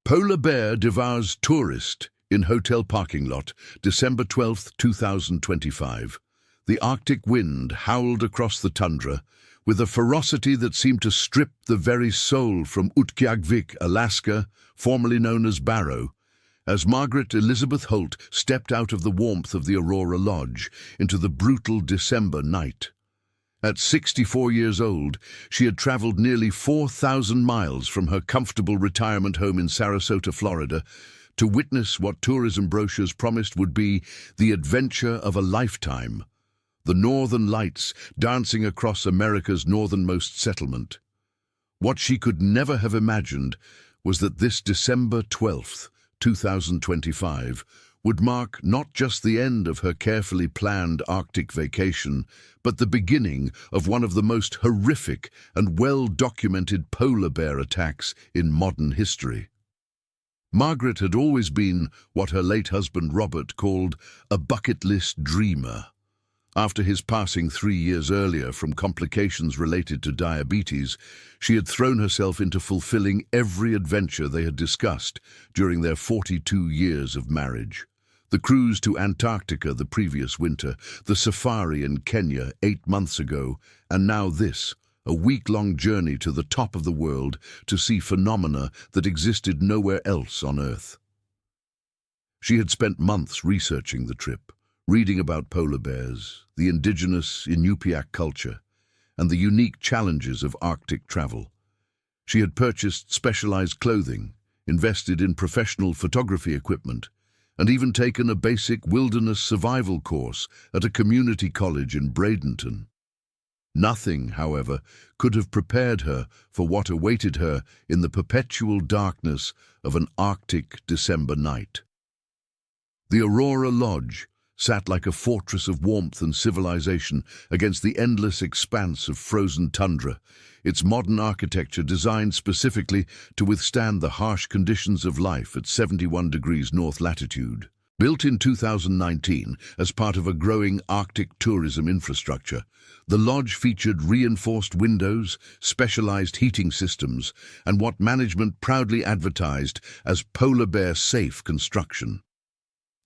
Polar bear devours tourist in hotel parking lot, December 12, 2025. The Arctic wind howled across the tundra with a ferocity that seemed to strip the very soul from Utqiagvik, Alaska, formerly known as Barrow, as Margaret Elizabeth Holt stepped out of the warmth of the Aurora Lodge into the brutal December night. At 64 years old, she had traveled nearly 4,000 miles from her comfortable retirement home in Sarasota, Florida, to witness what tourism brochures promised would be the adventure of a lifetime, the Northern Lights dancing across America's northernmost settlement. What she could never have imagined was that this December 12th, 2025, would mark not just the end of her carefully planned Arctic vacation, but the beginning of one of the most horrific and well-documented polar bear attacks in modern history. Margaret had always been what her late husband Robert called a bucket list dreamer. After his passing 3 years earlier from complications related to diabetes, she had thrown herself into fulfilling every adventure they had discussed during their 42 years of marriage. The cruise to Antarctica the previous winter, the safari in Kenya 8 months ago, and now this, a week-long journey to the top of the world to see phenomena that existed nowhere else on Earth. She had spent months researching the trip, reading about polar bears, the indigenous Inupiaq culture, and the unique challenges of Arctic travel. She had purchased specialized clothing, invested in professional photography equipment, and even taken a basic wilderness survival course at a community college in Bradenton. Nothing, however, could have prepared her for what awaited her in the perpetual darkness of an Arctic December night. The Aurora Lodge sat like a fortress of warmth and civilization against the endless expanse of frozen tundra, its modern architecture designed specifically to withstand the harsh conditions of life at 71 degrees north latitude. Built in 2019 as part of a growing Arctic tourism infrastructure, the lodge featured reinforced windows, specialized heating systems, and what management proudly advertised as polar bear safe construction.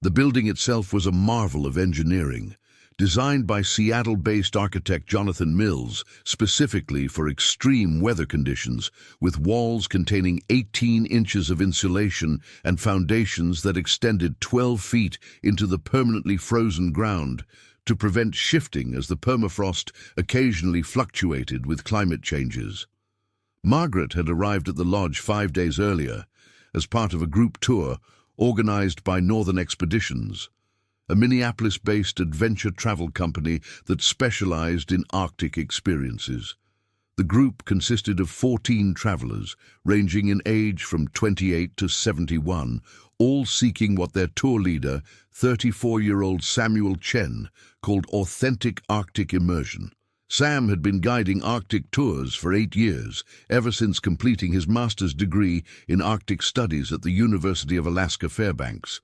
The building itself was a marvel of engineering, designed by Seattle-based architect Jonathan Mills specifically for extreme weather conditions, with walls containing 18 inches of insulation and foundations that extended 12 feet into the permanently frozen ground to prevent shifting as the permafrost occasionally fluctuated with climate changes. Margaret had arrived at the lodge 5 days earlier as part of a group tour organized by Northern Expeditions, a Minneapolis-based adventure travel company that specialized in Arctic experiences. The group consisted of 14 travelers, ranging in age from 28 to 71, all seeking what their tour leader, 34-year-old Samuel Chen, called authentic Arctic immersion. Sam had been guiding Arctic tours for 8 years, ever since completing his master's degree in Arctic studies at the University of Alaska Fairbanks.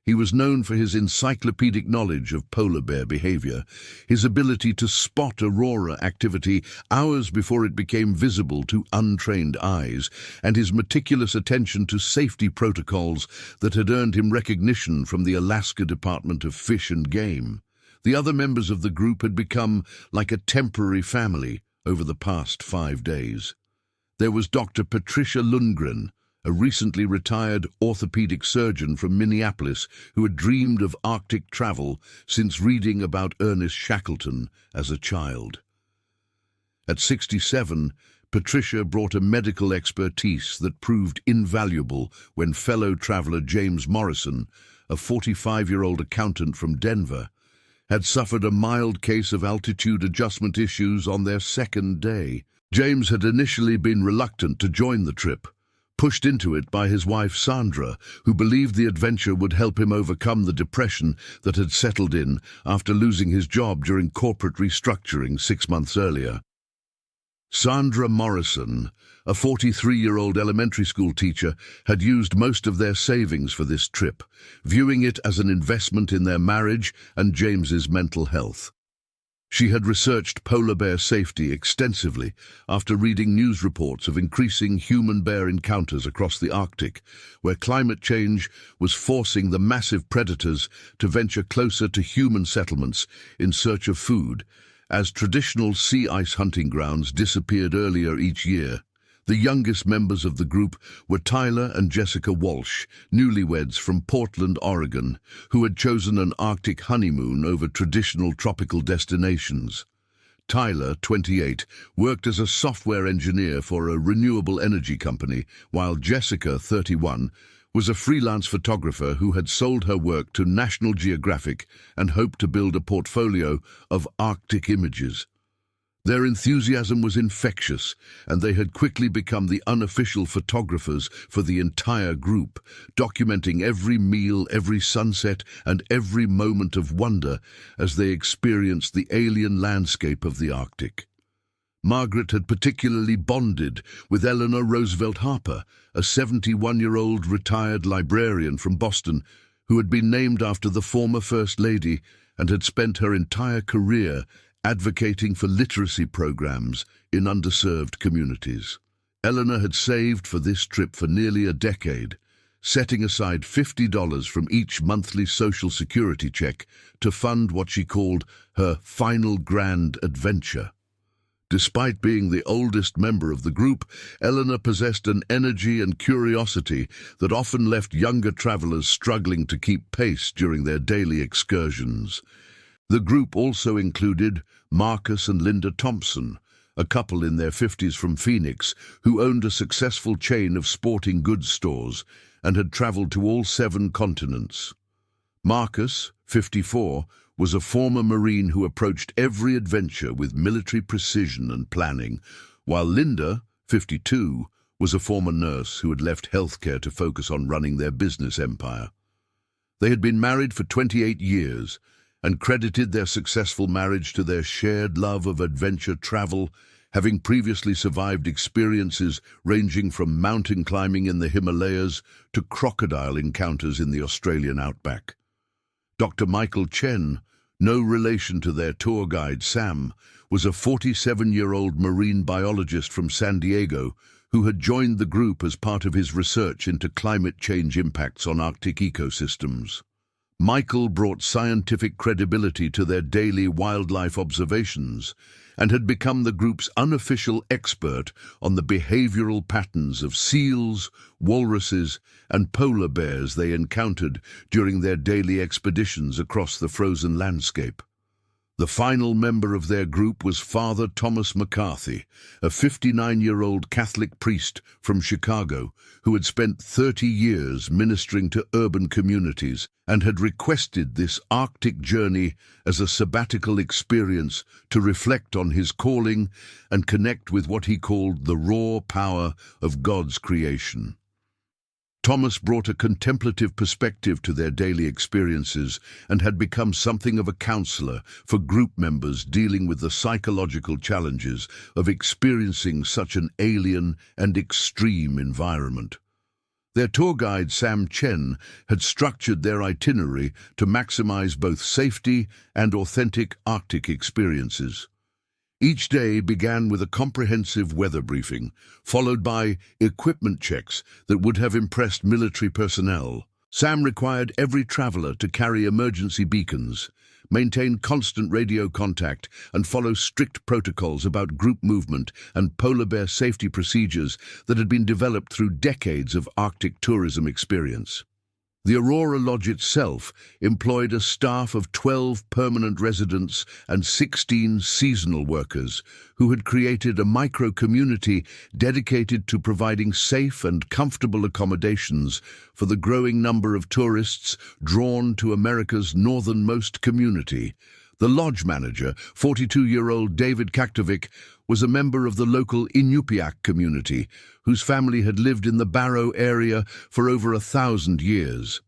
He was known for his encyclopedic knowledge of polar bear behavior, his ability to spot aurora activity hours before it became visible to untrained eyes, and his meticulous attention to safety protocols that had earned him recognition from the Alaska Department of Fish and Game. The other members of the group had become like a temporary family over the past 5 days. There was Dr. Patricia Lundgren, a recently retired orthopedic surgeon from Minneapolis who had dreamed of Arctic travel since reading about Ernest Shackleton as a child. At 67, Patricia brought a medical expertise that proved invaluable when fellow traveler James Morrison, a 45-year-old accountant from Denver, had suffered a mild case of altitude adjustment issues on their second day. James had initially been reluctant to join the trip, pushed into it by his wife Sandra, who believed the adventure would help him overcome the depression that had settled in after losing his job during corporate restructuring 6 months earlier. Sandra Morrison, a 43-year-old elementary school teacher, had used most of their savings for this trip, viewing it as an investment in their marriage and James's mental health. She had researched polar bear safety extensively after reading news reports of increasing human-bear encounters across the Arctic, where climate change was forcing the massive predators to venture closer to human settlements in search of food, as traditional sea ice hunting grounds disappeared earlier each year. The youngest members of the group were Tyler and Jessica Walsh, newlyweds from Portland, Oregon, who had chosen an Arctic honeymoon over traditional tropical destinations. Tyler, 28, worked as a software engineer for a renewable energy company, while Jessica, 31, was a freelance photographer who had sold her work to National Geographic and hoped to build a portfolio of Arctic images. Their enthusiasm was infectious, and they had quickly become the unofficial photographers for the entire group, documenting every meal, every sunset, and every moment of wonder as they experienced the alien landscape of the Arctic. Margaret had particularly bonded with Eleanor Roosevelt Harper, a 71-year-old retired librarian from Boston who had been named after the former First Lady and had spent her entire career advocating for literacy programs in underserved communities. Eleanor had saved for this trip for nearly a decade, setting aside $50 from each monthly Social Security check to fund what she called her final grand adventure. Despite being the oldest member of the group, Eleanor possessed an energy and curiosity that often left younger travelers struggling to keep pace during their daily excursions. The group also included Marcus and Linda Thompson, a couple in their 50s from Phoenix who owned a successful chain of sporting goods stores and had traveled to all 7 continents. Marcus, 54, was a former Marine who approached every adventure with military precision and planning, while Linda, 52, was a former nurse who had left healthcare to focus on running their business empire. They had been married for 28 years, and credited their successful marriage to their shared love of adventure travel, having previously survived experiences ranging from mountain climbing in the Himalayas to crocodile encounters in the Australian outback. Dr. Michael Chen, no relation to their tour guide Sam, was a 47-year-old marine biologist from San Diego who had joined the group as part of his research into climate change impacts on Arctic ecosystems. Michael brought scientific credibility to their daily wildlife observations and had become the group's unofficial expert on the behavioral patterns of seals, walruses, and polar bears they encountered during their daily expeditions across the frozen landscape. The final member of their group was Father Thomas McCarthy, a 59-year-old Catholic priest from Chicago who had spent 30 years ministering to urban communities and had requested this Arctic journey as a sabbatical experience to reflect on his calling and connect with what he called the raw power of God's creation. Thomas brought a contemplative perspective to their daily experiences and had become something of a counselor for group members dealing with the psychological challenges of experiencing such an alien and extreme environment. Their tour guide Sam Chen had structured their itinerary to maximize both safety and authentic Arctic experiences. Each day began with a comprehensive weather briefing, followed by equipment checks that would have impressed military personnel. Sam required every traveler to carry emergency beacons, maintain constant radio contact, and follow strict protocols about group movement and polar bear safety procedures that had been developed through decades of Arctic tourism experience. The Aurora Lodge itself employed a staff of 12 permanent residents and 16 seasonal workers who had created a micro-community dedicated to providing safe and comfortable accommodations for the growing number of tourists drawn to America's northernmost community. The lodge manager, 42-year-old David Kaktovic, was a member of the local Inupiaq community, whose family had lived in the Barrow area for over 1,000 years.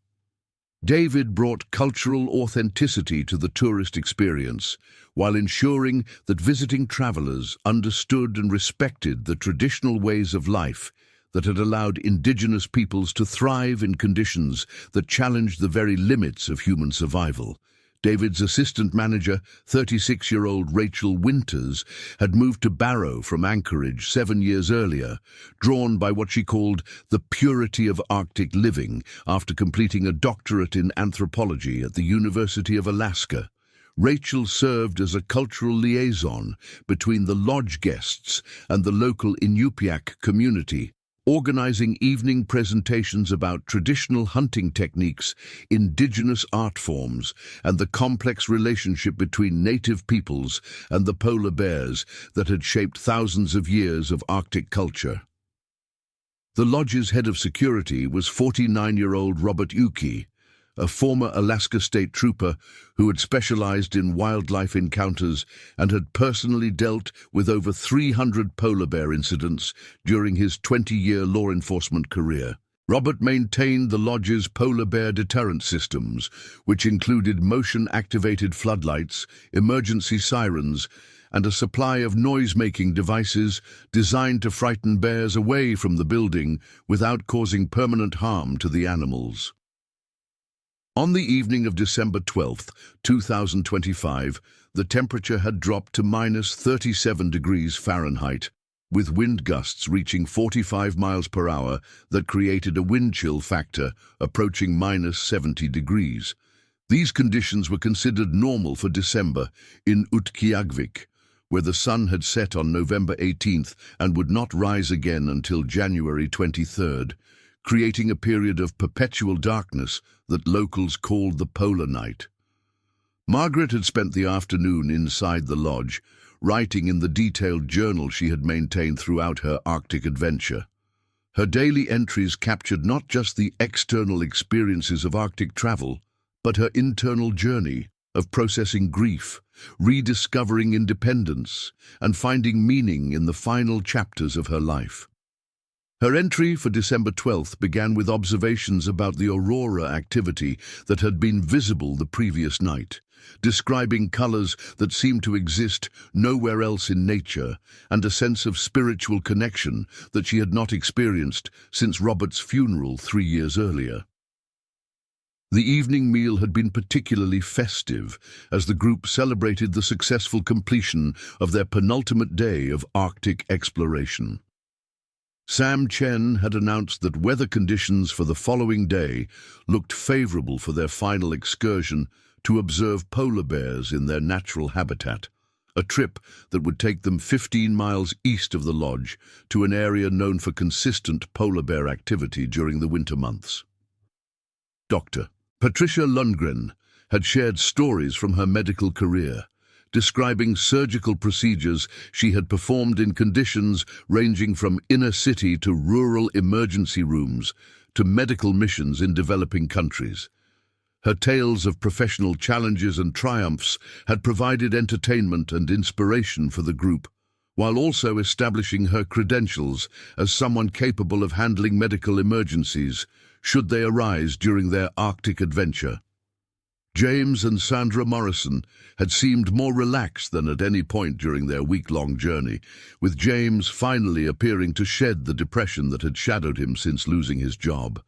David brought cultural authenticity to the tourist experience, while ensuring that visiting travelers understood and respected the traditional ways of life that had allowed indigenous peoples to thrive in conditions that challenged the very limits of human survival. David's assistant manager, 36-year-old Rachel Winters, had moved to Barrow from Anchorage 7 years earlier, drawn by what she called the purity of Arctic living after completing a doctorate in anthropology at the University of Alaska. Rachel served as a cultural liaison between the lodge guests and the local Inupiaq community, organizing evening presentations about traditional hunting techniques, indigenous art forms, and the complex relationship between native peoples and the polar bears that had shaped thousands of years of Arctic culture. The lodge's head of security was 49-year-old Robert Ukey, a former Alaska State Trooper who had specialized in wildlife encounters and had personally dealt with over 300 polar bear incidents during his 20-year law enforcement career. Robert maintained the lodge's polar bear deterrent systems, which included motion-activated floodlights, emergency sirens, and a supply of noise-making devices designed to frighten bears away from the building without causing permanent harm to the animals. On the evening of December 12, 2025, the temperature had dropped to -37 degrees Fahrenheit, with wind gusts reaching 45 miles per hour that created a wind chill factor approaching -70 degrees. These conditions were considered normal for December in Utqiagvik, where the sun had set on November 18th and would not rise again until January 23rd, creating a period of perpetual darkness that locals called the polar night. Margaret had spent the afternoon inside the lodge, writing in the detailed journal she had maintained throughout her Arctic adventure. Her daily entries captured not just the external experiences of Arctic travel, but her internal journey of processing grief, rediscovering independence, and finding meaning in the final chapters of her life. Her entry for December 12th began with observations about the aurora activity that had been visible the previous night, describing colors that seemed to exist nowhere else in nature and a sense of spiritual connection that she had not experienced since Robert's funeral 3 years earlier. The evening meal had been particularly festive as the group celebrated the successful completion of their penultimate day of Arctic exploration. Sam Chen had announced that weather conditions for the following day looked favorable for their final excursion to observe polar bears in their natural habitat, a trip that would take them 15 miles east of the lodge to an area known for consistent polar bear activity during the winter months. Dr. Patricia Lundgren had shared stories from her medical career, describing surgical procedures she had performed in conditions ranging from inner city to rural emergency rooms to medical missions in developing countries. Her tales of professional challenges and triumphs had provided entertainment and inspiration for the group, while also establishing her credentials as someone capable of handling medical emergencies should they arise during their Arctic adventure. James and Sandra Morrison had seemed more relaxed than at any point during their week-long journey, with James finally appearing to shed the depression that had shadowed him since losing his job.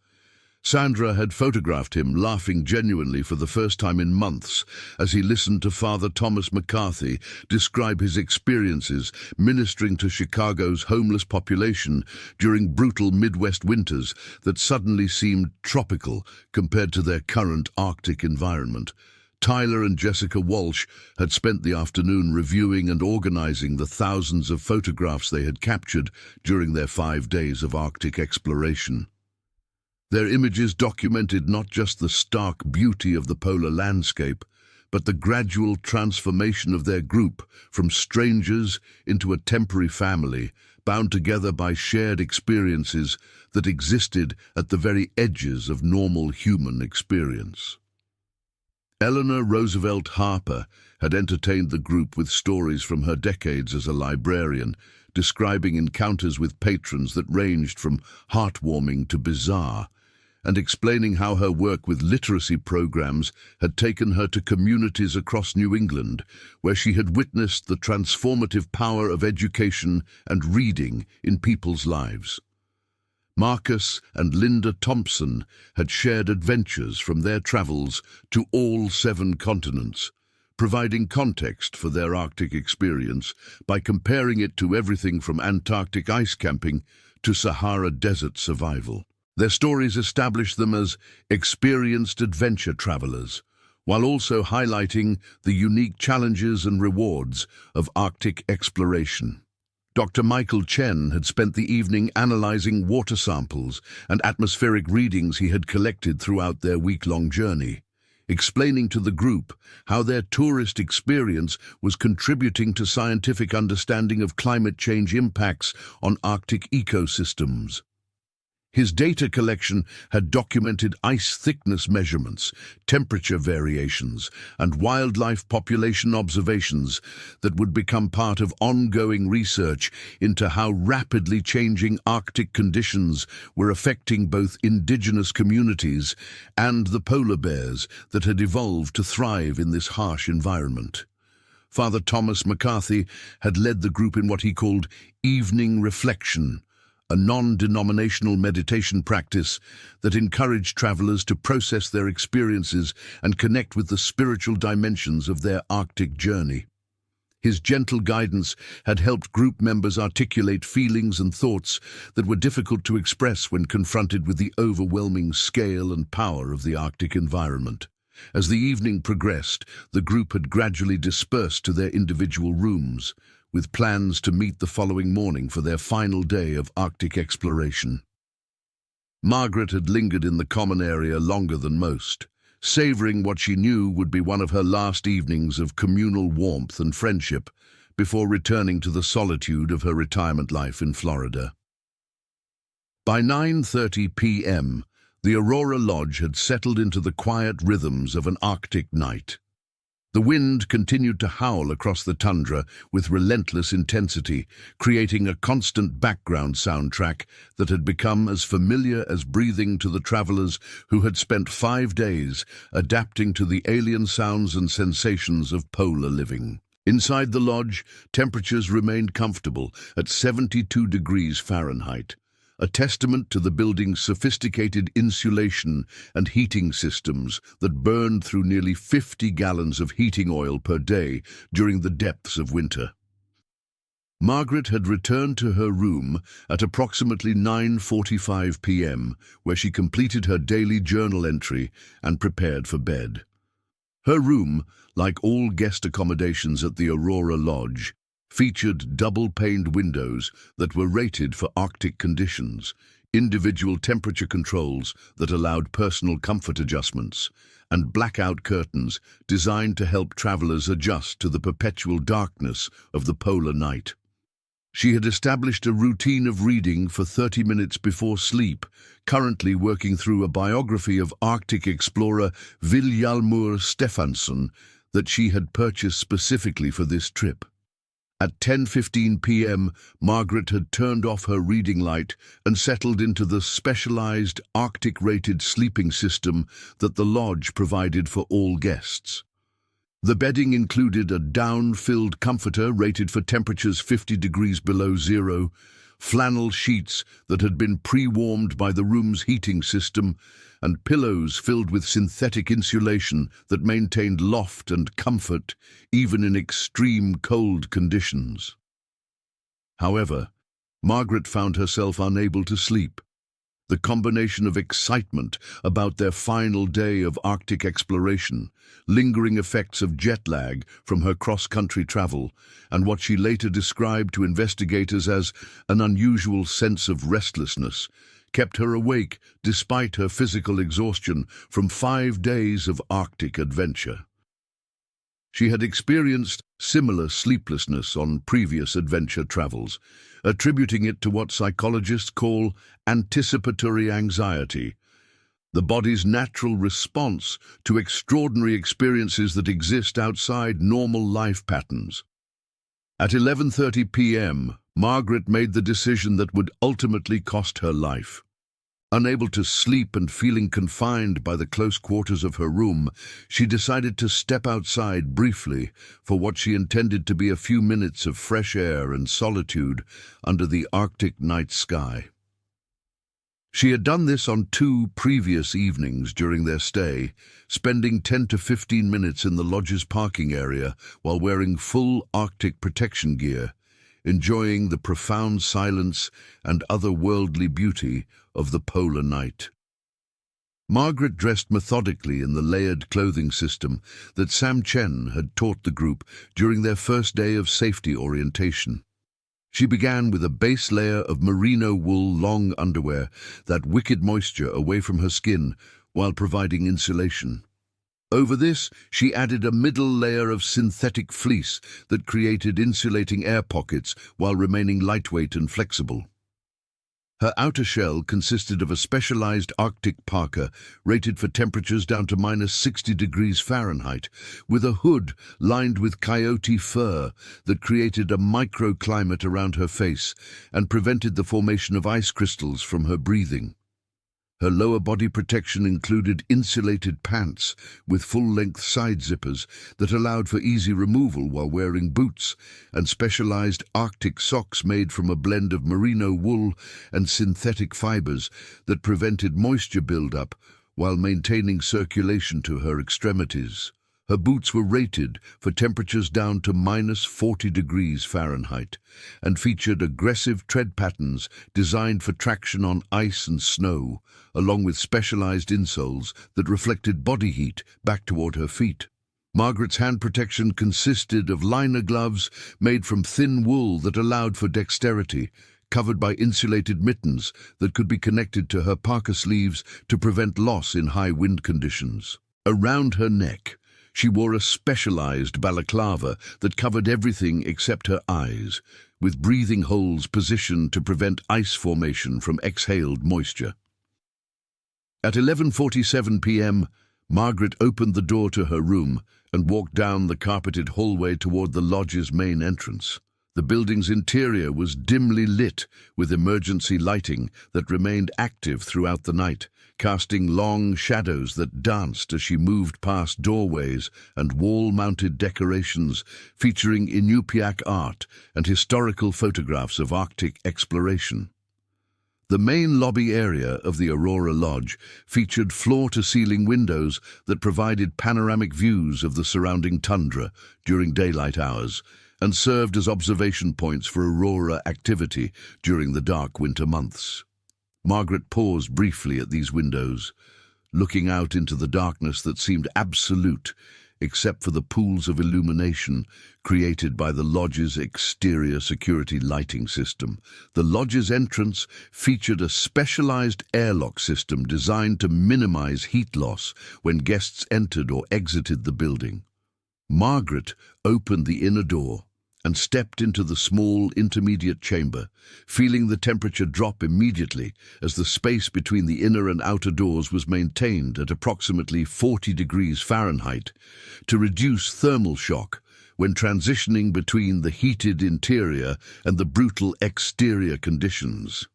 Sandra had photographed him laughing genuinely for the first time in months as he listened to Father Thomas McCarthy describe his experiences ministering to Chicago's homeless population during brutal Midwest winters that suddenly seemed tropical compared to their current Arctic environment. Tyler and Jessica Walsh had spent the afternoon reviewing and organizing the thousands of photographs they had captured during their 5 days of Arctic exploration. Their images documented not just the stark beauty of the polar landscape, but the gradual transformation of their group from strangers into a temporary family, bound together by shared experiences that existed at the very edges of normal human experience. Eleanor Roosevelt Harper had entertained the group with stories from her decades as a librarian, describing encounters with patrons that ranged from heartwarming to bizarre, and explaining how her work with literacy programs had taken her to communities across New England, where she had witnessed the transformative power of education and reading in people's lives. Marcus and Linda Thompson had shared adventures from their travels to all 7 continents, providing context for their Arctic experience by comparing it to everything from Antarctic ice camping to Sahara desert survival. Their stories establish them as experienced adventure travelers, while also highlighting the unique challenges and rewards of Arctic exploration. Dr. Michael Chen had spent the evening analyzing water samples and atmospheric readings he had collected throughout their week-long journey, explaining to the group how their tourist experience was contributing to scientific understanding of climate change impacts on Arctic ecosystems. His data collection had documented ice thickness measurements, temperature variations, and wildlife population observations that would become part of ongoing research into how rapidly changing Arctic conditions were affecting both indigenous communities and the polar bears that had evolved to thrive in this harsh environment. Father Thomas McCarthy had led the group in what he called evening reflection, a non-denominational meditation practice that encouraged travelers to process their experiences and connect with the spiritual dimensions of their Arctic journey. His gentle guidance had helped group members articulate feelings and thoughts that were difficult to express when confronted with the overwhelming scale and power of the Arctic environment. As the evening progressed, the group had gradually dispersed to their individual rooms, with plans to meet the following morning for their final day of Arctic exploration. Margaret had lingered in the common area longer than most, savoring what she knew would be one of her last evenings of communal warmth and friendship before returning to the solitude of her retirement life in Florida. By 9:30 p.m., the Aurora Lodge had settled into the quiet rhythms of an Arctic night. The wind continued to howl across the tundra with relentless intensity, creating a constant background soundtrack that had become as familiar as breathing to the travelers who had spent 5 days adapting to the alien sounds and sensations of polar living. Inside the lodge, temperatures remained comfortable at 72 degrees Fahrenheit, a testament to the building's sophisticated insulation and heating systems that burned through nearly 50 gallons of heating oil per day during the depths of winter. Margaret had returned to her room at approximately 9:45 p.m., where she completed her daily journal entry and prepared for bed. Her room, like all guest accommodations at the Aurora Lodge, featured double-paned windows that were rated for Arctic conditions, individual temperature controls that allowed personal comfort adjustments, and blackout curtains designed to help travelers adjust to the perpetual darkness of the polar night. She had established a routine of reading for 30 minutes before sleep, currently working through a biography of Arctic explorer Vilhjálmur Stefansson that she had purchased specifically for this trip. At 10:15 p.m., Margaret had turned off her reading light and settled into the specialized Arctic-rated sleeping system that the lodge provided for all guests. The bedding included a down-filled comforter rated for temperatures 50 degrees below zero, flannel sheets that had been pre-warmed by the room's heating system, and pillows filled with synthetic insulation that maintained loft and comfort even in extreme cold conditions. However, Margaret found herself unable to sleep. The combination of excitement about their final day of Arctic exploration, lingering effects of jet lag from her cross-country travel, and what she later described to investigators as an unusual sense of restlessness, kept her awake despite her physical exhaustion from 5 days of Arctic adventure. She had experienced similar sleeplessness on previous adventure travels, attributing it to what psychologists call anticipatory anxiety, the body's natural response to extraordinary experiences that exist outside normal life patterns. At 11:30 p.m., Margaret made the decision that would ultimately cost her life. Unable to sleep and feeling confined by the close quarters of her room, she decided to step outside briefly for what she intended to be a few minutes of fresh air and solitude under the Arctic night sky. She had done this on 2 previous evenings during their stay, spending 10 to 15 minutes in the lodge's parking area while wearing full Arctic protection gear, enjoying the profound silence and otherworldly beauty of the polar night. Margaret dressed methodically in the layered clothing system that Sam Chen had taught the group during their first day of safety orientation. She began with a base layer of merino wool long underwear that wickeded moisture away from her skin while providing insulation. Over this, she added a middle layer of synthetic fleece that created insulating air pockets while remaining lightweight and flexible. Her outer shell consisted of a specialized Arctic parka rated for temperatures down to -60 degrees Fahrenheit, with a hood lined with coyote fur that created a microclimate around her face and prevented the formation of ice crystals from her breathing. Her lower body protection included insulated pants with full-length side zippers that allowed for easy removal while wearing boots, and specialized Arctic socks made from a blend of merino wool and synthetic fibers that prevented moisture buildup while maintaining circulation to her extremities. Her boots were rated for temperatures down to -40 degrees Fahrenheit and featured aggressive tread patterns designed for traction on ice and snow, along with specialized insoles that reflected body heat back toward her feet. Margaret's hand protection consisted of liner gloves made from thin wool that allowed for dexterity, covered by insulated mittens that could be connected to her parka sleeves to prevent loss in high wind conditions. Around her neck, she wore a specialized balaclava that covered everything except her eyes, with breathing holes positioned to prevent ice formation from exhaled moisture. At 11:47 p.m., Margaret opened the door to her room and walked down the carpeted hallway toward the lodge's main entrance. The building's interior was dimly lit with emergency lighting that remained active throughout the night, casting long shadows that danced as she moved past doorways and wall-mounted decorations featuring Inupiaq art and historical photographs of Arctic exploration. The main lobby area of the Aurora Lodge featured floor-to-ceiling windows that provided panoramic views of the surrounding tundra during daylight hours and served as observation points for aurora activity during the dark winter months. Margaret paused briefly at these windows, looking out into the darkness that seemed absolute except for the pools of illumination created by the lodge's exterior security lighting system. The lodge's entrance featured a specialized airlock system designed to minimize heat loss when guests entered or exited the building. Margaret opened the inner door and stepped into the small intermediate chamber, feeling the temperature drop immediately as the space between the inner and outer doors was maintained at approximately 40 degrees Fahrenheit to reduce thermal shock when transitioning between the heated interior and the brutal exterior conditions.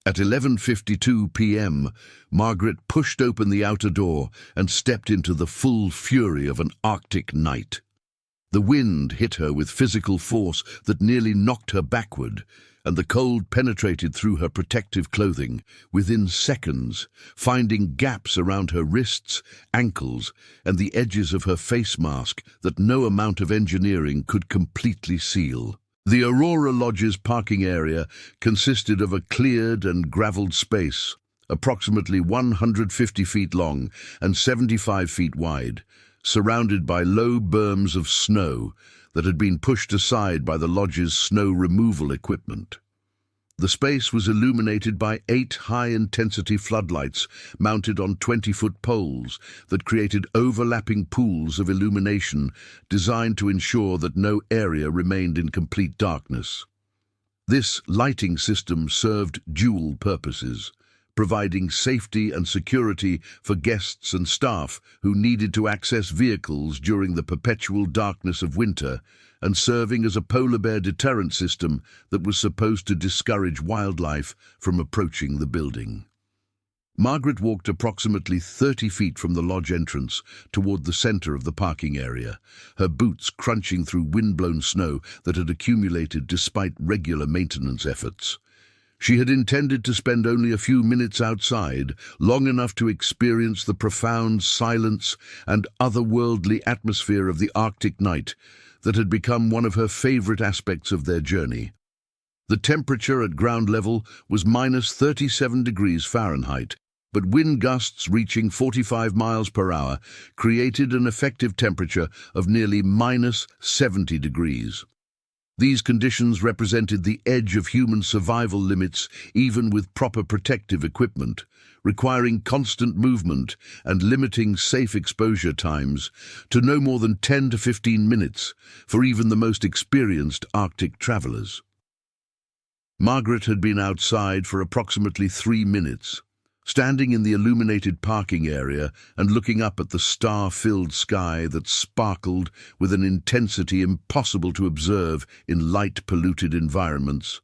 At 11:52 p.m., Margaret pushed open the outer door and stepped into the full fury of an Arctic night. The wind hit her with physical force that nearly knocked her backward, and the cold penetrated through her protective clothing within seconds, finding gaps around her wrists, ankles, and the edges of her face mask that no amount of engineering could completely seal. The Aurora Lodge's parking area consisted of a cleared and graveled space, approximately 150 feet long and 75 feet wide, surrounded by low berms of snow that had been pushed aside by the lodge's snow removal equipment. The space was illuminated by 8 high-intensity floodlights mounted on 20-foot poles that created overlapping pools of illumination designed to ensure that no area remained in complete darkness. This lighting system served dual purposes, providing safety and security for guests and staff who needed to access vehicles during the perpetual darkness of winter, and serving as a polar bear deterrent system that was supposed to discourage wildlife from approaching the building. Margaret walked approximately 30 feet from the lodge entrance toward the center of the parking area, her boots crunching through wind-blown snow that had accumulated despite regular maintenance efforts. She had intended to spend only a few minutes outside, long enough to experience the profound silence and otherworldly atmosphere of the Arctic night that had become one of her favorite aspects of their journey. The temperature at ground level was minus 37 degrees Fahrenheit, but wind gusts reaching 45 miles per hour created an effective temperature of nearly minus 70 degrees. These conditions represented the edge of human survival limits even with proper protective equipment, requiring constant movement and limiting safe exposure times to no more than 10 to 15 minutes for even the most experienced Arctic travelers. Margaret had been outside for approximately 3 minutes. Standing in the illuminated parking area and looking up at the star-filled sky that sparkled with an intensity impossible to observe in light-polluted environments,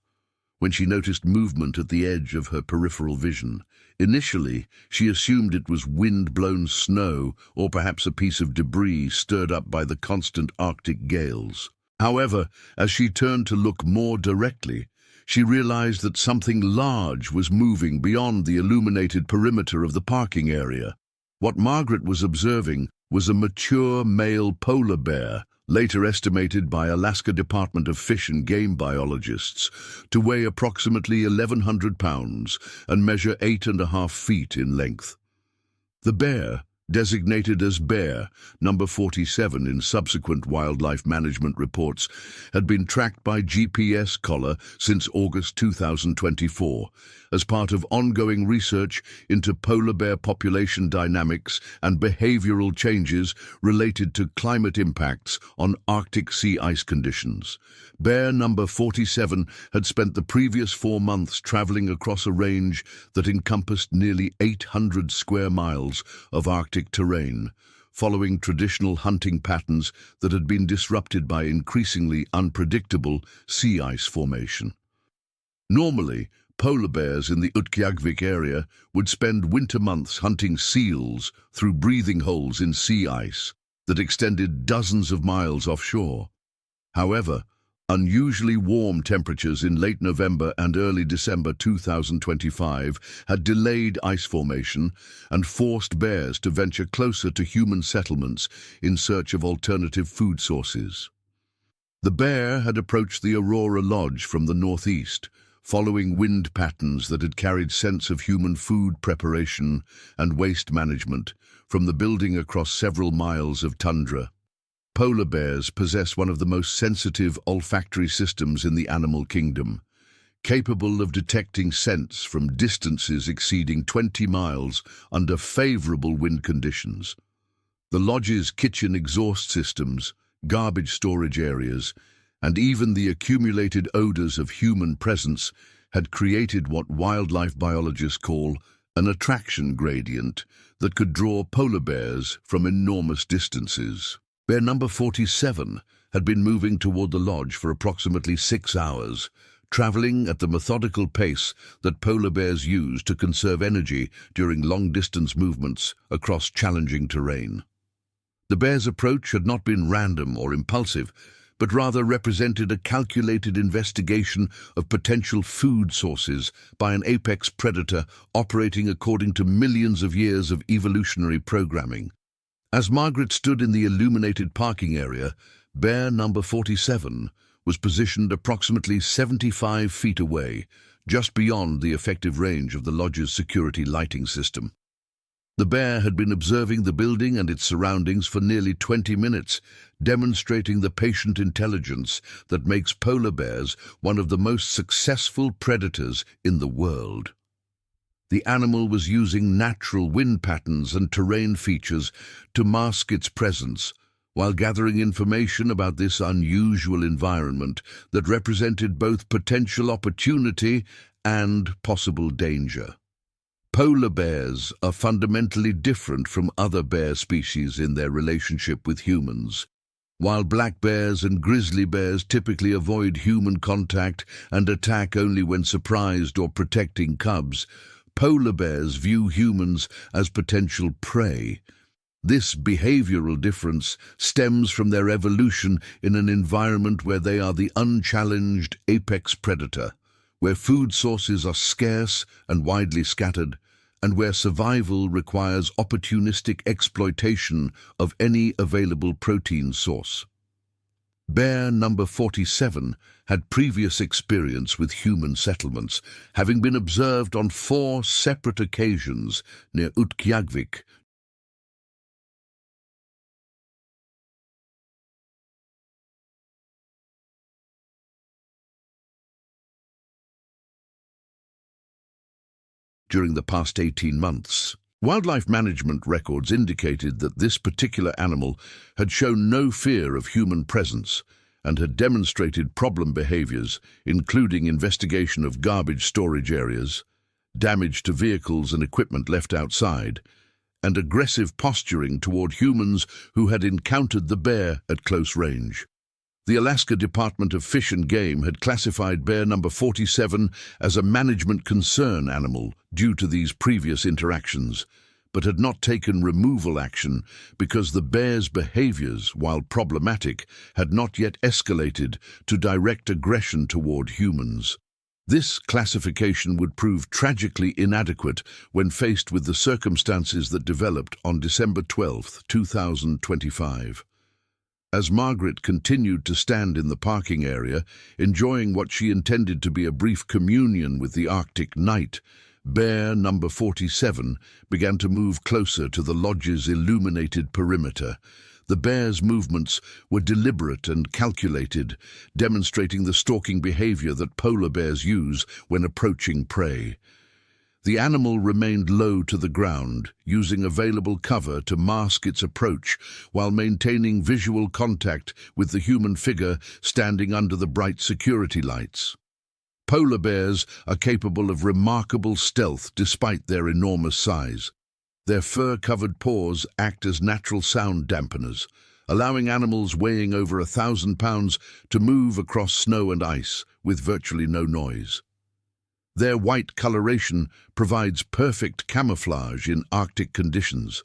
when she noticed movement at the edge of her peripheral vision. Initially, she assumed it was wind-blown snow or perhaps a piece of debris stirred up by the constant Arctic gales. However, as she turned to look more directly, she realized that something large was moving beyond the illuminated perimeter of the parking area. What Margaret was observing was a mature male polar bear, later estimated by Alaska Department of Fish and Game biologists to weigh approximately 1,100 pounds and measure 8.5 feet in length. The bear, designated as Bear number 47 in subsequent wildlife management reports, had been tracked by GPS collar since August 2024 as part of ongoing research into polar bear population dynamics and behavioral changes related to climate impacts on Arctic sea ice conditions. Bear number 47 had spent the previous 4 months traveling across a range that encompassed nearly 800 square miles of Arctic terrain, following traditional hunting patterns that had been disrupted by increasingly unpredictable sea ice formation. Normally, polar bears in the Utqiagvik area would spend winter months hunting seals through breathing holes in sea ice that extended dozens of miles offshore. However, unusually warm temperatures in late November and early December 2025 had delayed ice formation and forced bears to venture closer to human settlements in search of alternative food sources. The bear had approached the Aurora Lodge from the northeast, following wind patterns that had carried scents of human food preparation and waste management from the building across several miles of tundra. Polar bears possess one of the most sensitive olfactory systems in the animal kingdom, capable of detecting scents from distances exceeding 20 miles under favorable wind conditions. The lodge's kitchen exhaust systems, garbage storage areas, and even the accumulated odors of human presence had created what wildlife biologists call an attraction gradient that could draw polar bears from enormous distances. Bear number 47 had been moving toward the lodge for approximately 6 hours, traveling at the methodical pace that polar bears use to conserve energy during long-distance movements across challenging terrain. The bear's approach had not been random or impulsive, but rather represented a calculated investigation of potential food sources by an apex predator operating according to millions of years of evolutionary programming. As Margaret stood in the illuminated parking area, bear number 47 was positioned approximately 75 feet away, just beyond the effective range of the lodge's security lighting system. The bear had been observing the building and its surroundings for nearly 20 minutes, demonstrating the patient intelligence that makes polar bears one of the most successful predators in the world. The animal was using natural wind patterns and terrain features to mask its presence, while gathering information about this unusual environment that represented both potential opportunity and possible danger. Polar bears are fundamentally different from other bear species in their relationship with humans. While black bears and grizzly bears typically avoid human contact and attack only when surprised or protecting cubs, polar bears view humans as potential prey. This behavioral difference stems from their evolution in an environment where they are the unchallenged apex predator, where food sources are scarce and widely scattered, and where survival requires opportunistic exploitation of any available protein source. Bear number 47 had previous experience with human settlements, having been observed on 4 separate occasions near Utqiagvik. During the past 18 months. Wildlife management records indicated that this particular animal had shown no fear of human presence and had demonstrated problem behaviors, including investigation of garbage storage areas, damage to vehicles and equipment left outside, and aggressive posturing toward humans who had encountered the bear at close range. The Alaska Department of Fish and Game had classified bear number 47 as a management concern animal due to these previous interactions, but had not taken removal action because the bear's behaviors, while problematic, had not yet escalated to direct aggression toward humans. This classification would prove tragically inadequate when faced with the circumstances that developed on December 12, 2025. As Margaret continued to stand in the parking area, enjoying what she intended to be a brief communion with the Arctic night, bear number 47 began to move closer to the lodge's illuminated perimeter. The bear's movements were deliberate and calculated, demonstrating the stalking behavior that polar bears use when approaching prey. The animal remained low to the ground, using available cover to mask its approach while maintaining visual contact with the human figure standing under the bright security lights. Polar bears are capable of remarkable stealth despite their enormous size. Their fur-covered paws act as natural sound dampeners, allowing animals weighing over 1,000 pounds to move across snow and ice with virtually no noise. Their white coloration provides perfect camouflage in Arctic conditions,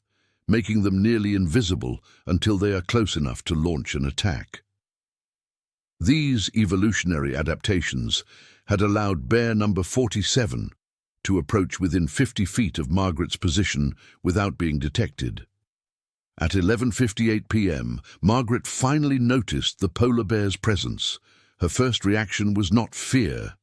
making them nearly invisible until they are close enough to launch an attack. These evolutionary adaptations had allowed bear number 47 to approach within 50 feet of Margaret's position without being detected. At 11:58 p.m., Margaret finally noticed the polar bear's presence. Her first reaction was not fear,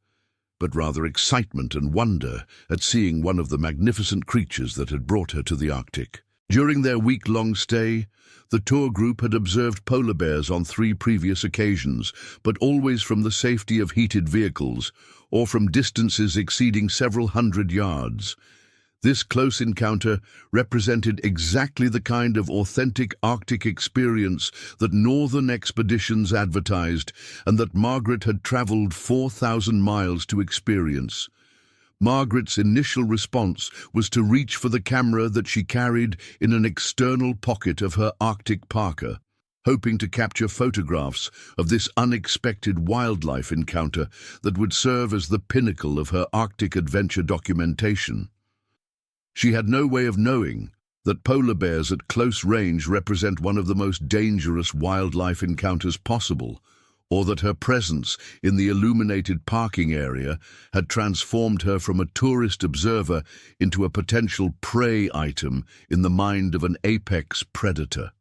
but rather excitement and wonder at seeing one of the magnificent creatures that had brought her to the Arctic. During their week-long stay, the tour group had observed polar bears on 3 previous occasions, but always from the safety of heated vehicles or from distances exceeding several hundred yards. This close encounter represented exactly the kind of authentic Arctic experience that northern expeditions advertised and that Margaret had traveled 4,000 miles to experience. Margaret's initial response was to reach for the camera that she carried in an external pocket of her Arctic parka, hoping to capture photographs of this unexpected wildlife encounter that would serve as the pinnacle of her Arctic adventure documentation. She had no way of knowing that polar bears at close range represent one of the most dangerous wildlife encounters possible, or that her presence in the illuminated parking area had transformed her from a tourist observer into a potential prey item in the mind of an apex predator.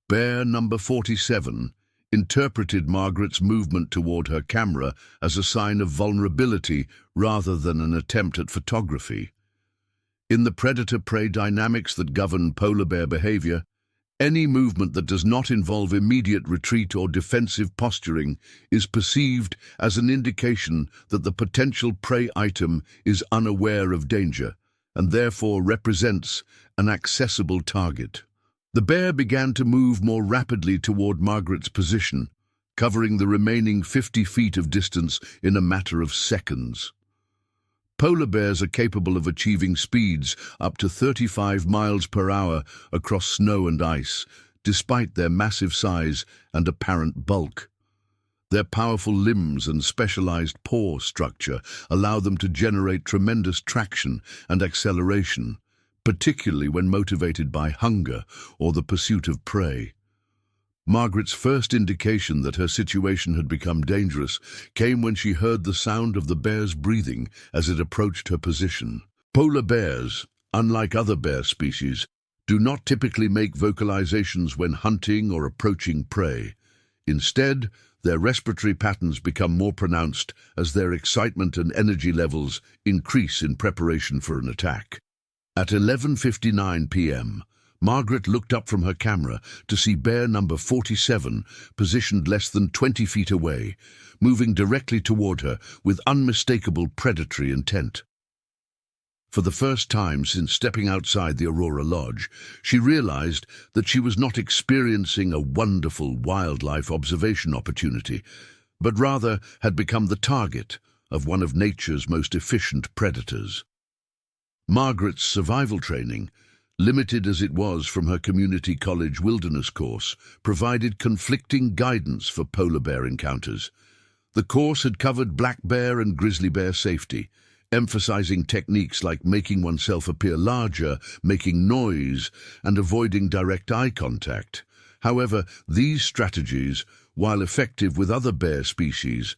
Bear number 47 interpreted Margaret's movement toward her camera as a sign of vulnerability rather than an attempt at photography. In the predator-prey dynamics that govern polar bear behavior, any movement that does not involve immediate retreat or defensive posturing is perceived as an indication that the potential prey item is unaware of danger and therefore represents an accessible target. The bear began to move more rapidly toward Margaret's position, covering the remaining 50 feet of distance in a matter of seconds. Polar bears are capable of achieving speeds up to 35 miles per hour across snow and ice, despite their massive size and apparent bulk. Their powerful limbs and specialized paw structure allow them to generate tremendous traction and acceleration, particularly when motivated by hunger or the pursuit of prey. Margaret's first indication that her situation had become dangerous came when she heard the sound of the bear's breathing as it approached her position. Polar bears, unlike other bear species, do not typically make vocalizations when hunting or approaching prey. Instead, their respiratory patterns become more pronounced as their excitement and energy levels increase in preparation for an attack. At 11:59 p.m., Margaret looked up from her camera to see bear number 47 positioned less than 20 feet away, moving directly toward her with unmistakable predatory intent. For the first time since stepping outside the Aurora Lodge, she realized that she was not experiencing a wonderful wildlife observation opportunity, but rather had become the target of one of nature's most efficient predators. Margaret's survival training, limited as it was from her community college wilderness course, provided conflicting guidance for polar bear encounters. The course had covered black bear and grizzly bear safety, emphasizing techniques like making oneself appear larger, making noise, and avoiding direct eye contact. However, these strategies, while effective with other bear species,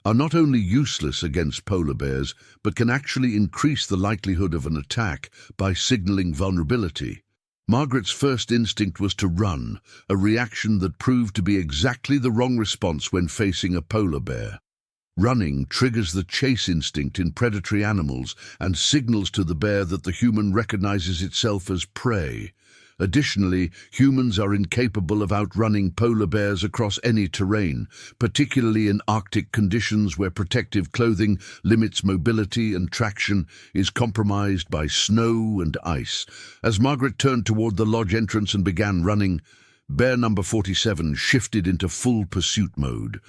are not only useless against polar bears, but can actually increase the likelihood of an attack by signaling vulnerability. Margaret's first instinct was to run, a reaction that proved to be exactly the wrong response when facing a polar bear. Running triggers the chase instinct in predatory animals and signals to the bear that the human recognizes itself as prey. Additionally, humans are incapable of outrunning polar bears across any terrain, particularly in Arctic conditions where protective clothing limits mobility and traction is compromised by snow and ice. As Margaret turned toward the lodge entrance and began running, bear number 47 shifted into full pursuit mode.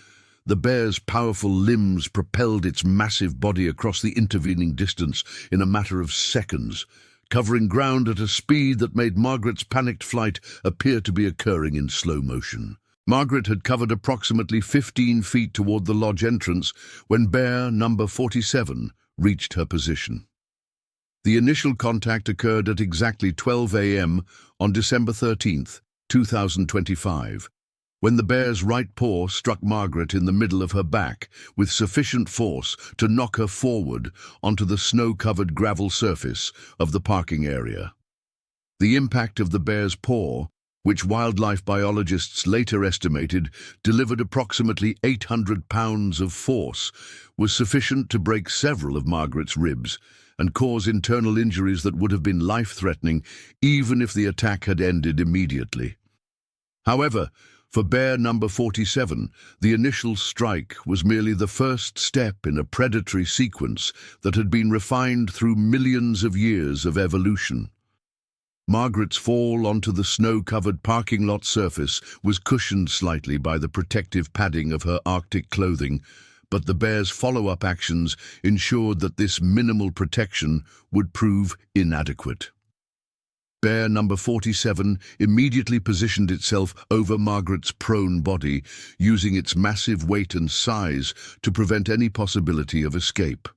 The bear's powerful limbs propelled its massive body across the intervening distance in a matter of seconds, covering ground at a speed that made Margaret's panicked flight appear to be occurring in slow motion. Margaret had covered approximately 15 feet toward the lodge entrance when bear number 47 reached her position. The initial contact occurred at exactly 12 a.m. on December 13th, 2025. When the bear's right paw struck Margaret in the middle of her back with sufficient force to knock her forward onto the snow-covered gravel surface of the parking area. The impact of the bear's paw, which wildlife biologists later estimated delivered approximately 800 pounds of force, was sufficient to break several of Margaret's ribs and cause internal injuries that would have been life-threatening even if the attack had ended immediately. However, for bear number 47, the initial strike was merely the first step in a predatory sequence that had been refined through millions of years of evolution. Margaret's fall onto the snow-covered parking lot surface was cushioned slightly by the protective padding of her Arctic clothing, but the bear's follow-up actions ensured that this minimal protection would prove inadequate. Bear number 47 immediately positioned itself over Margaret's prone body, using its massive weight and size to prevent any possibility of escape.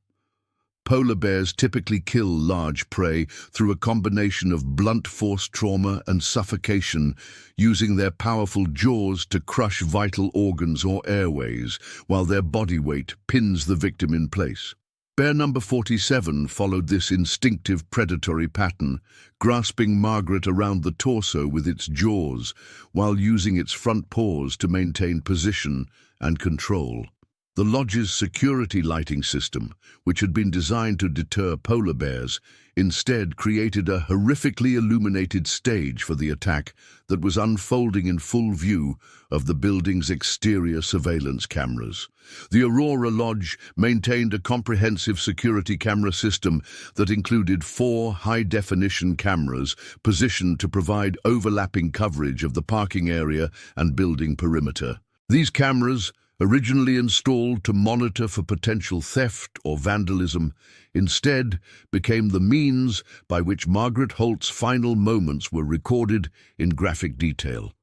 Polar bears typically kill large prey through a combination of blunt force trauma and suffocation, using their powerful jaws to crush vital organs or airways, while their body weight pins the victim in place. Bear number 47 followed this instinctive predatory pattern, grasping Margaret around the torso with its jaws, while using its front paws to maintain position and control. The lodge's security lighting system, which had been designed to deter polar bears, instead created a horrifically illuminated stage for the attack that was unfolding in full view of the building's exterior surveillance cameras. The Aurora Lodge maintained a comprehensive security camera system that included 4 high-definition cameras positioned to provide overlapping coverage of the parking area and building perimeter. These cameras, originally installed to monitor for potential theft or vandalism, instead became the means by which Margaret Holt's final moments were recorded in graphic detail.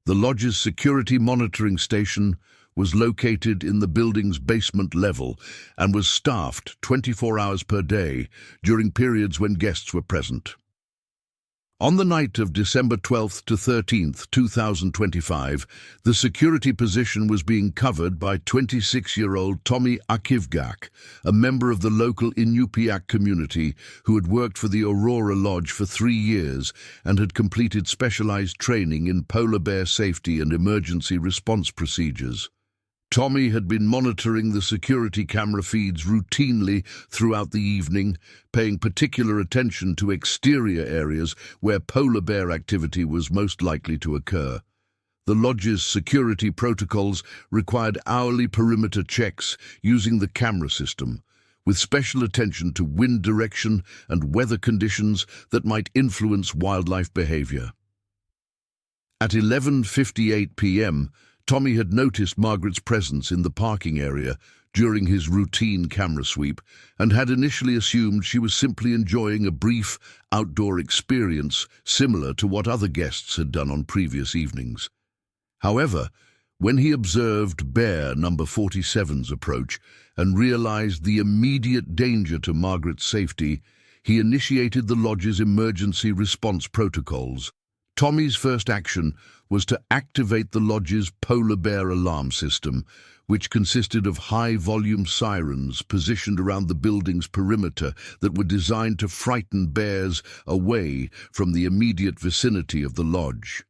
The lodge's security monitoring station was located in the building's basement level and was staffed 24 hours per day during periods when guests were present. On the night of December 12th to 13th, 2025, the security position was being covered by 26-year-old Tommy Akivgak, a member of the local Inupiaq community who had worked for the Aurora Lodge for 3 years and had completed specialized training in polar bear safety and emergency response procedures. Tommy had been monitoring the security camera feeds routinely throughout the evening, paying particular attention to exterior areas where polar bear activity was most likely to occur. The lodge's security protocols required hourly perimeter checks using the camera system, with special attention to wind direction and weather conditions that might influence wildlife behavior. At 11:58 p.m., Tommy had noticed Margaret's presence in the parking area during his routine camera sweep and had initially assumed she was simply enjoying a brief outdoor experience similar to what other guests had done on previous evenings. However, when he observed bear number 47's approach and realized the immediate danger to Margaret's safety, he initiated the lodge's emergency response protocols. Tommy's first action was to activate the lodge's polar bear alarm system, which consisted of high-volume sirens positioned around the building's perimeter that were designed to frighten bears away from the immediate vicinity of the lodge.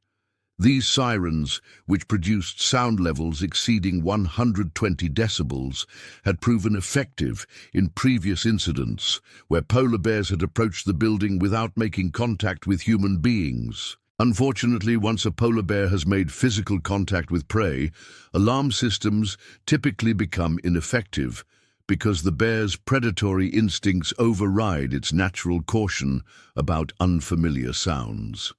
These sirens, which produced sound levels exceeding 120 decibels, had proven effective in previous incidents where polar bears had approached the building without making contact with human beings. Unfortunately, once a polar bear has made physical contact with prey, alarm systems typically become ineffective because the bear's predatory instincts override its natural caution about unfamiliar sounds.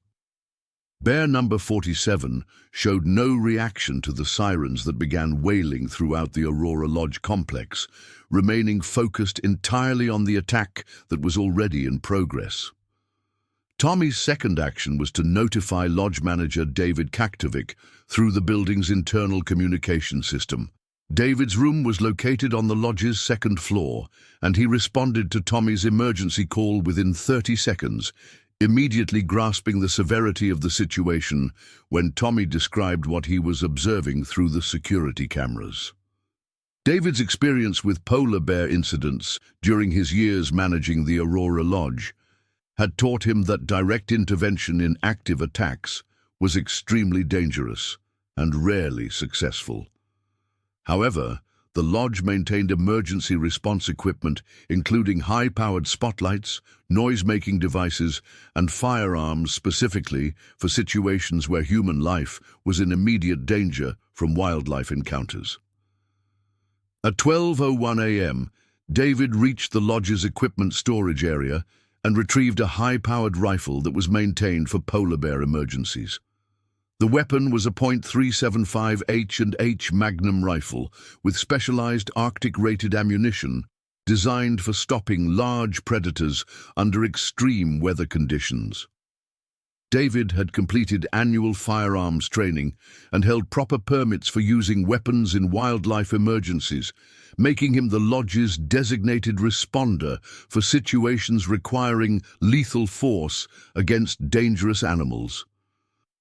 Bear number 47 showed no reaction to the sirens that began wailing throughout the Aurora Lodge complex, remaining focused entirely on the attack that was already in progress. Tommy's second action was to notify lodge manager David Kaktovic through the building's internal communication system. David's room was located on the lodge's second floor, and he responded to Tommy's emergency call within 30 seconds, immediately grasping the severity of the situation when Tommy described what he was observing through the security cameras. David's experience with polar bear incidents during his years managing the Aurora Lodge had taught him that direct intervention in active attacks was extremely dangerous and rarely successful. However, the lodge maintained emergency response equipment, including high-powered spotlights, noise-making devices, and firearms specifically for situations where human life was in immediate danger from wildlife encounters. At 12:01 a.m., David reached the lodge's equipment storage area and retrieved a high-powered rifle that was maintained for polar bear emergencies. The weapon was a .375 H&H Magnum rifle with specialized Arctic-rated ammunition designed for stopping large predators under extreme weather conditions. David had completed annual firearms training and held proper permits for using weapons in wildlife emergencies, making him the lodge's designated responder for situations requiring lethal force against dangerous animals.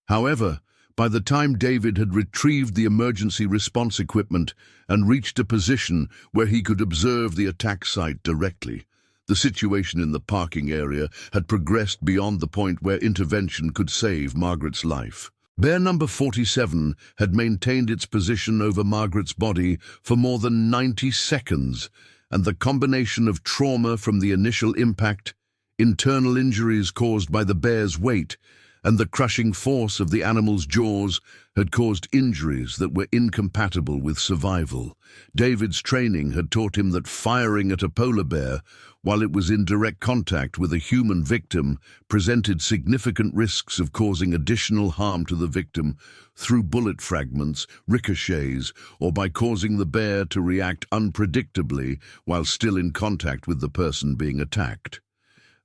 However, by the time David had retrieved the emergency response equipment and reached a position where he could observe the attack site directly, the situation in the parking area had progressed beyond the point where intervention could save Margaret's life. Bear number 47 had maintained its position over Margaret's body for more than 90 seconds, and the combination of trauma from the initial impact, internal injuries caused by the bear's weight, and the crushing force of the animal's jaws had caused injuries that were incompatible with survival. David's training had taught him that firing at a polar bear, while it was in direct contact with a human victim, presented significant risks of causing additional harm to the victim through bullet fragments, ricochets, or by causing the bear to react unpredictably while still in contact with the person being attacked.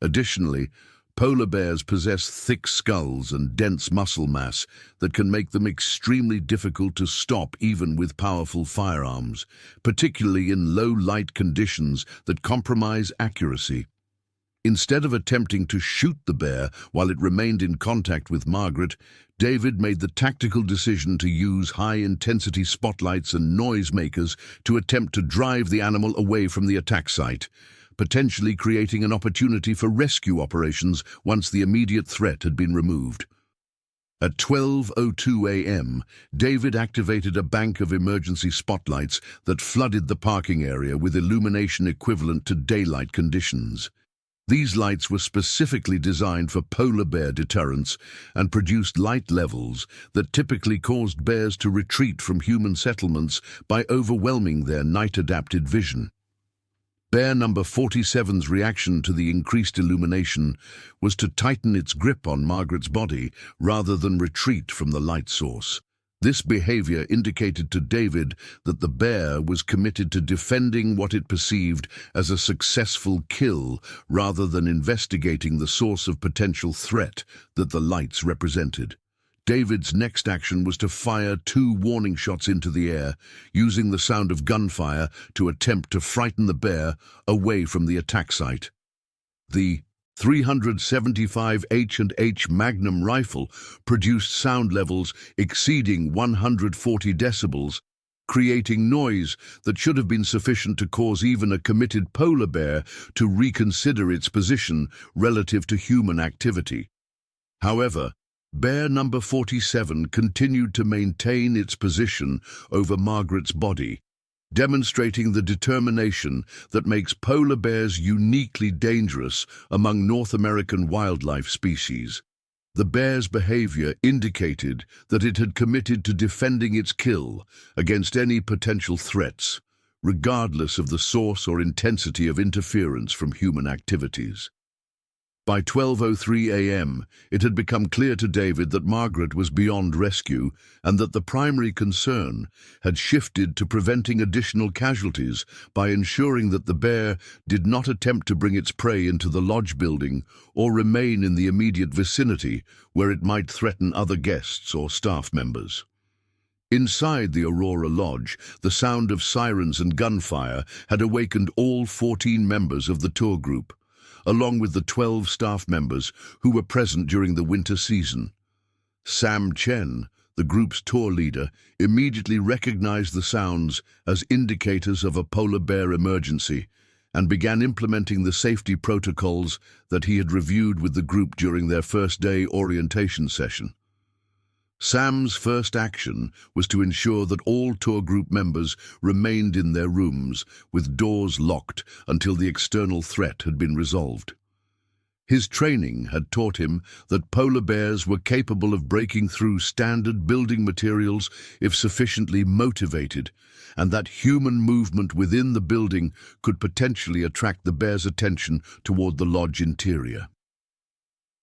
Additionally, polar bears possess thick skulls and dense muscle mass that can make them extremely difficult to stop even with powerful firearms, particularly in low-light conditions that compromise accuracy. Instead of attempting to shoot the bear while it remained in contact with Margaret, David made the tactical decision to use high-intensity spotlights and noisemakers to attempt to drive the animal away from the attack site, potentially creating an opportunity for rescue operations once the immediate threat had been removed. At 12:02 a.m., David activated a bank of emergency spotlights that flooded the parking area with illumination equivalent to daylight conditions. These lights were specifically designed for polar bear deterrence and produced light levels that typically caused bears to retreat from human settlements by overwhelming their night-adapted vision. Bear number 47's reaction to the increased illumination was to tighten its grip on Margaret's body rather than retreat from the light source. This behavior indicated to David that the bear was committed to defending what it perceived as a successful kill rather than investigating the source of potential threat that the lights represented. David's next action was to fire 2 warning shots into the air, using the sound of gunfire to attempt to frighten the bear away from the attack site. The .375 H&H Magnum rifle produced sound levels exceeding 140 decibels, creating noise that should have been sufficient to cause even a committed polar bear to reconsider its position relative to human activity. However, bear number 47 continued to maintain its position over Margaret's body, demonstrating the determination that makes polar bears uniquely dangerous among North American wildlife species. The bear's behavior indicated that it had committed to defending its kill against any potential threats, regardless of the source or intensity of interference from human activities. By 12:03 a.m., it had become clear to David that Margaret was beyond rescue and that the primary concern had shifted to preventing additional casualties by ensuring that the bear did not attempt to bring its prey into the lodge building or remain in the immediate vicinity where it might threaten other guests or staff members. Inside the Aurora Lodge, the sound of sirens and gunfire had awakened all 14 members of the tour group, along with the 12 staff members who were present during the winter season. Sam Chen, the group's tour leader, immediately recognized the sounds as indicators of a polar bear emergency and began implementing the safety protocols that he had reviewed with the group during their first-day orientation session. Sam's first action was to ensure that all tour group members remained in their rooms with doors locked until the external threat had been resolved. His training had taught him that polar bears were capable of breaking through standard building materials if sufficiently motivated, and that human movement within the building could potentially attract the bear's attention toward the lodge interior.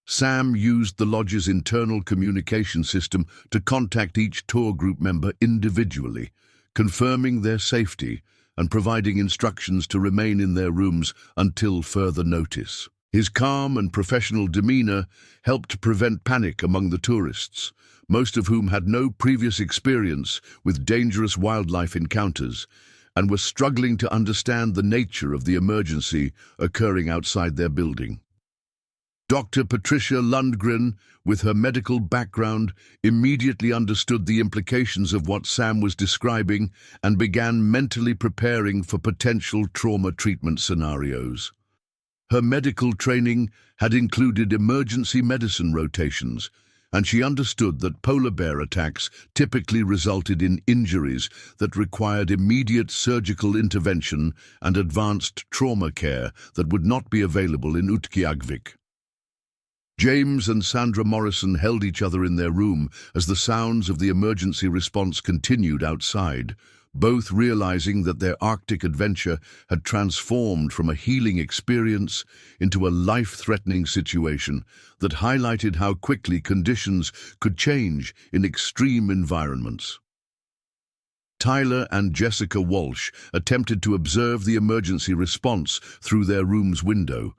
Sam used the lodge's internal communication system to contact each tour group member individually, confirming their safety and providing instructions to remain in their rooms until further notice. His calm and professional demeanor helped prevent panic among the tourists, most of whom had no previous experience with dangerous wildlife encounters and were struggling to understand the nature of the emergency occurring outside their building. Dr. Patricia Lundgren, with her medical background, immediately understood the implications of what Sam was describing and began mentally preparing for potential trauma treatment scenarios. Her medical training had included emergency medicine rotations, and she understood that polar bear attacks typically resulted in injuries that required immediate surgical intervention and advanced trauma care that would not be available in Utqiagvik. James and Sandra Morrison held each other in their room as the sounds of the emergency response continued outside, both realizing that their Arctic adventure had transformed from a healing experience into a life-threatening situation that highlighted how quickly conditions could change in extreme environments. Tyler and Jessica Walsh attempted to observe the emergency response through their room's window,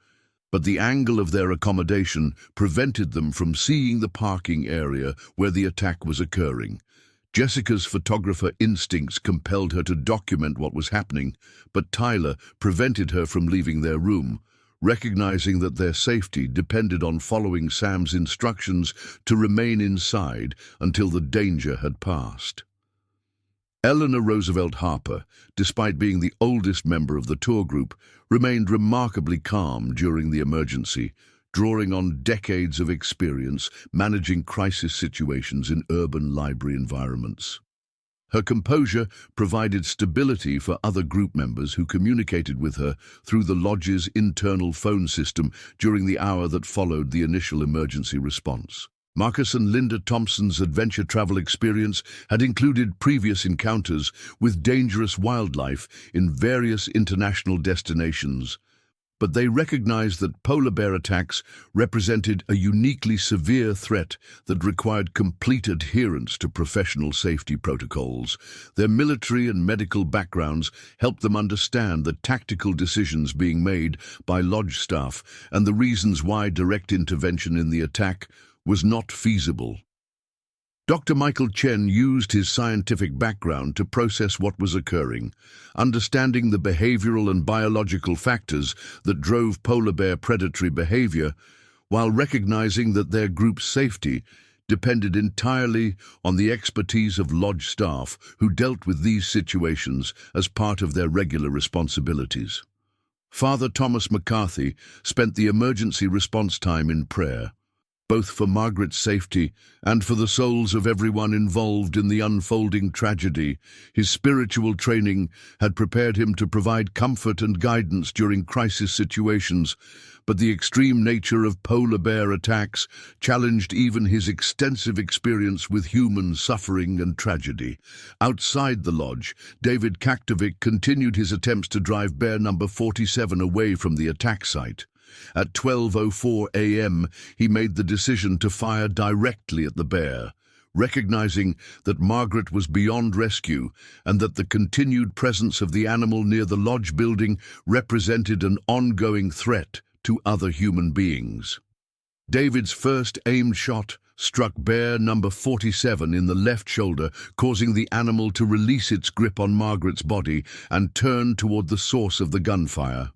but the angle of their accommodation prevented them from seeing the parking area where the attack was occurring. Jessica's photographer instincts compelled her to document what was happening, but Tyler prevented her from leaving their room, recognizing that their safety depended on following Sam's instructions to remain inside until the danger had passed. Eleanor Roosevelt Harper, despite being the oldest member of the tour group, remained remarkably calm during the emergency, drawing on decades of experience managing crisis situations in urban library environments. Her composure provided stability for other group members who communicated with her through the lodge's internal phone system during the hour that followed the initial emergency response. Marcus and Linda Thompson's adventure travel experience had included previous encounters with dangerous wildlife in various international destinations, but they recognized that polar bear attacks represented a uniquely severe threat that required complete adherence to professional safety protocols. Their military and medical backgrounds helped them understand the tactical decisions being made by lodge staff and the reasons why direct intervention in the attack was not feasible. Dr. Michael Chen used his scientific background to process what was occurring, understanding the behavioral and biological factors that drove polar bear predatory behavior, while recognizing that their group's safety depended entirely on the expertise of lodge staff who dealt with these situations as part of their regular responsibilities. Father Thomas McCarthy spent the emergency response time in prayer, both for Margaret's safety and for the souls of everyone involved in the unfolding tragedy. His spiritual training had prepared him to provide comfort and guidance during crisis situations, but the extreme nature of polar bear attacks challenged even his extensive experience with human suffering and tragedy. Outside the lodge, David Kaktovic continued his attempts to drive bear number 47 away from the attack site. At 12:04 a.m., he made the decision to fire directly at the bear, recognizing that Margaret was beyond rescue and that the continued presence of the animal near the lodge building represented an ongoing threat to other human beings. David's first aimed shot struck bear number 47 in the left shoulder, causing the animal to release its grip on Margaret's body and turn toward the source of the gunfire.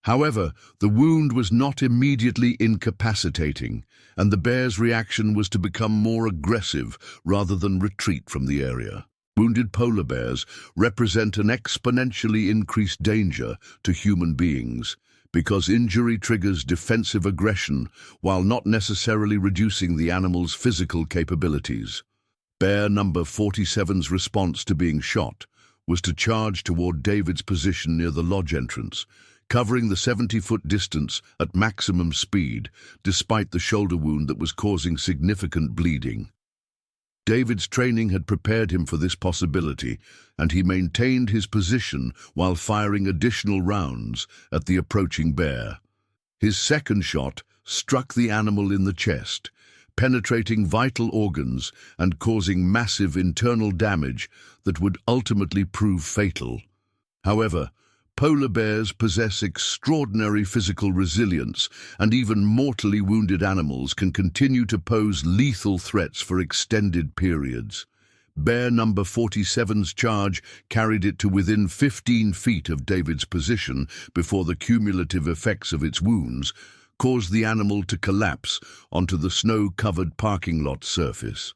However, the wound was not immediately incapacitating, and the bear's reaction was to become more aggressive rather than retreat from the area. Wounded polar bears represent an exponentially increased danger to human beings because injury triggers defensive aggression while not necessarily reducing the animal's physical capabilities. Bear number 47's response to being shot was to charge toward David's position near the lodge entrance, covering the 70-foot distance at maximum speed, despite the shoulder wound that was causing significant bleeding. David's training had prepared him for this possibility, and he maintained his position while firing additional rounds at the approaching bear. His second shot struck the animal in the chest, penetrating vital organs and causing massive internal damage that would ultimately prove fatal. However, polar bears possess extraordinary physical resilience, and even mortally wounded animals can continue to pose lethal threats for extended periods. Bear number 47's charge carried it to within 15 feet of David's position before the cumulative effects of its wounds caused the animal to collapse onto the snow-covered parking lot surface.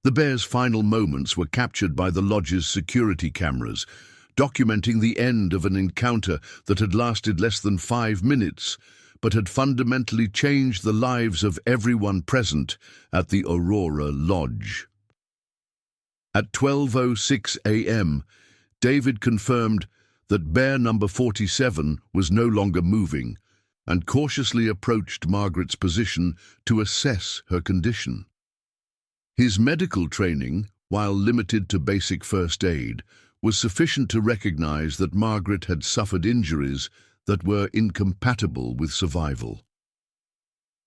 The bear's final moments were captured by the lodge's security cameras, documenting the end of an encounter that had lasted less than 5 minutes, but had fundamentally changed the lives of everyone present at the Aurora Lodge. At 12:06 a.m., David confirmed that bear number 47 was no longer moving and cautiously approached Margaret's position to assess her condition. His medical training, while limited to basic first aid, was sufficient to recognize that Margaret had suffered injuries that were incompatible with survival.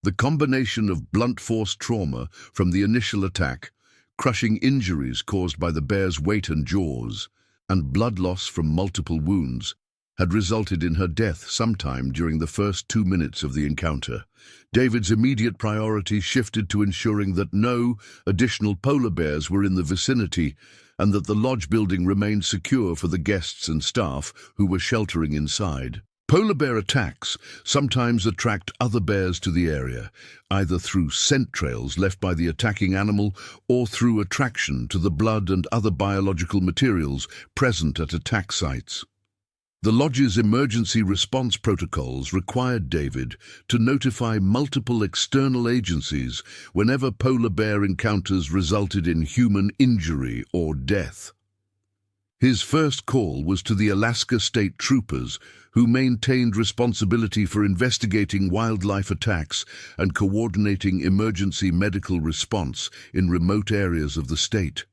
The combination of blunt force trauma from the initial attack, crushing injuries caused by the bear's weight and jaws, and blood loss from multiple wounds had resulted in her death sometime during the first 2 minutes of the encounter. David's immediate priority shifted to ensuring that no additional polar bears were in the vicinity and that the lodge building remained secure for the guests and staff who were sheltering inside. Polar bear attacks sometimes attract other bears to the area, either through scent trails left by the attacking animal or through attraction to the blood and other biological materials present at attack sites. The lodge's emergency response protocols required David to notify multiple external agencies whenever polar bear encounters resulted in human injury or death. His first call was to the Alaska State Troopers, who maintained responsibility for investigating wildlife attacks and coordinating emergency medical response in remote areas of the state.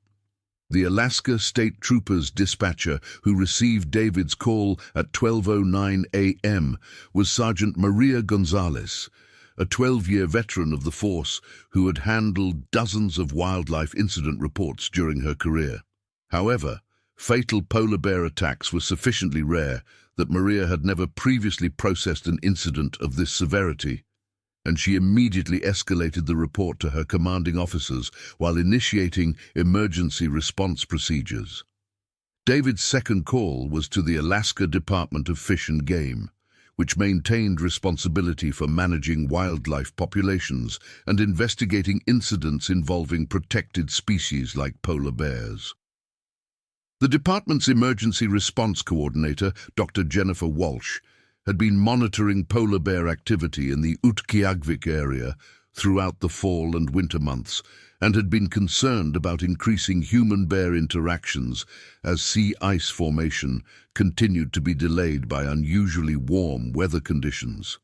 The Alaska State Troopers dispatcher who received David's call at 12:09 a.m. was Sergeant Maria Gonzalez, a 12-year veteran of the force who had handled dozens of wildlife incident reports during her career. However, fatal polar bear attacks were sufficiently rare that Maria had never previously processed an incident of this severity, and she immediately escalated the report to her commanding officers while initiating emergency response procedures. David's second call was to the Alaska Department of Fish and Game, which maintained responsibility for managing wildlife populations and investigating incidents involving protected species like polar bears. The department's emergency response coordinator, Dr. Jennifer Walsh, had been monitoring polar bear activity in the Utqiagvik area throughout the fall and winter months and had been concerned about increasing human-bear interactions as sea ice formation continued to be delayed by unusually warm weather conditions.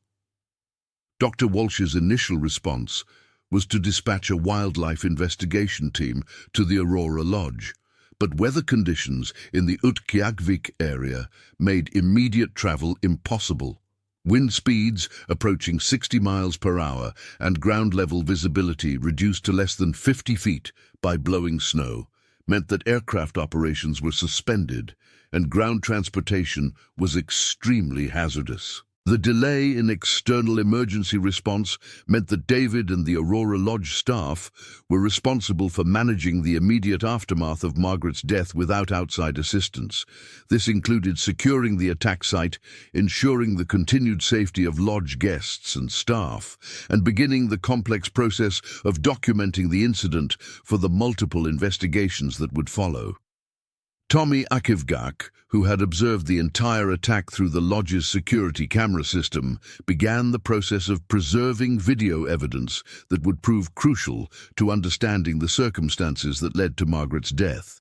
Dr. Walsh's initial response was to dispatch a wildlife investigation team to the Aurora Lodge, but weather conditions in the Utqiagvik area made immediate travel impossible. Wind speeds approaching 60 miles per hour and ground-level visibility reduced to less than 50 feet by blowing snow meant that aircraft operations were suspended and ground transportation was extremely hazardous. The delay in external emergency response meant that David and the Aurora Lodge staff were responsible for managing the immediate aftermath of Margaret's death without outside assistance. This included securing the attack site, ensuring the continued safety of lodge guests and staff, and beginning the complex process of documenting the incident for the multiple investigations that would follow. Tommy Akivgak, who had observed the entire attack through the lodge's security camera system, began the process of preserving video evidence that would prove crucial to understanding the circumstances that led to Margaret's death.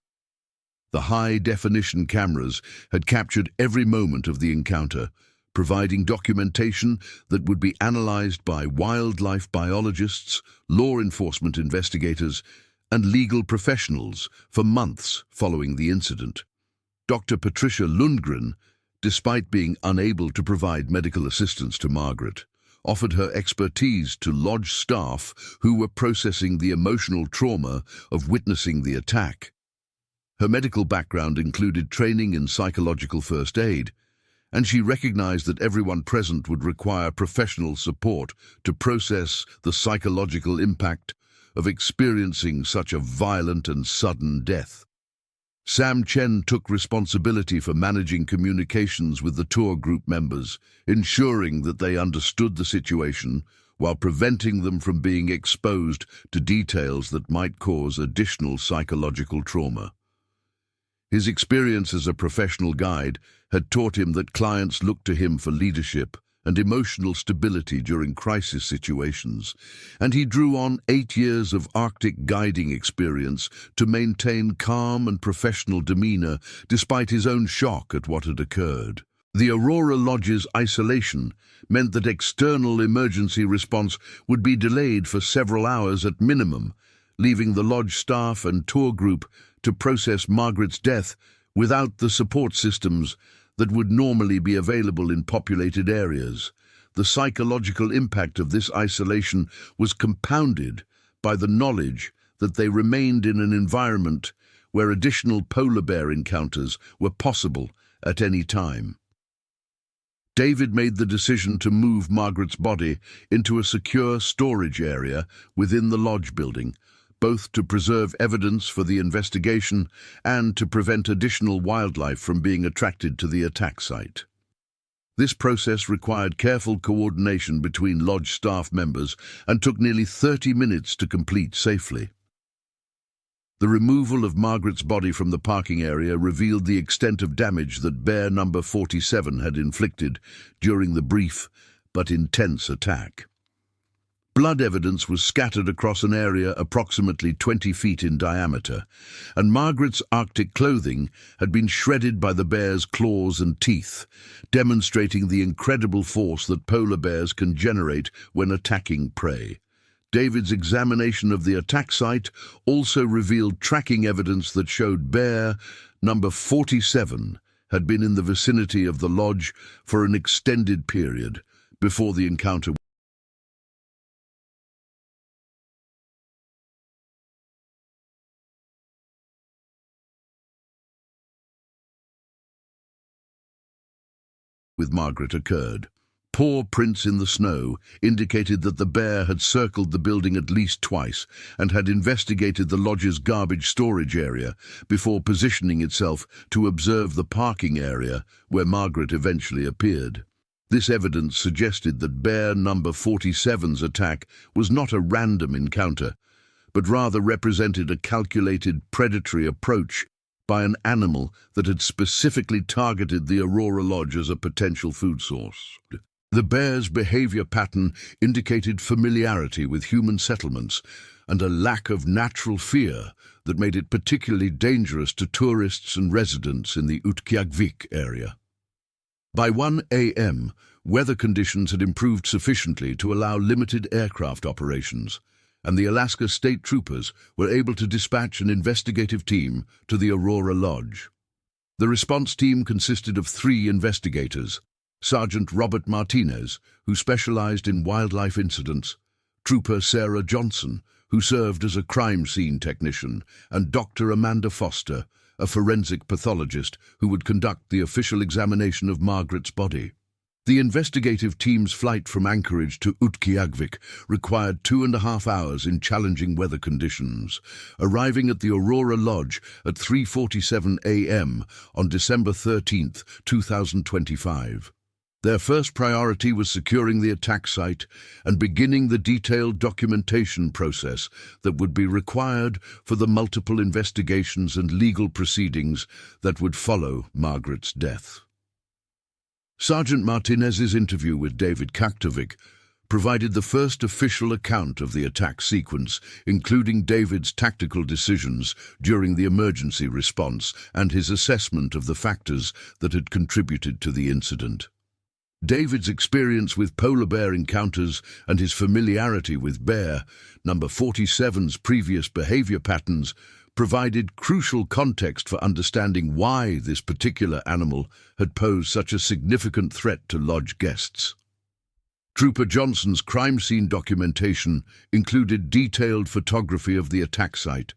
The high-definition cameras had captured every moment of the encounter, providing documentation that would be analyzed by wildlife biologists, law enforcement investigators, and legal professionals for months following the incident. Dr. Patricia Lundgren, despite being unable to provide medical assistance to Margaret, offered her expertise to lodge staff who were processing the emotional trauma of witnessing the attack. Her medical background included training in psychological first aid, and she recognized that everyone present would require professional support to process the psychological impact of experiencing such a violent and sudden death. Sam Chen took responsibility for managing communications with the tour group members, ensuring that they understood the situation while preventing them from being exposed to details that might cause additional psychological trauma. His experience as a professional guide had taught him that clients looked to him for leadership and emotional stability during crisis situations, and he drew on 8 years of Arctic guiding experience to maintain calm and professional demeanor despite his own shock at what had occurred. The Aurora Lodge's isolation meant that external emergency response would be delayed for several hours at minimum, leaving the lodge staff and tour group to process Margaret's death without the support systems that would normally be available in populated areas. The psychological impact of this isolation was compounded by the knowledge that they remained in an environment where additional polar bear encounters were possible at any time. David made the decision to move Margaret's body into a secure storage area within the lodge building, both to preserve evidence for the investigation and to prevent additional wildlife from being attracted to the attack site. This process required careful coordination between lodge staff members and took nearly 30 minutes to complete safely. The removal of Margaret's body from the parking area revealed the extent of damage that bear number 47 had inflicted during the brief but intense attack. Blood evidence was scattered across an area approximately 20 feet in diameter, and Margaret's Arctic clothing had been shredded by the bear's claws and teeth, demonstrating the incredible force that polar bears can generate when attacking prey. David's examination of the attack site also revealed tracking evidence that showed bear number 47 had been in the vicinity of the lodge for an extended period before the encounter with Margaret occurred. Paw prints in the snow indicated that the bear had circled the building at least twice and had investigated the lodge's garbage storage area before positioning itself to observe the parking area where Margaret eventually appeared. This evidence suggested that bear number 47's attack was not a random encounter, but rather represented a calculated predatory approach by an animal that had specifically targeted the Aurora Lodge as a potential food source. The bear's behavior pattern indicated familiarity with human settlements and a lack of natural fear that made it particularly dangerous to tourists and residents in the Utqiagvik area. By 1 a.m., weather conditions had improved sufficiently to allow limited aircraft operations, and the Alaska State Troopers were able to dispatch an investigative team to the Aurora Lodge. The response team consisted of 3 investigators: Sergeant Robert Martinez, who specialized in wildlife incidents, Trooper Sarah Johnson, who served as a crime scene technician, and Dr. Amanda Foster, a forensic pathologist who would conduct the official examination of Margaret's body. The investigative team's flight from Anchorage to Utqiagvik required 2.5 hours in challenging weather conditions, arriving at the Aurora Lodge at 3:47 a.m. on December 13, 2025. Their first priority was securing the attack site and beginning the detailed documentation process that would be required for the multiple investigations and legal proceedings that would follow Margaret's death. Sergeant Martinez's interview with David Kaktovik provided the first official account of the attack sequence, including David's tactical decisions during the emergency response and his assessment of the factors that had contributed to the incident. David's experience with polar bear encounters and his familiarity with bear number 47's previous behavior patterns provided crucial context for understanding why this particular animal had posed such a significant threat to lodge guests. Trooper Johnson's crime scene documentation included detailed photography of the attack site,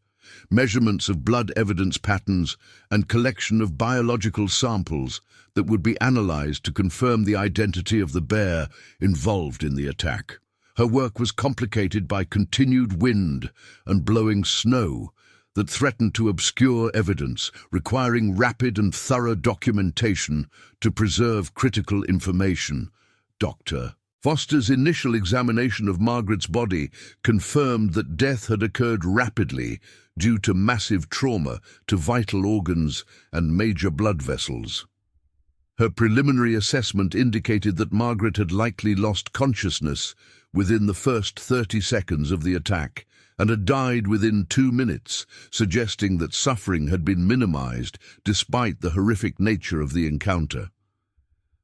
measurements of blood evidence patterns, and collection of biological samples that would be analyzed to confirm the identity of the bear involved in the attack. Her work was complicated by continued wind and blowing snow that threatened to obscure evidence, requiring rapid and thorough documentation to preserve critical information. Dr. Foster's initial examination of Margaret's body confirmed that death had occurred rapidly due to massive trauma to vital organs and major blood vessels. Her preliminary assessment indicated that Margaret had likely lost consciousness within the first 30 seconds of the attack and had died within 2 minutes, suggesting that suffering had been minimized despite the horrific nature of the encounter.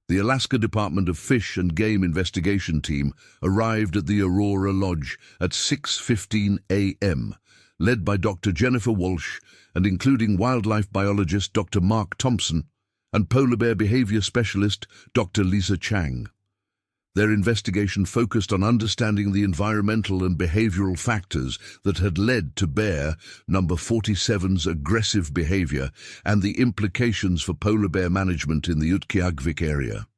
The Alaska Department of Fish and Game Investigation Team arrived at the Aurora Lodge at 6:15 a.m., led by Dr. Jennifer Walsh and including wildlife biologist Dr. Mark Thompson and polar bear behavior specialist Dr. Lisa Chang. Their investigation focused on understanding the environmental and behavioral factors that had led to bear number 47's aggressive behavior and the implications for polar bear management in the Utqiagvik area.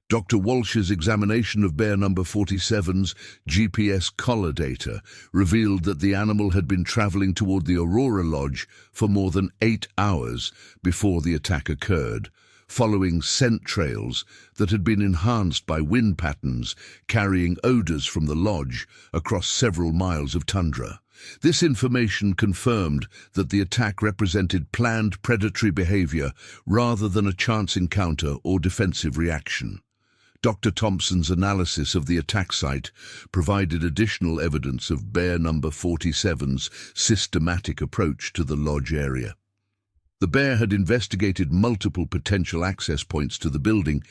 Dr. Walsh's examination of bear number 47's GPS collar data revealed that the animal had been traveling toward the Aurora Lodge for more than 8 hours before the attack occurred, following scent trails that had been enhanced by wind patterns carrying odors from the lodge across several miles of tundra. This information confirmed that the attack represented planned predatory behavior rather than a chance encounter or defensive reaction. Dr. Thompson's analysis of the attack site provided additional evidence of Bear Number 47's systematic approach to the lodge area. The Bear had investigated multiple potential access points to the building,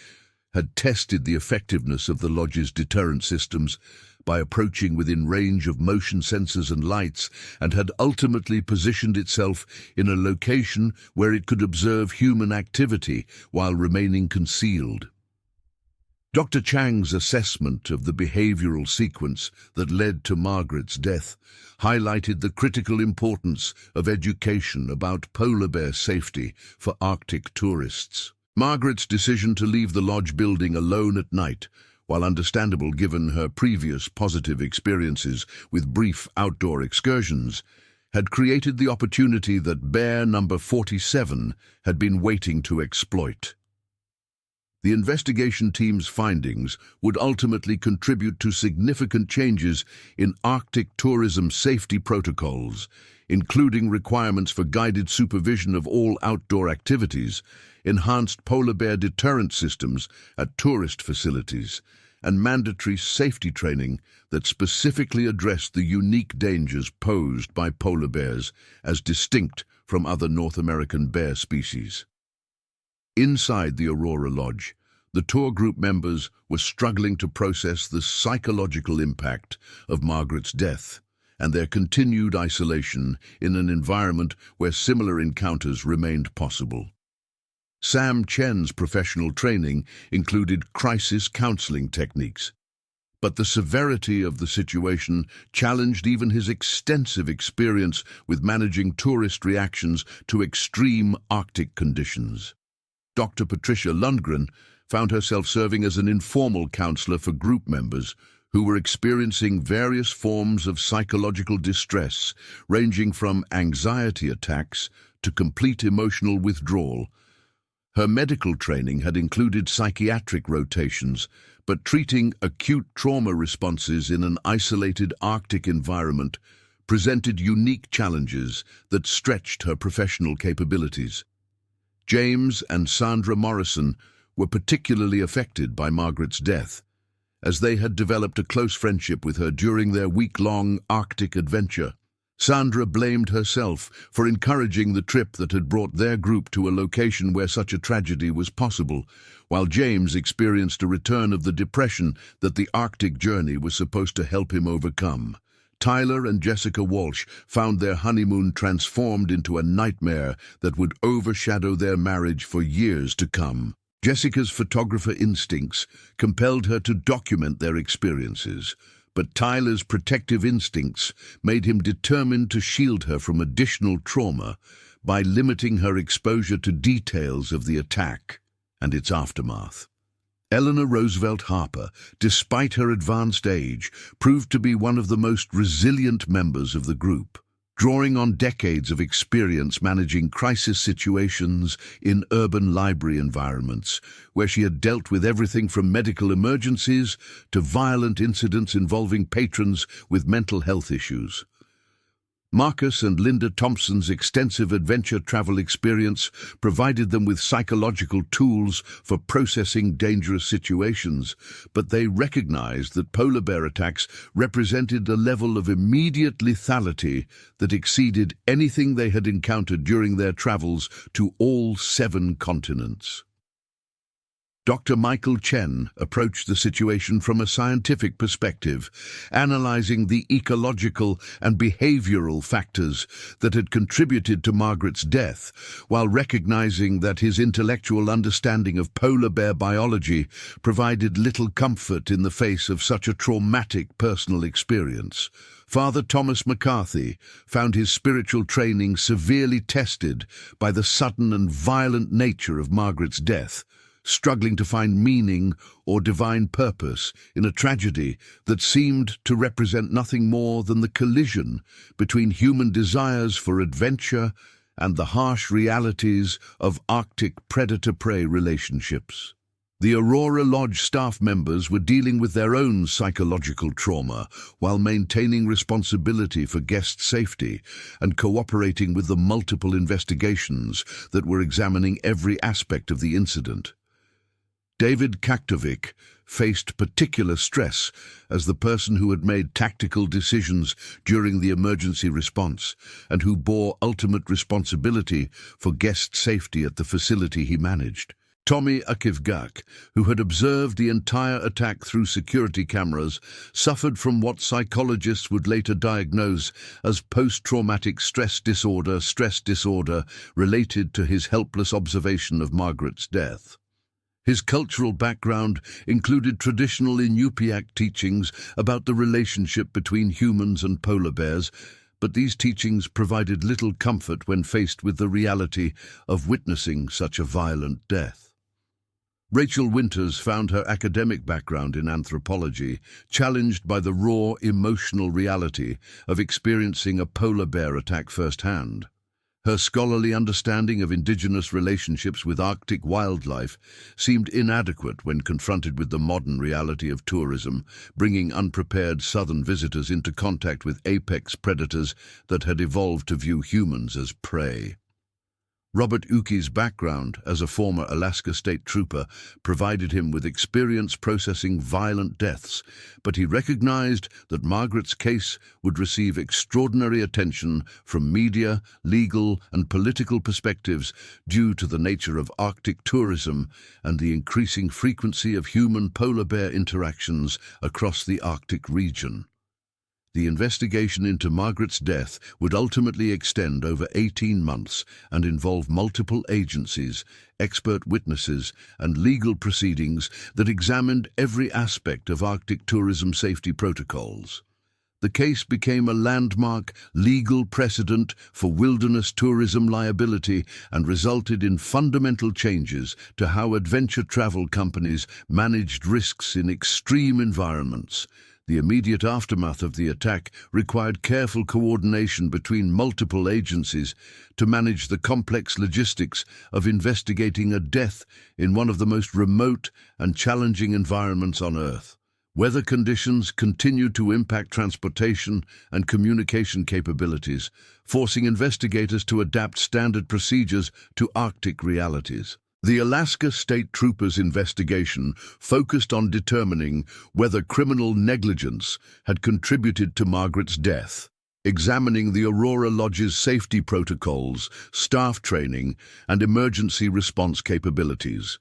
had tested the effectiveness of the lodge's deterrent systems by approaching within range of motion sensors and lights, and had ultimately positioned itself in a location where it could observe human activity while remaining concealed. Dr. Chang's assessment of the behavioral sequence that led to Margaret's death highlighted the critical importance of education about polar bear safety for Arctic tourists. Margaret's decision to leave the lodge building alone at night, while understandable given her previous positive experiences with brief outdoor excursions, had created the opportunity that Bear Number 47 had been waiting to exploit. The investigation team's findings would ultimately contribute to significant changes in Arctic tourism safety protocols, including requirements for guided supervision of all outdoor activities, enhanced polar bear deterrent systems at tourist facilities, and mandatory safety training that specifically addressed the unique dangers posed by polar bears as distinct from other North American bear species. Inside the Aurora Lodge, the tour group members were struggling to process the psychological impact of Margaret's death and their continued isolation in an environment where similar encounters remained possible. Sam Chen's professional training included crisis counseling techniques, but the severity of the situation challenged even his extensive experience with managing tourist reactions to extreme Arctic conditions. Dr. Patricia Lundgren found herself serving as an informal counselor for group members who were experiencing various forms of psychological distress, ranging from anxiety attacks to complete emotional withdrawal. Her medical training had included psychiatric rotations, but treating acute trauma responses in an isolated Arctic environment presented unique challenges that stretched her professional capabilities. James and Sandra Morrison were particularly affected by Margaret's death, as they had developed a close friendship with her during their week-long Arctic adventure. Sandra blamed herself for encouraging the trip that had brought their group to a location where such a tragedy was possible, while James experienced a return of the depression that the Arctic journey was supposed to help him overcome. Tyler and Jessica Walsh found their honeymoon transformed into a nightmare that would overshadow their marriage for years to come. Jessica's photographer instincts compelled her to document their experiences, but Tyler's protective instincts made him determined to shield her from additional trauma by limiting her exposure to details of the attack and its aftermath. Eleanor Roosevelt Harper, despite her advanced age, proved to be one of the most resilient members of the group. Drawing on decades of experience managing crisis situations in urban library environments, where she had dealt with everything from medical emergencies to violent incidents involving patrons with mental health issues. Marcus and Linda Thompson's extensive adventure travel experience provided them with psychological tools for processing dangerous situations, but they recognized that polar bear attacks represented a level of immediate lethality that exceeded anything they had encountered during their travels to all 7 continents. Dr. Michael Chen approached the situation from a scientific perspective, analyzing the ecological and behavioral factors that had contributed to Margaret's death, while recognizing that his intellectual understanding of polar bear biology provided little comfort in the face of such a traumatic personal experience. Father Thomas McCarthy found his spiritual training severely tested by the sudden and violent nature of Margaret's death, struggling to find meaning or divine purpose in a tragedy that seemed to represent nothing more than the collision between human desires for adventure and the harsh realities of Arctic predator-prey relationships. The Aurora Lodge staff members were dealing with their own psychological trauma while maintaining responsibility for guest safety and cooperating with the multiple investigations that were examining every aspect of the incident. David Kaktovic faced particular stress as the person who had made tactical decisions during the emergency response and who bore ultimate responsibility for guest safety at the facility he managed. Tommy Akivgak, who had observed the entire attack through security cameras, suffered from what psychologists would later diagnose as post-traumatic stress disorder related to his helpless observation of Margaret's death. His cultural background included traditional Inupiaq teachings about the relationship between humans and polar bears, but these teachings provided little comfort when faced with the reality of witnessing such a violent death. Rachel Winters found her academic background in anthropology challenged by the raw, emotional reality of experiencing a polar bear attack firsthand. Her scholarly understanding of indigenous relationships with Arctic wildlife seemed inadequate when confronted with the modern reality of tourism, bringing unprepared southern visitors into contact with apex predators that had evolved to view humans as prey. Robert Uki's background as a former Alaska State Trooper provided him with experience processing violent deaths, but he recognized that Margaret's case would receive extraordinary attention from media, legal, and political perspectives due to the nature of Arctic tourism and the increasing frequency of human polar bear interactions across the Arctic region. The investigation into Margaret's death would ultimately extend over 18 months and involve multiple agencies, expert witnesses, and legal proceedings that examined every aspect of Arctic tourism safety protocols. The case became a landmark legal precedent for wilderness tourism liability and resulted in fundamental changes to how adventure travel companies managed risks in extreme environments. The immediate aftermath of the attack required careful coordination between multiple agencies to manage the complex logistics of investigating a death in one of the most remote and challenging environments on Earth. Weather conditions continued to impact transportation and communication capabilities, forcing investigators to adapt standard procedures to Arctic realities. The Alaska State Troopers' investigation focused on determining whether criminal negligence had contributed to Margaret's death, examining the Aurora Lodge's safety protocols, staff training, and emergency response capabilities.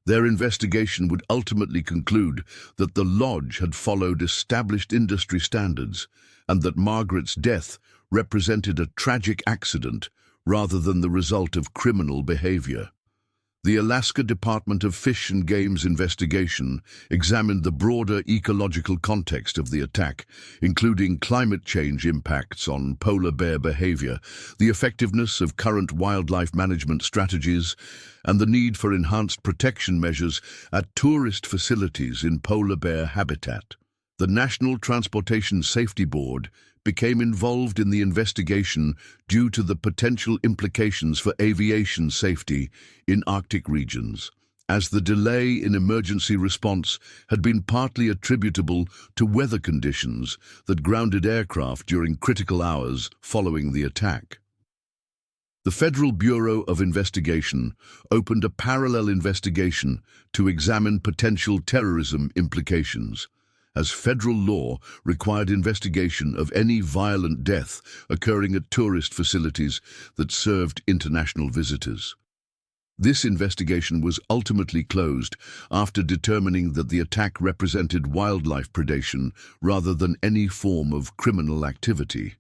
Their investigation would ultimately conclude that the lodge had followed established industry standards and that Margaret's death represented a tragic accident rather than the result of criminal behavior. The Alaska Department of Fish and Game's investigation examined the broader ecological context of the attack, including climate change impacts on polar bear behavior, the effectiveness of current wildlife management strategies, and the need for enhanced protection measures at tourist facilities in polar bear habitat. The National Transportation Safety Board became involved in the investigation due to the potential implications for aviation safety in Arctic regions, as the delay in emergency response had been partly attributable to weather conditions that grounded aircraft during critical hours following the attack. The Federal Bureau of Investigation opened a parallel investigation to examine potential terrorism implications, as federal law required investigation of any violent death occurring at tourist facilities that served international visitors. This investigation was ultimately closed after determining that the attack represented wildlife predation rather than any form of criminal activity.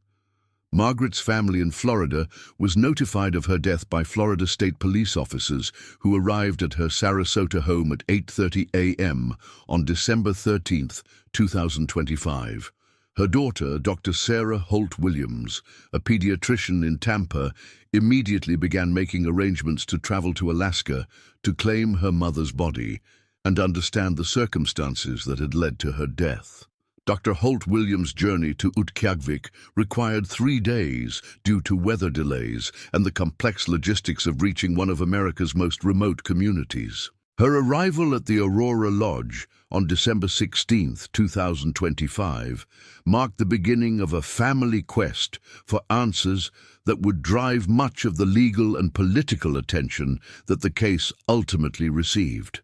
Margaret's family in Florida was notified of her death by Florida State Police officers who arrived at her Sarasota home at 8:30 a.m. on December 13, 2025. Her daughter, Dr. Sarah Holt Williams, a pediatrician in Tampa, immediately began making arrangements to travel to Alaska to claim her mother's body and understand the circumstances that had led to her death. Dr. Holt Williams' journey to Utqiagvik required 3 days due to weather delays and the complex logistics of reaching one of America's most remote communities. Her arrival at the Aurora Lodge on December 16, 2025, marked the beginning of a family quest for answers that would drive much of the legal and political attention that the case ultimately received.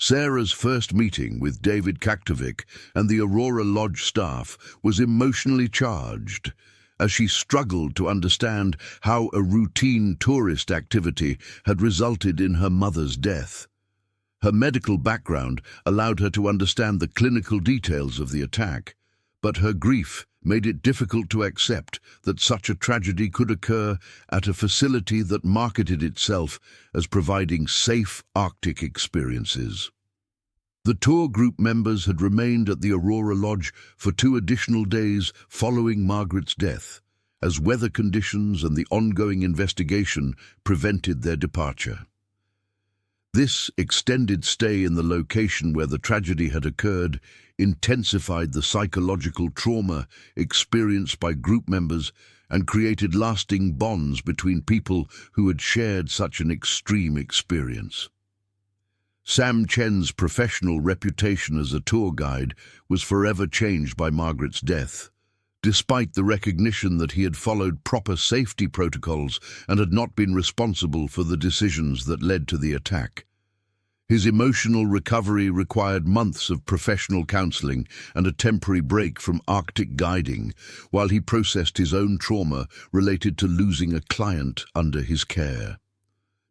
Sarah's first meeting with David Kaktovik and the Aurora Lodge staff was emotionally charged, as she struggled to understand how a routine tourist activity had resulted in her mother's death. Her medical background allowed her to understand the clinical details of the attack, but her grief made it difficult to accept that such a tragedy could occur at a facility that marketed itself as providing safe Arctic experiences. The tour group members had remained at the Aurora Lodge for 2 additional days following Margaret's death, as weather conditions and the ongoing investigation prevented their departure. This extended stay in the location where the tragedy had occurred intensified the psychological trauma experienced by group members and created lasting bonds between people who had shared such an extreme experience. Sam Chen's professional reputation as a tour guide was forever changed by Margaret's death. Despite the recognition that he had followed proper safety protocols and had not been responsible for the decisions that led to the attack. His emotional recovery required months of professional counseling and a temporary break from Arctic guiding, while he processed his own trauma related to losing a client under his care.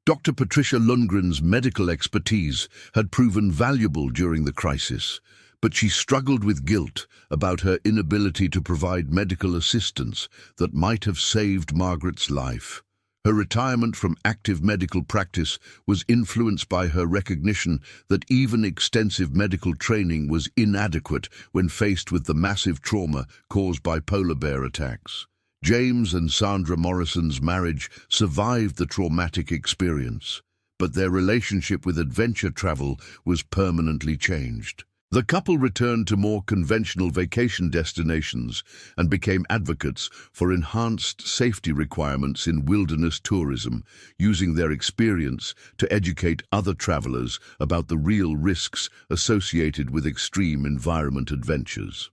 Dr. Patricia Lundgren's medical expertise had proven valuable during the crisis, but she struggled with guilt about her inability to provide medical assistance that might have saved Margaret's life. Her retirement from active medical practice was influenced by her recognition that even extensive medical training was inadequate when faced with the massive trauma caused by polar bear attacks. James and Sandra Morrison's marriage survived the traumatic experience, but their relationship with adventure travel was permanently changed. The couple returned to more conventional vacation destinations and became advocates for enhanced safety requirements in wilderness tourism, using their experience to educate other travelers about the real risks associated with extreme environment adventures.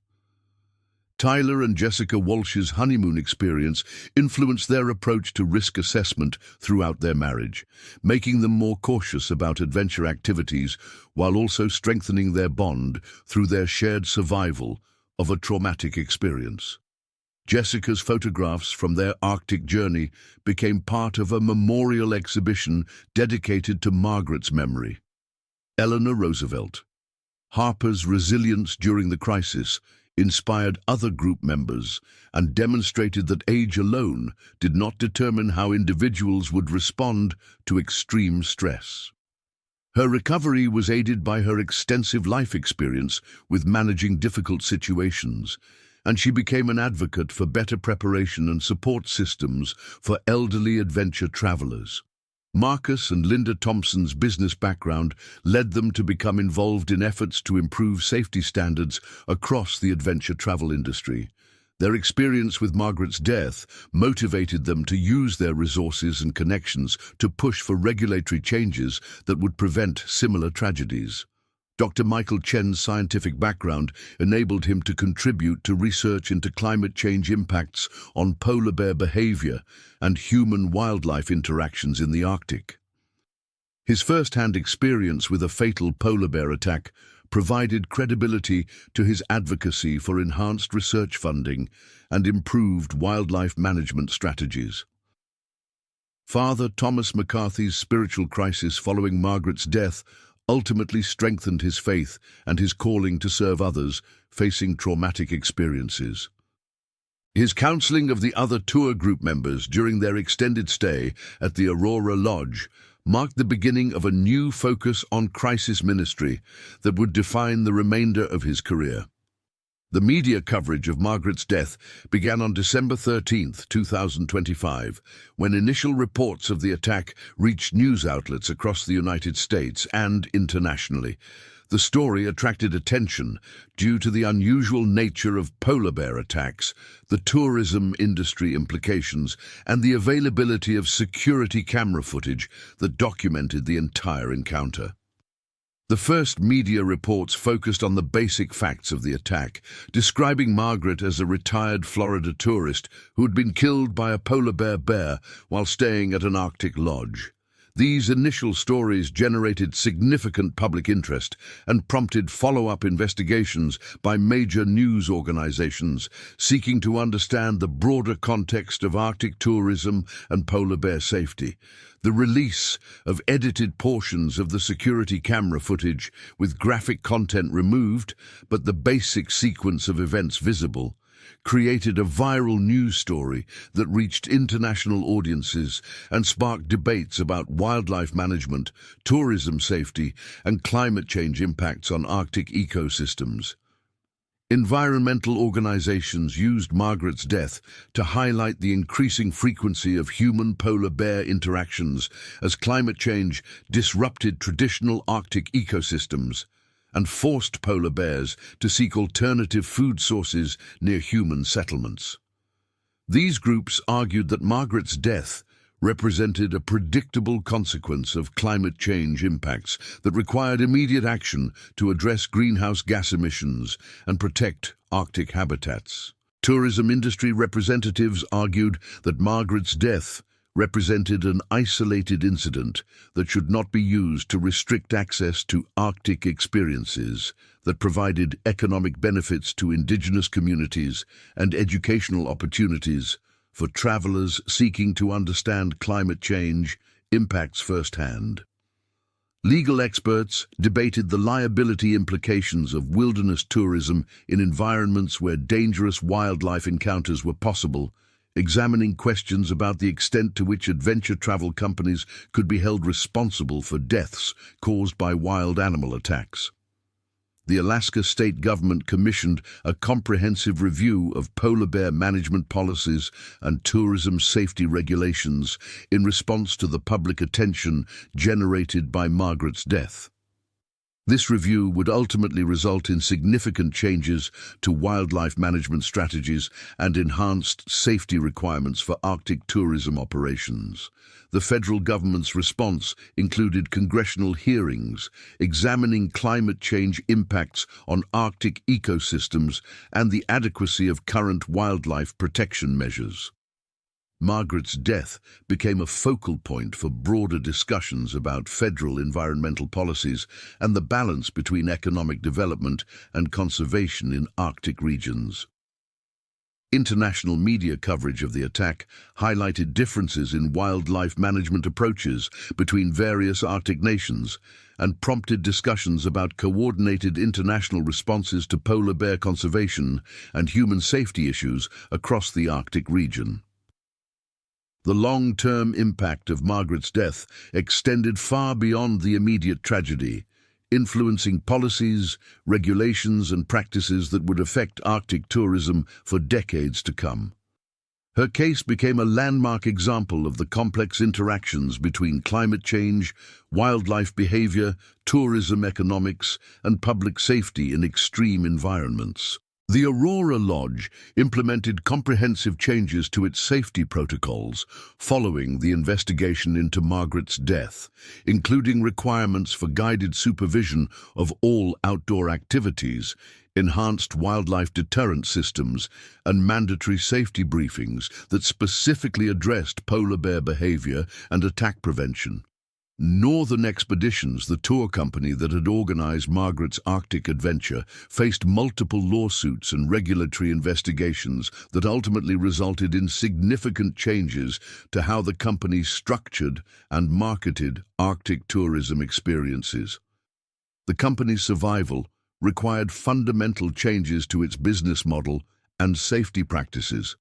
Tyler and Jessica Walsh's honeymoon experience influenced their approach to risk assessment throughout their marriage, making them more cautious about adventure activities while also strengthening their bond through their shared survival of a traumatic experience. Jessica's photographs from their Arctic journey became part of a memorial exhibition dedicated to Margaret's memory. Eleanor Roosevelt. Harper's resilience during the crisis inspired other group members and demonstrated that age alone did not determine how individuals would respond to extreme stress. Her recovery was aided by her extensive life experience with managing difficult situations, and she became an advocate for better preparation and support systems for elderly adventure travelers. Marcus and Linda Thompson's business background led them to become involved in efforts to improve safety standards across the adventure travel industry. Their experience with Margaret's death motivated them to use their resources and connections to push for regulatory changes that would prevent similar tragedies. Dr. Michael Chen's scientific background enabled him to contribute to research into climate change impacts on polar bear behavior and human-wildlife interactions in the Arctic. His first-hand experience with a fatal polar bear attack provided credibility to his advocacy for enhanced research funding and improved wildlife management strategies. Father Thomas McCarthy's spiritual crisis following Margaret's death ultimately strengthened his faith and his calling to serve others facing traumatic experiences. His counseling of the other tour group members during their extended stay at the Aurora Lodge marked the beginning of a new focus on crisis ministry that would define the remainder of his career. The media coverage of Margaret's death began on December 13, 2025, when initial reports of the attack reached news outlets across the United States and internationally. The story attracted attention due to the unusual nature of polar bear attacks, the tourism industry implications, and the availability of security camera footage that documented the entire encounter. The first media reports focused on the basic facts of the attack, describing Margaret as a retired Florida tourist who had been killed by a polar bear while staying at an Arctic lodge. These initial stories generated significant public interest and prompted follow-up investigations by major news organizations seeking to understand the broader context of Arctic tourism and polar bear safety. The release of edited portions of the security camera footage with graphic content removed, but the basic sequence of events visible, created a viral news story that reached international audiences and sparked debates about wildlife management, tourism safety, and climate change impacts on Arctic ecosystems. Environmental organizations used Margaret's death to highlight the increasing frequency of human-polar bear interactions as climate change disrupted traditional Arctic ecosystems and forced polar bears to seek alternative food sources near human settlements. These groups argued that Margaret's death represented a predictable consequence of climate change impacts that required immediate action to address greenhouse gas emissions and protect Arctic habitats. Tourism industry representatives argued that Margaret's death represented an isolated incident that should not be used to restrict access to Arctic experiences that provided economic benefits to indigenous communities and educational opportunities for travelers seeking to understand climate change impacts firsthand. Legal experts debated the liability implications of wilderness tourism in environments where dangerous wildlife encounters were possible, examining questions about the extent to which adventure travel companies could be held responsible for deaths caused by wild animal attacks. The Alaska state government commissioned a comprehensive review of polar bear management policies and tourism safety regulations in response to the public attention generated by Margaret's death. This review would ultimately result in significant changes to wildlife management strategies and enhanced safety requirements for Arctic tourism operations. The federal government's response included congressional hearings examining climate change impacts on Arctic ecosystems and the adequacy of current wildlife protection measures. Margaret's death became a focal point for broader discussions about federal environmental policies and the balance between economic development and conservation in Arctic regions. International media coverage of the attack highlighted differences in wildlife management approaches between various Arctic nations and prompted discussions about coordinated international responses to polar bear conservation and human safety issues across the Arctic region. The long-term impact of Margaret's death extended far beyond the immediate tragedy, influencing policies, regulations, and practices that would affect Arctic tourism for decades to come. Her case became a landmark example of the complex interactions between climate change, wildlife behavior, tourism economics, and public safety in extreme environments. The Aurora Lodge implemented comprehensive changes to its safety protocols following the investigation into Margaret's death, including requirements for guided supervision of all outdoor activities, enhanced wildlife deterrent systems, and mandatory safety briefings that specifically addressed polar bear behavior and attack prevention. Northern Expeditions, the tour company that had organized Margaret's Arctic adventure, faced multiple lawsuits and regulatory investigations that ultimately resulted in significant changes to how the company structured and marketed Arctic tourism experiences. The company's survival required fundamental changes to its business model and safety practices.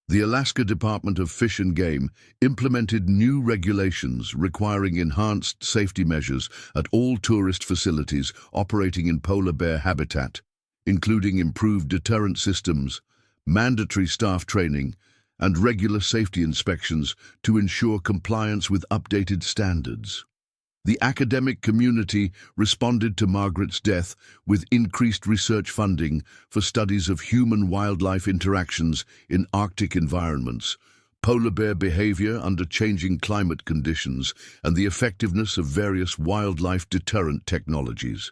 The Alaska Department of Fish and Game implemented new regulations requiring enhanced safety measures at all tourist facilities operating in polar bear habitat, including improved deterrent systems, mandatory staff training, and regular safety inspections to ensure compliance with updated standards. The academic community responded to Margaret's death with increased research funding for studies of human-wildlife interactions in Arctic environments, polar bear behavior under changing climate conditions, and the effectiveness of various wildlife deterrent technologies.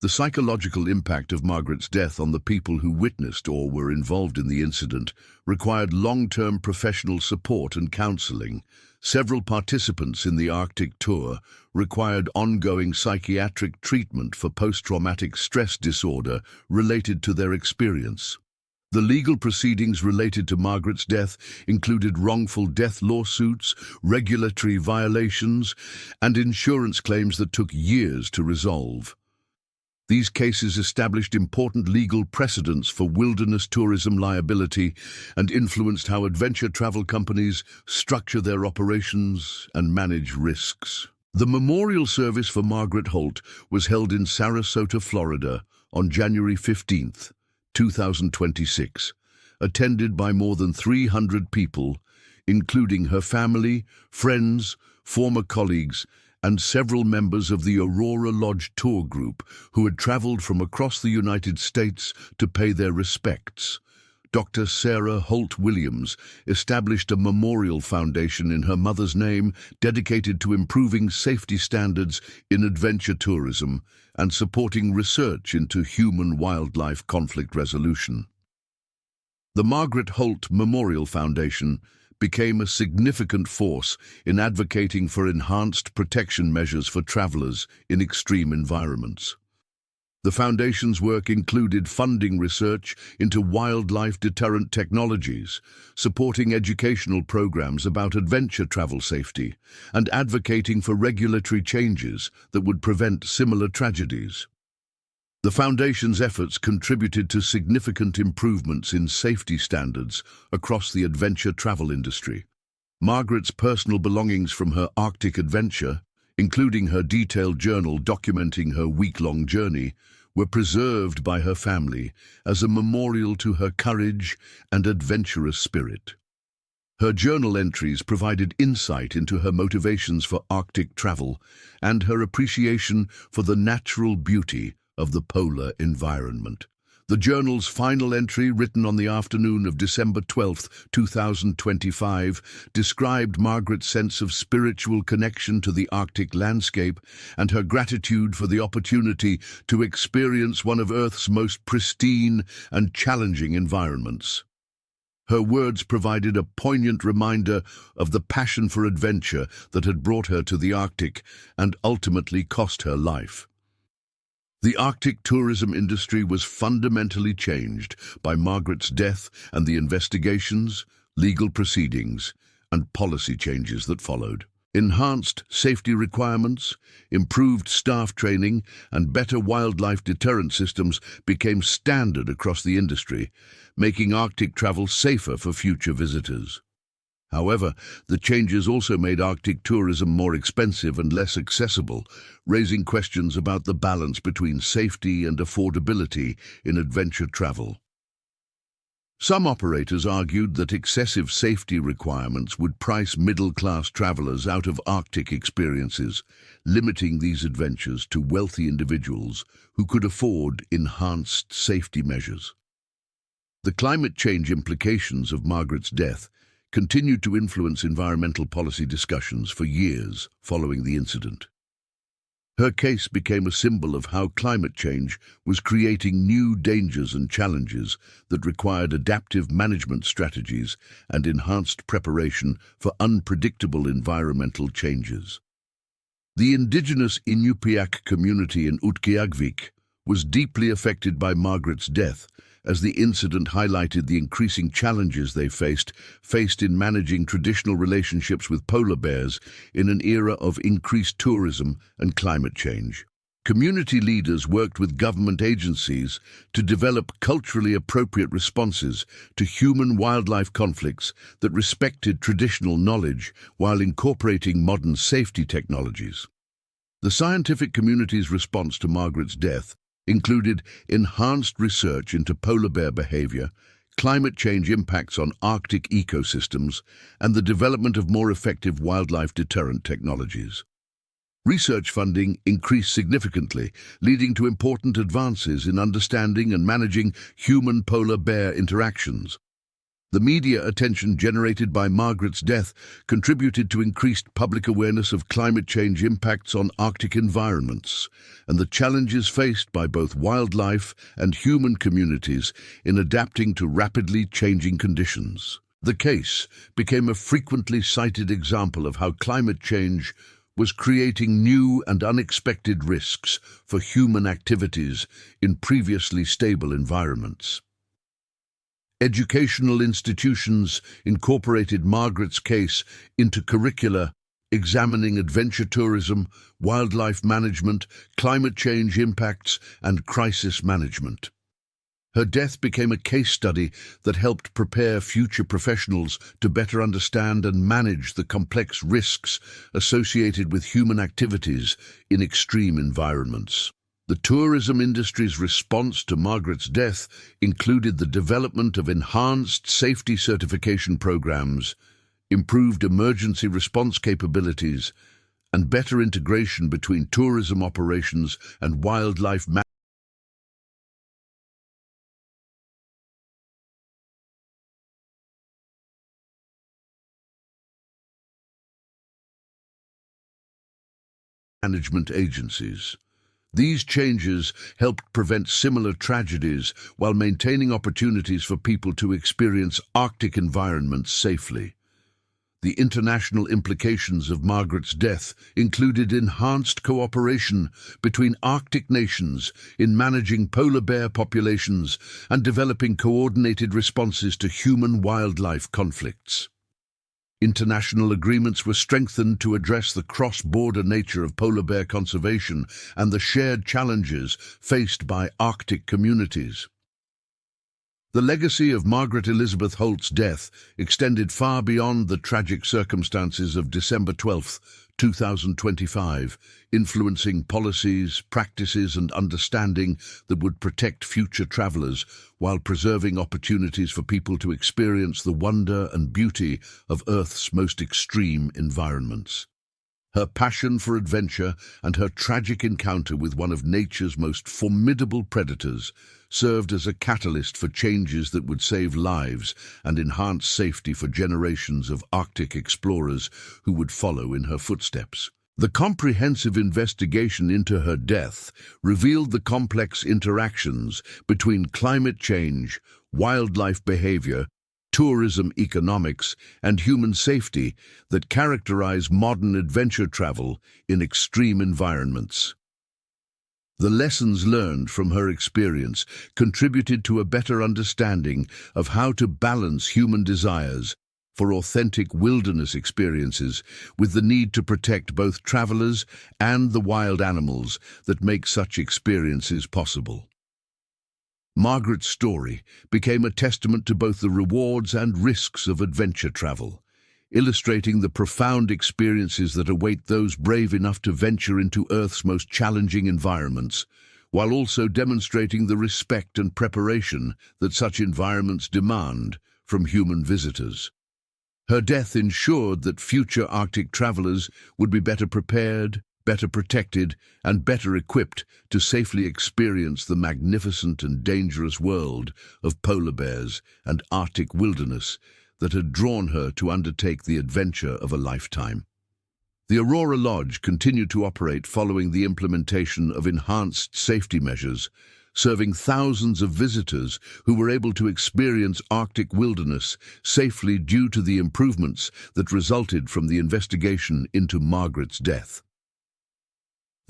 The psychological impact of Margaret's death on the people who witnessed or were involved in the incident required long-term professional support and counseling. Several participants in the Arctic tour required ongoing psychiatric treatment for post-traumatic stress disorder related to their experience. The legal proceedings related to Margaret's death included wrongful death lawsuits, regulatory violations, and insurance claims that took years to resolve. These cases established important legal precedents for wilderness tourism liability and influenced how adventure travel companies structure their operations and manage risks. The memorial service for Margaret Holt was held in Sarasota, Florida, on January 15, 2026, attended by more than 300 people, including her family, friends, former colleagues, and several members of the Aurora Lodge tour group who had traveled from across the United States to pay their respects. Dr. Sarah Holt Williams established a memorial foundation in her mother's name dedicated to improving safety standards in adventure tourism and supporting research into human-wildlife conflict resolution. The Margaret Holt Memorial Foundation became a significant force in advocating for enhanced protection measures for travelers in extreme environments. The Foundation's work included funding research into wildlife deterrent technologies, supporting educational programs about adventure travel safety, and advocating for regulatory changes that would prevent similar tragedies. The Foundation's efforts contributed to significant improvements in safety standards across the adventure travel industry. Margaret's personal belongings from her Arctic adventure, including her detailed journal documenting her week-long journey, were preserved by her family as a memorial to her courage and adventurous spirit. Her journal entries provided insight into her motivations for Arctic travel and her appreciation for the natural beauty of the polar environment. The journal's final entry, written on the afternoon of December 12, 2025, described Margaret's sense of spiritual connection to the Arctic landscape and her gratitude for the opportunity to experience one of Earth's most pristine and challenging environments. Her words provided a poignant reminder of the passion for adventure that had brought her to the Arctic and ultimately cost her life. The Arctic tourism industry was fundamentally changed by Margaret's death and the investigations, legal proceedings, and policy changes that followed. Enhanced safety requirements, improved staff training, and better wildlife deterrent systems became standard across the industry, making Arctic travel safer for future visitors. However, the changes also made Arctic tourism more expensive and less accessible, raising questions about the balance between safety and affordability in adventure travel. Some operators argued that excessive safety requirements would price middle-class travelers out of Arctic experiences, limiting these adventures to wealthy individuals who could afford enhanced safety measures. The climate change implications of Margaret's death continued to influence environmental policy discussions for years following the incident. Her case became a symbol of how climate change was creating new dangers and challenges that required adaptive management strategies and enhanced preparation for unpredictable environmental changes. The indigenous Inupiaq community in Utqiagvik was deeply affected by Margaret's death, as the incident highlighted the increasing challenges they faced in managing traditional relationships with polar bears in an era of increased tourism and climate change. Community leaders worked with government agencies to develop culturally appropriate responses to human-wildlife conflicts that respected traditional knowledge while incorporating modern safety technologies. The scientific community's response to Margaret's death included enhanced research into polar bear behavior, climate change impacts on Arctic ecosystems, and the development of more effective wildlife deterrent technologies. Research funding increased significantly, leading to important advances in understanding and managing human polar bear interactions. The media attention generated by Margaret's death contributed to increased public awareness of climate change impacts on Arctic environments and the challenges faced by both wildlife and human communities in adapting to rapidly changing conditions. The case became a frequently cited example of how climate change was creating new and unexpected risks for human activities in previously stable environments. Educational institutions incorporated Margaret's case into curricula, examining adventure tourism, wildlife management, climate change impacts, and crisis management. Her death became a case study that helped prepare future professionals to better understand and manage the complex risks associated with human activities in extreme environments. The tourism industry's response to Margaret's death included the development of enhanced safety certification programs, improved emergency response capabilities, and better integration between tourism operations and wildlife management agencies. These changes helped prevent similar tragedies while maintaining opportunities for people to experience Arctic environments safely. The international implications of Margaret's death included enhanced cooperation between Arctic nations in managing polar bear populations and developing coordinated responses to human-wildlife conflicts. International agreements were strengthened to address the cross-border nature of polar bear conservation and the shared challenges faced by Arctic communities. The legacy of Margaret Elizabeth Holt's death extended far beyond the tragic circumstances of December 12, 2025, influencing policies, practices, and understanding that would protect future travelers while preserving opportunities for people to experience the wonder and beauty of Earth's most extreme environments. Her passion for adventure and her tragic encounter with one of nature's most formidable predators served as a catalyst for changes that would save lives and enhance safety for generations of Arctic explorers who would follow in her footsteps. The comprehensive investigation into her death revealed the complex interactions between climate change, wildlife behavior, tourism economics, and human safety that characterize modern adventure travel in extreme environments. The lessons learned from her experience contributed to a better understanding of how to balance human desires for authentic wilderness experiences with the need to protect both travelers and the wild animals that make such experiences possible. Margaret's story became a testament to both the rewards and risks of adventure travel, illustrating the profound experiences that await those brave enough to venture into Earth's most challenging environments, while also demonstrating the respect and preparation that such environments demand from human visitors. Her death ensured that future Arctic travelers would be better prepared, better protected, and better equipped to safely experience the magnificent and dangerous world of polar bears and Arctic wilderness that had drawn her to undertake the adventure of a lifetime. The Aurora Lodge continued to operate following the implementation of enhanced safety measures, serving thousands of visitors who were able to experience Arctic wilderness safely due to the improvements that resulted from the investigation into Margaret's death.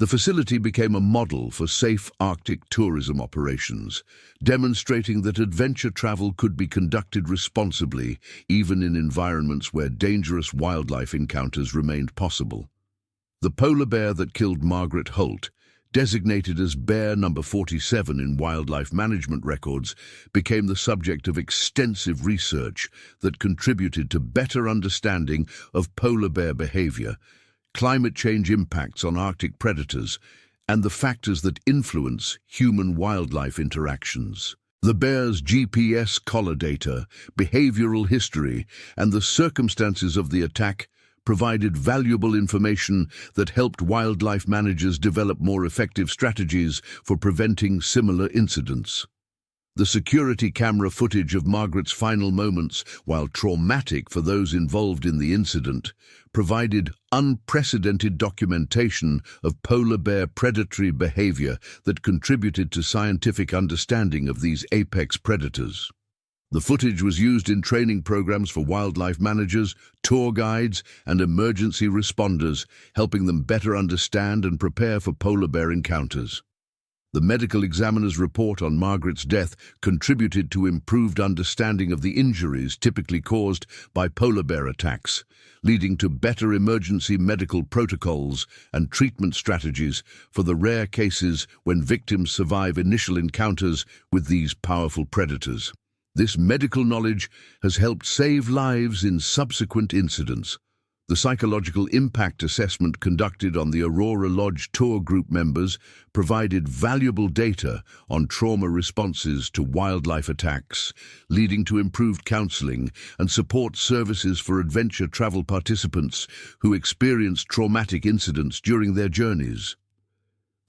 The facility became a model for safe Arctic tourism operations, demonstrating that adventure travel could be conducted responsibly, even in environments where dangerous wildlife encounters remained possible. The polar bear that killed Margaret Holt, designated as Bear number 47 in wildlife management records, became the subject of extensive research that contributed to better understanding of polar bear behavior, climate change impacts on Arctic predators, and the factors that influence human-wildlife interactions. The bear's GPS collar data, behavioral history, and the circumstances of the attack provided valuable information that helped wildlife managers develop more effective strategies for preventing similar incidents. The security camera footage of Margaret's final moments, while traumatic for those involved in the incident, provided unprecedented documentation of polar bear predatory behavior that contributed to scientific understanding of these apex predators. The footage was used in training programs for wildlife managers, tour guides, and emergency responders, helping them better understand and prepare for polar bear encounters. The medical examiner's report on Margaret's death contributed to improved understanding of the injuries typically caused by polar bear attacks, leading to better emergency medical protocols and treatment strategies for the rare cases when victims survive initial encounters with these powerful predators. This medical knowledge has helped save lives in subsequent incidents. The psychological impact assessment conducted on the Aurora Lodge tour group members provided valuable data on trauma responses to wildlife attacks, leading to improved counseling and support services for adventure travel participants who experienced traumatic incidents during their journeys.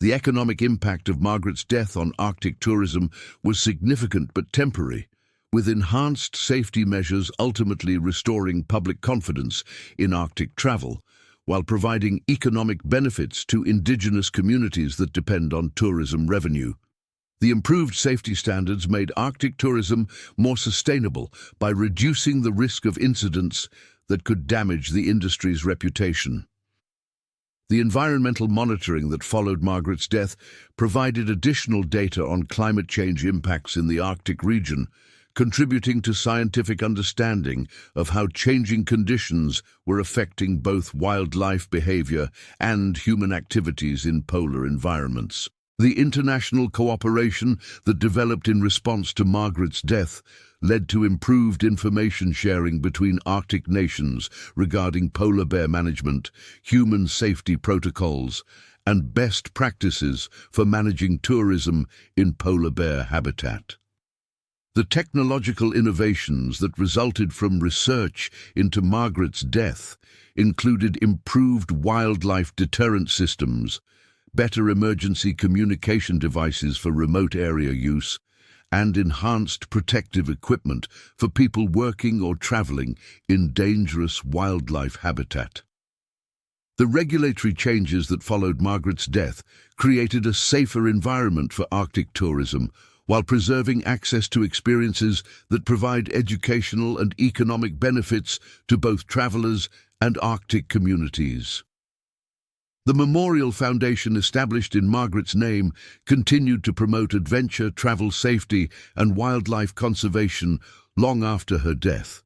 The economic impact of Margaret's death on Arctic tourism was significant but temporary, with enhanced safety measures ultimately restoring public confidence in Arctic travel, while providing economic benefits to indigenous communities that depend on tourism revenue. The improved safety standards made Arctic tourism more sustainable by reducing the risk of incidents that could damage the industry's reputation. The environmental monitoring that followed Margaret's death provided additional data on climate change impacts in the Arctic region, contributing to scientific understanding of how changing conditions were affecting both wildlife behavior and human activities in polar environments. The international cooperation that developed in response to Margaret's death led to improved information sharing between Arctic nations regarding polar bear management, human safety protocols, and best practices for managing tourism in polar bear habitat. The technological innovations that resulted from research into Margaret's death included improved wildlife deterrent systems, better emergency communication devices for remote area use, and enhanced protective equipment for people working or traveling in dangerous wildlife habitat. The regulatory changes that followed Margaret's death created a safer environment for Arctic tourism, while preserving access to experiences that provide educational and economic benefits to both travelers and Arctic communities. The Memorial Foundation, established in Margaret's name, continued to promote adventure, travel safety, and wildlife conservation long after her death,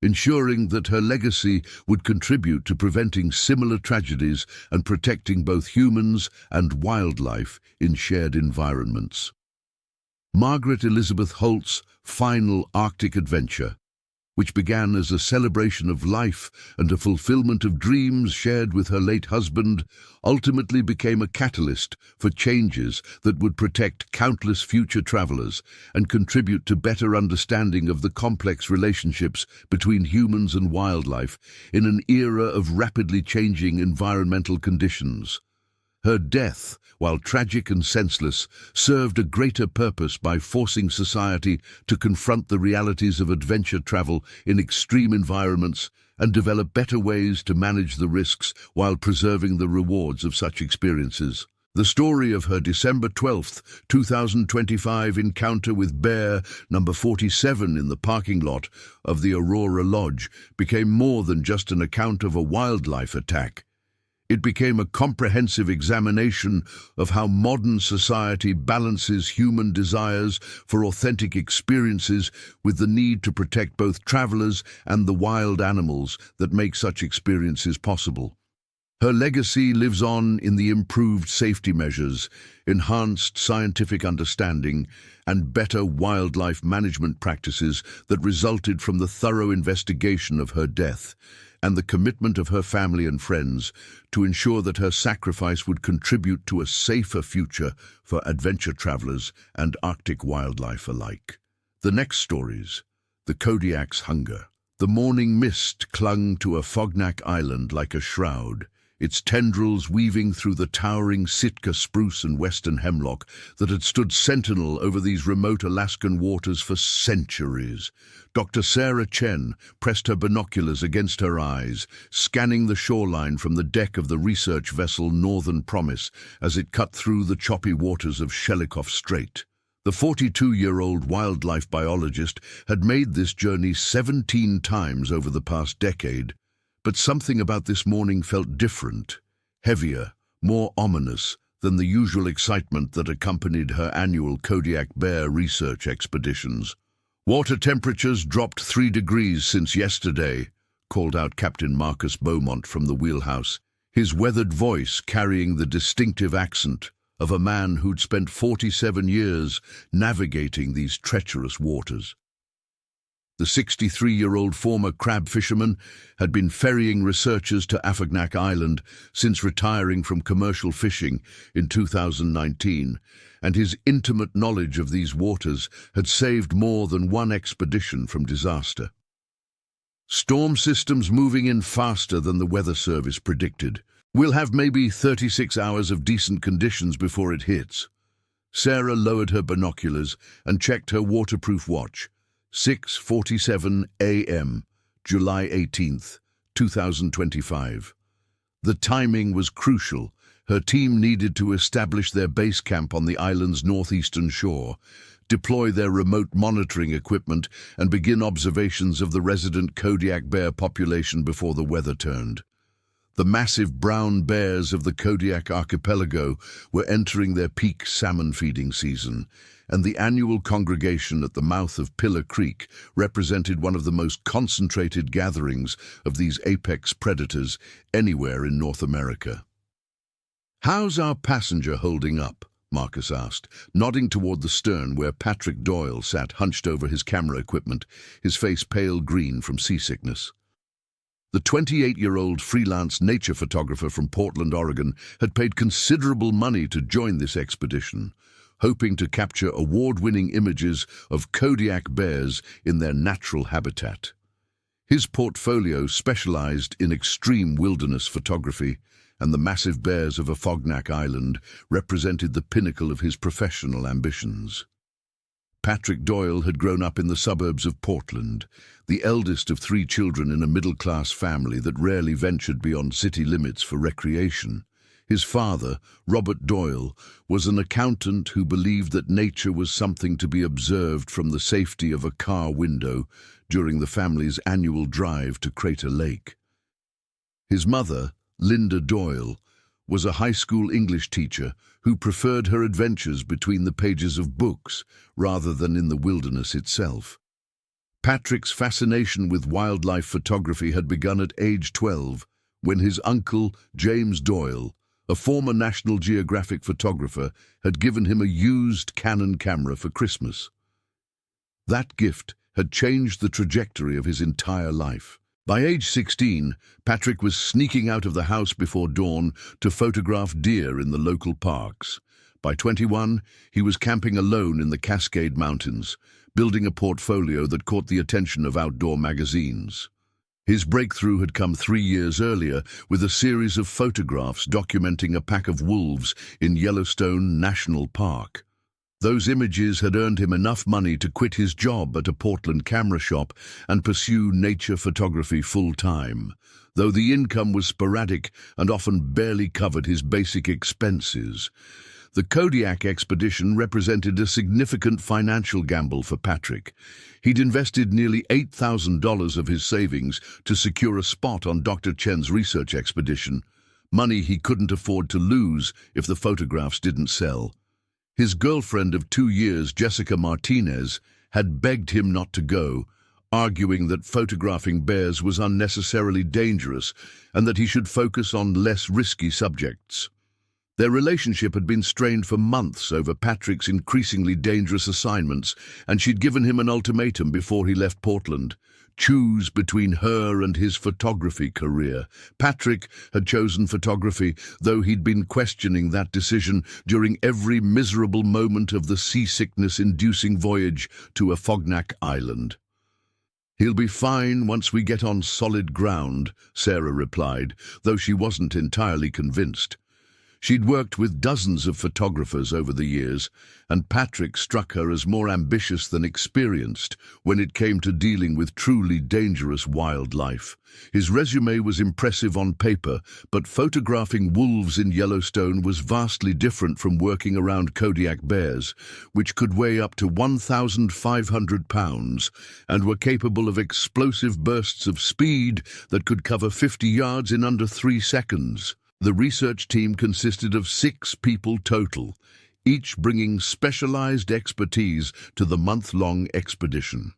ensuring that her legacy would contribute to preventing similar tragedies and protecting both humans and wildlife in shared environments. Margaret Elizabeth Holt's final Arctic adventure, which began as a celebration of life and a fulfillment of dreams shared with her late husband, ultimately became a catalyst for changes that would protect countless future travelers and contribute to better understanding of the complex relationships between humans and wildlife in an era of rapidly changing environmental conditions. Her death, while tragic and senseless, served a greater purpose by forcing society to confront the realities of adventure travel in extreme environments and develop better ways to manage the risks while preserving the rewards of such experiences. The story of her December 12, 2025 encounter with bear number 47 in the parking lot of the Aurora Lodge became more than just an account of a wildlife attack. It became a comprehensive examination of how modern society balances human desires for authentic experiences with the need to protect both travelers and the wild animals that make such experiences possible. Her legacy lives on in the improved safety measures, enhanced scientific understanding, and better wildlife management practices that resulted from the thorough investigation of her death, and the commitment of her family and friends to ensure that her sacrifice would contribute to a safer future for adventure travelers and Arctic wildlife alike. The next stories, the Kodiak's hunger. The morning mist clung to Afognak Island like a shroud, its tendrils weaving through the towering Sitka spruce and western hemlock that had stood sentinel over these remote Alaskan waters for centuries. Dr. Sarah Chen pressed her binoculars against her eyes, scanning the shoreline from the deck of the research vessel Northern Promise as it cut through the choppy waters of Shelikof Strait. The 42-year-old wildlife biologist had made this journey 17 times over the past decade, but something about this morning felt different, heavier, more ominous than the usual excitement that accompanied her annual Kodiak Bear research expeditions. "Water temperatures dropped 3 degrees since yesterday," called out Captain Marcus Beaumont from the wheelhouse, his weathered voice carrying the distinctive accent of a man who'd spent 47 years navigating these treacherous waters. The 63-year-old former crab fisherman had been ferrying researchers to Afognak Island since retiring from commercial fishing in 2019, and his intimate knowledge of these waters had saved more than one expedition from disaster. "Storm systems moving in faster than the Weather Service predicted. We'll have maybe 36 hours of decent conditions before it hits." Sarah lowered her binoculars and checked her waterproof watch. 6:47 a.m., July 18th, 2025. The timing was crucial. Her team needed to establish their base camp on the island's northeastern shore, deploy their remote monitoring equipment, and begin observations of the resident Kodiak bear population before the weather turned. The massive brown bears of the Kodiak archipelago were entering their peak salmon feeding season, and the annual congregation at the mouth of Pillar Creek represented one of the most concentrated gatherings of these apex predators anywhere in North America. "How's our passenger holding up?" Marcus asked, nodding toward the stern where Patrick Doyle sat hunched over his camera equipment, his face pale green from seasickness. The 28-year-old freelance nature photographer from Portland, Oregon, had paid considerable money to join this expedition, hoping to capture award-winning images of Kodiak bears in their natural habitat. His portfolio specialized in extreme wilderness photography, and the massive bears of Afognak Island represented the pinnacle of his professional ambitions. Patrick Doyle had grown up in the suburbs of Portland, the eldest of 3 children in a middle-class family that rarely ventured beyond city limits for recreation. His father, Robert Doyle, was an accountant who believed that nature was something to be observed from the safety of a car window during the family's annual drive to Crater Lake. His mother, Linda Doyle, was a high school English teacher who preferred her adventures between the pages of books rather than in the wilderness itself. Patrick's fascination with wildlife photography had begun at age 12 when his uncle, James Doyle, a former National Geographic photographer, had given him a used Canon camera for Christmas. That gift had changed the trajectory of his entire life. By age 16, Patrick was sneaking out of the house before dawn to photograph deer in the local parks. By 21, he was camping alone in the Cascade Mountains, building a portfolio that caught the attention of outdoor magazines. His breakthrough had come 3 years earlier with a series of photographs documenting a pack of wolves in Yellowstone National Park. Those images had earned him enough money to quit his job at a Portland camera shop and pursue nature photography full-time, though the income was sporadic and often barely covered his basic expenses. The Kodiak expedition represented a significant financial gamble for Patrick. He'd invested nearly $8,000 of his savings to secure a spot on Dr. Chen's research expedition, money he couldn't afford to lose if the photographs didn't sell. His girlfriend of 2 years, Jessica Martinez, had begged him not to go, arguing that photographing bears was unnecessarily dangerous and that he should focus on less risky subjects. Their relationship had been strained for months over Patrick's increasingly dangerous assignments, and she'd given him an ultimatum before he left Portland: choose between her and his photography career. Patrick had chosen photography, though he'd been questioning that decision during every miserable moment of the seasickness-inducing voyage to Afognak Island. "He'll be fine once we get on solid ground," Sarah replied, though she wasn't entirely convinced. She'd worked with dozens of photographers over the years, and Patrick struck her as more ambitious than experienced when it came to dealing with truly dangerous wildlife. His resume was impressive on paper, but photographing wolves in Yellowstone was vastly different from working around Kodiak bears, which could weigh up to 1,500 pounds and were capable of explosive bursts of speed that could cover 50 yards in under 3 seconds. The research team consisted of 6 people total, each bringing specialized expertise to the month-long expedition.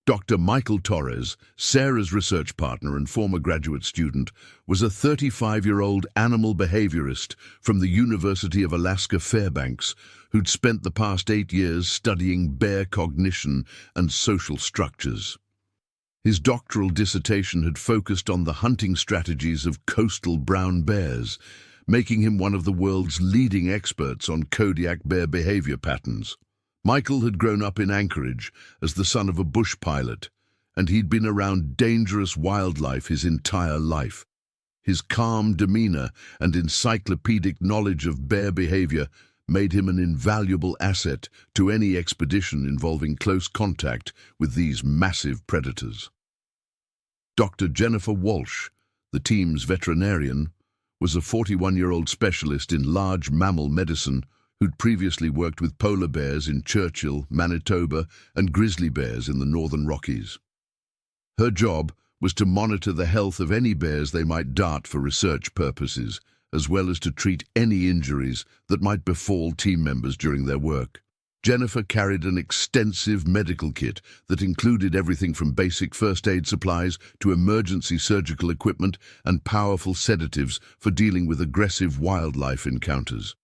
Dr. Michael Torres, Sarah's research partner and former graduate student, was a 35-year-old animal behaviorist from the University of Alaska Fairbanks who'd spent the past 8 years studying bear cognition and social structures. His doctoral dissertation had focused on the hunting strategies of coastal brown bears, making him one of the world's leading experts on Kodiak bear behavior patterns. Michael had grown up in Anchorage as the son of a bush pilot, and he'd been around dangerous wildlife his entire life. His calm demeanor and encyclopedic knowledge of bear behavior made him an invaluable asset to any expedition involving close contact with these massive predators. Dr. Jennifer Walsh, the team's veterinarian, was a 41-year-old specialist in large mammal medicine who'd previously worked with polar bears in Churchill, Manitoba, and grizzly bears in the Northern Rockies. Her job was to monitor the health of any bears they might dart for research purposes, as well as to treat any injuries that might befall team members during their work. Jennifer carried an extensive medical kit that included everything from basic first aid supplies to emergency surgical equipment and powerful sedatives for dealing with aggressive wildlife encounters.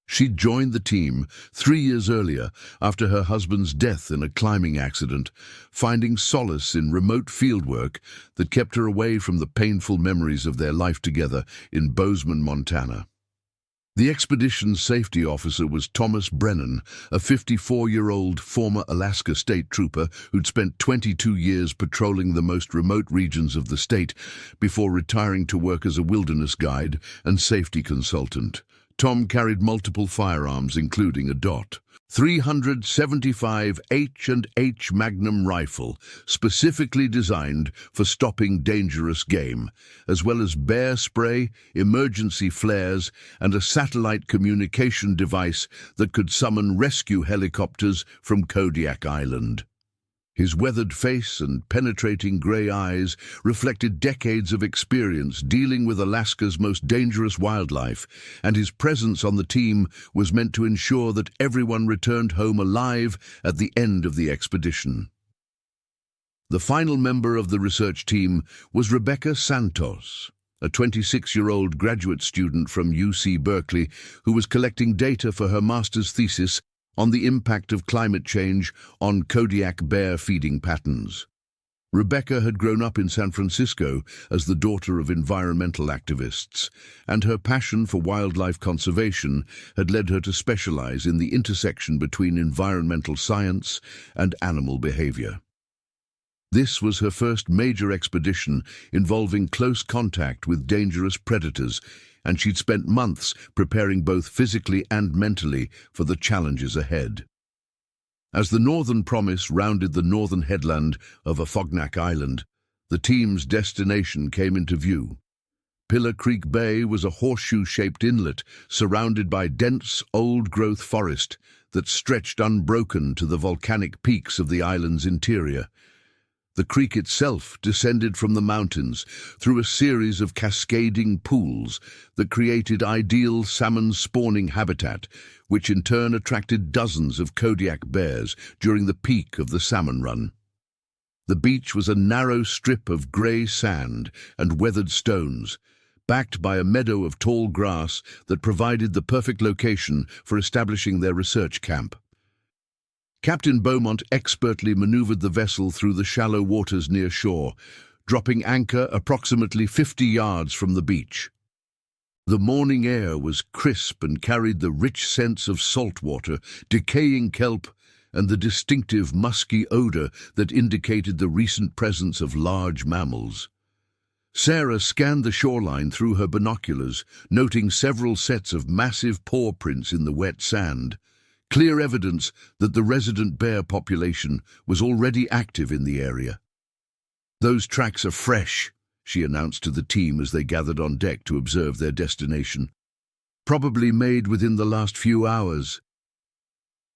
She'd joined the team 3 years earlier after her husband's death in a climbing accident, finding solace in remote fieldwork that kept her away from the painful memories of their life together in Bozeman, Montana. The expedition's safety officer was Thomas Brennan, a 54-year-old former Alaska state trooper who'd spent 22 years patrolling the most remote regions of the state before retiring to work as a wilderness guide and safety consultant. Tom carried multiple firearms, including a .375 H&H Magnum rifle, specifically designed for stopping dangerous game, as well as bear spray, emergency flares, and a satellite communication device that could summon rescue helicopters from Kodiak Island. His weathered face and penetrating grey eyes reflected decades of experience dealing with Alaska's most dangerous wildlife, and his presence on the team was meant to ensure that everyone returned home alive at the end of the expedition. The final member of the research team was Rebecca Santos, a 26-year-old graduate student from UC Berkeley who was collecting data for her master's thesis on the impact of climate change on Kodiak bear feeding patterns. Rebecca had grown up in San Francisco as the daughter of environmental activists, and her passion for wildlife conservation had led her to specialize in the intersection between environmental science and animal behavior. This was her first major expedition involving close contact with dangerous predators, and she'd spent months preparing both physically and mentally for the challenges ahead. As the Northern Promise rounded the northern headland of Afognak Island, the team's destination came into view. Pillar Creek Bay was a horseshoe-shaped inlet surrounded by dense, old-growth forest that stretched unbroken to the volcanic peaks of the island's interior. The creek itself descended from the mountains through a series of cascading pools that created ideal salmon-spawning habitat, which in turn attracted dozens of Kodiak bears during the peak of the salmon run. The beach was a narrow strip of grey sand and weathered stones, backed by a meadow of tall grass that provided the perfect location for establishing their research camp. Captain Beaumont expertly maneuvered the vessel through the shallow waters near shore, dropping anchor approximately 50 yards from the beach. The morning air was crisp and carried the rich scents of salt water, decaying kelp, and the distinctive musky odor that indicated the recent presence of large mammals. Sarah scanned the shoreline through her binoculars, noting several sets of massive paw prints in the wet sand, clear evidence that the resident bear population was already active in the area. "Those tracks are fresh," she announced to the team as they gathered on deck to observe their destination. "Probably made within the last few hours.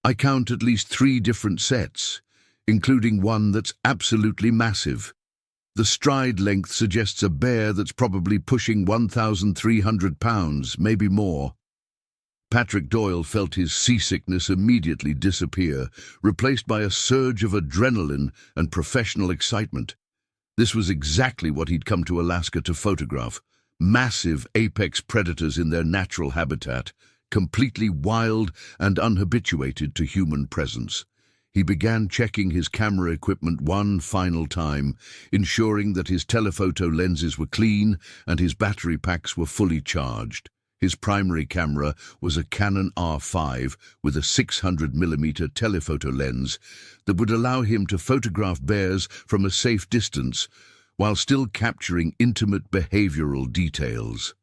I count at least 3 different sets, including one that's absolutely massive. The stride length suggests a bear that's probably pushing 1,300 pounds, maybe more." Patrick Doyle felt his seasickness immediately disappear, replaced by a surge of adrenaline and professional excitement. This was exactly what he'd come to Alaska to photograph: massive apex predators in their natural habitat, completely wild and unhabituated to human presence. He began checking his camera equipment one final time, ensuring that his telephoto lenses were clean and his battery packs were fully charged. His primary camera was a Canon R5 with a 600mm telephoto lens that would allow him to photograph bears from a safe distance while still capturing intimate behavioral details.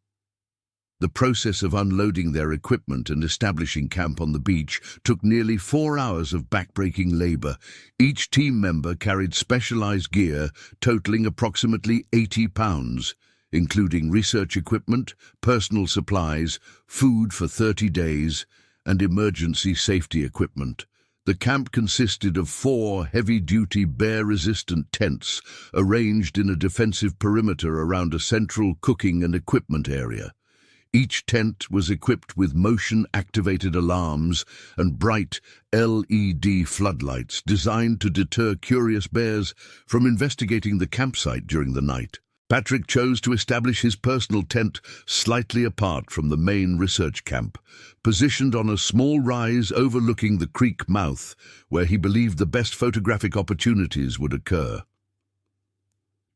The process of unloading their equipment and establishing camp on the beach took nearly 4 hours of backbreaking labor. Each team member carried specialized gear totaling approximately 80 pounds, including research equipment, personal supplies, food for 30 days, and emergency safety equipment. The camp consisted of 4 heavy-duty bear-resistant tents arranged in a defensive perimeter around a central cooking and equipment area. Each tent was equipped with motion-activated alarms and bright LED floodlights designed to deter curious bears from investigating the campsite during the night. Patrick chose to establish his personal tent slightly apart from the main research camp, positioned on a small rise overlooking the creek mouth, where he believed the best photographic opportunities would occur.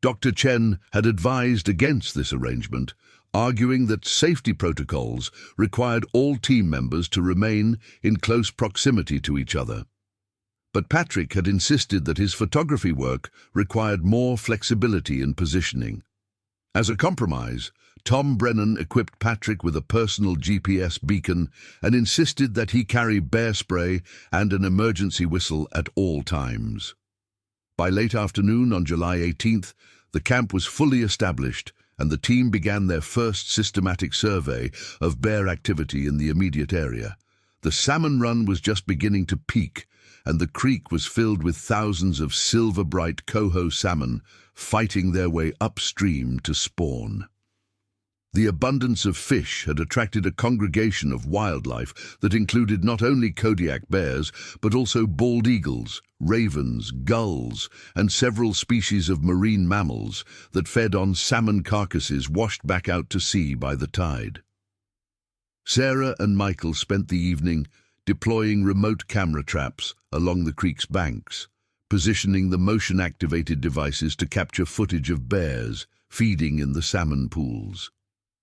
Dr. Chen had advised against this arrangement, arguing that safety protocols required all team members to remain in close proximity to each other. But Patrick had insisted that his photography work required more flexibility in positioning. As a compromise, Tom Brennan equipped Patrick with a personal GPS beacon and insisted that he carry bear spray and an emergency whistle at all times. By late afternoon on July 18th, the camp was fully established, and the team began their first systematic survey of bear activity in the immediate area. The salmon run was just beginning to peak, and the creek was filled with thousands of silver-bright coho salmon fighting their way upstream to spawn. The abundance of fish had attracted a congregation of wildlife that included not only Kodiak bears, but also bald eagles, ravens, gulls, and several species of marine mammals that fed on salmon carcasses washed back out to sea by the tide. Sarah and Michael spent the evening deploying remote camera traps along the creek's banks, positioning the motion-activated devices to capture footage of bears feeding in the salmon pools.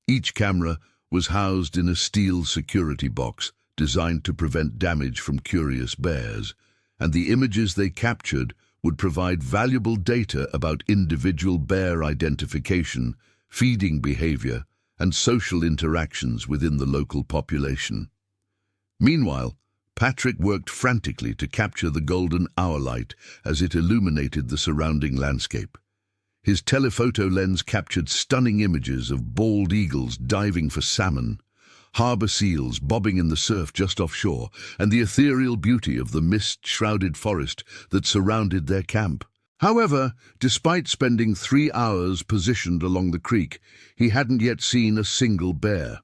Each camera was housed in a steel security box designed to prevent damage from curious bears, and the images they captured would provide valuable data about individual bear identification, feeding behavior, and social interactions within the local population. Meanwhile, Patrick worked frantically to capture the golden hour light as it illuminated the surrounding landscape. His telephoto lens captured stunning images of bald eagles diving for salmon, harbor seals bobbing in the surf just offshore, and the ethereal beauty of the mist-shrouded forest that surrounded their camp. However, despite spending 3 hours positioned along the creek, he hadn't yet seen a single bear.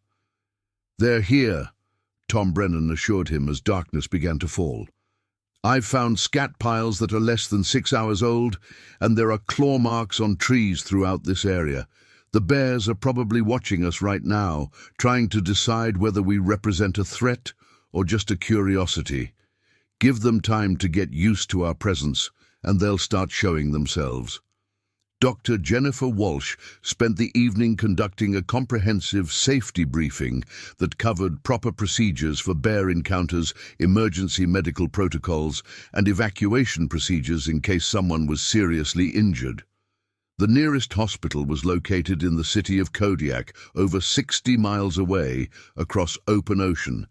"They're here," Tom Brennan assured him as darkness began to fall. "I've found scat piles that are less than 6 hours old, and there are claw marks on trees throughout this area. The bears are probably watching us right now, trying to decide whether we represent a threat or just a curiosity. Give them time to get used to our presence, and they'll start showing themselves." Dr. Jennifer Walsh spent the evening conducting a comprehensive safety briefing that covered proper procedures for bear encounters, emergency medical protocols, and evacuation procedures in case someone was seriously injured. The nearest hospital was located in the city of Kodiak, over 60 miles away, across open ocean,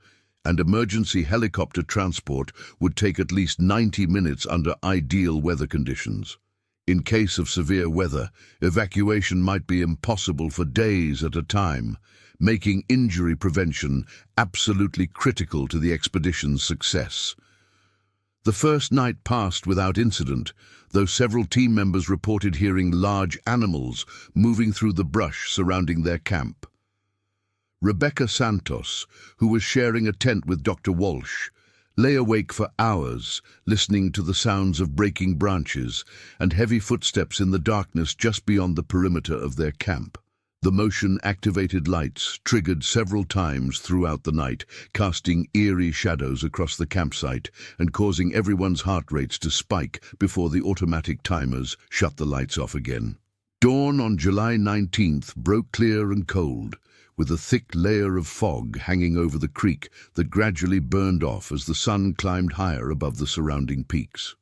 and emergency helicopter transport would take at least 90 minutes under ideal weather conditions. In case of severe weather, evacuation might be impossible for days at a time, making injury prevention absolutely critical to the expedition's success. The first night passed without incident, though several team members reported hearing large animals moving through the brush surrounding their camp. Rebecca Santos, who was sharing a tent with Dr. Walsh, lay awake for hours, listening to the sounds of breaking branches and heavy footsteps in the darkness just beyond the perimeter of their camp. The motion-activated lights triggered several times throughout the night, casting eerie shadows across the campsite and causing everyone's heart rates to spike before the automatic timers shut the lights off again. Dawn on July 19th broke clear and cold, with a thick layer of fog hanging over the creek that gradually burned off as the sun climbed higher above the surrounding peaks.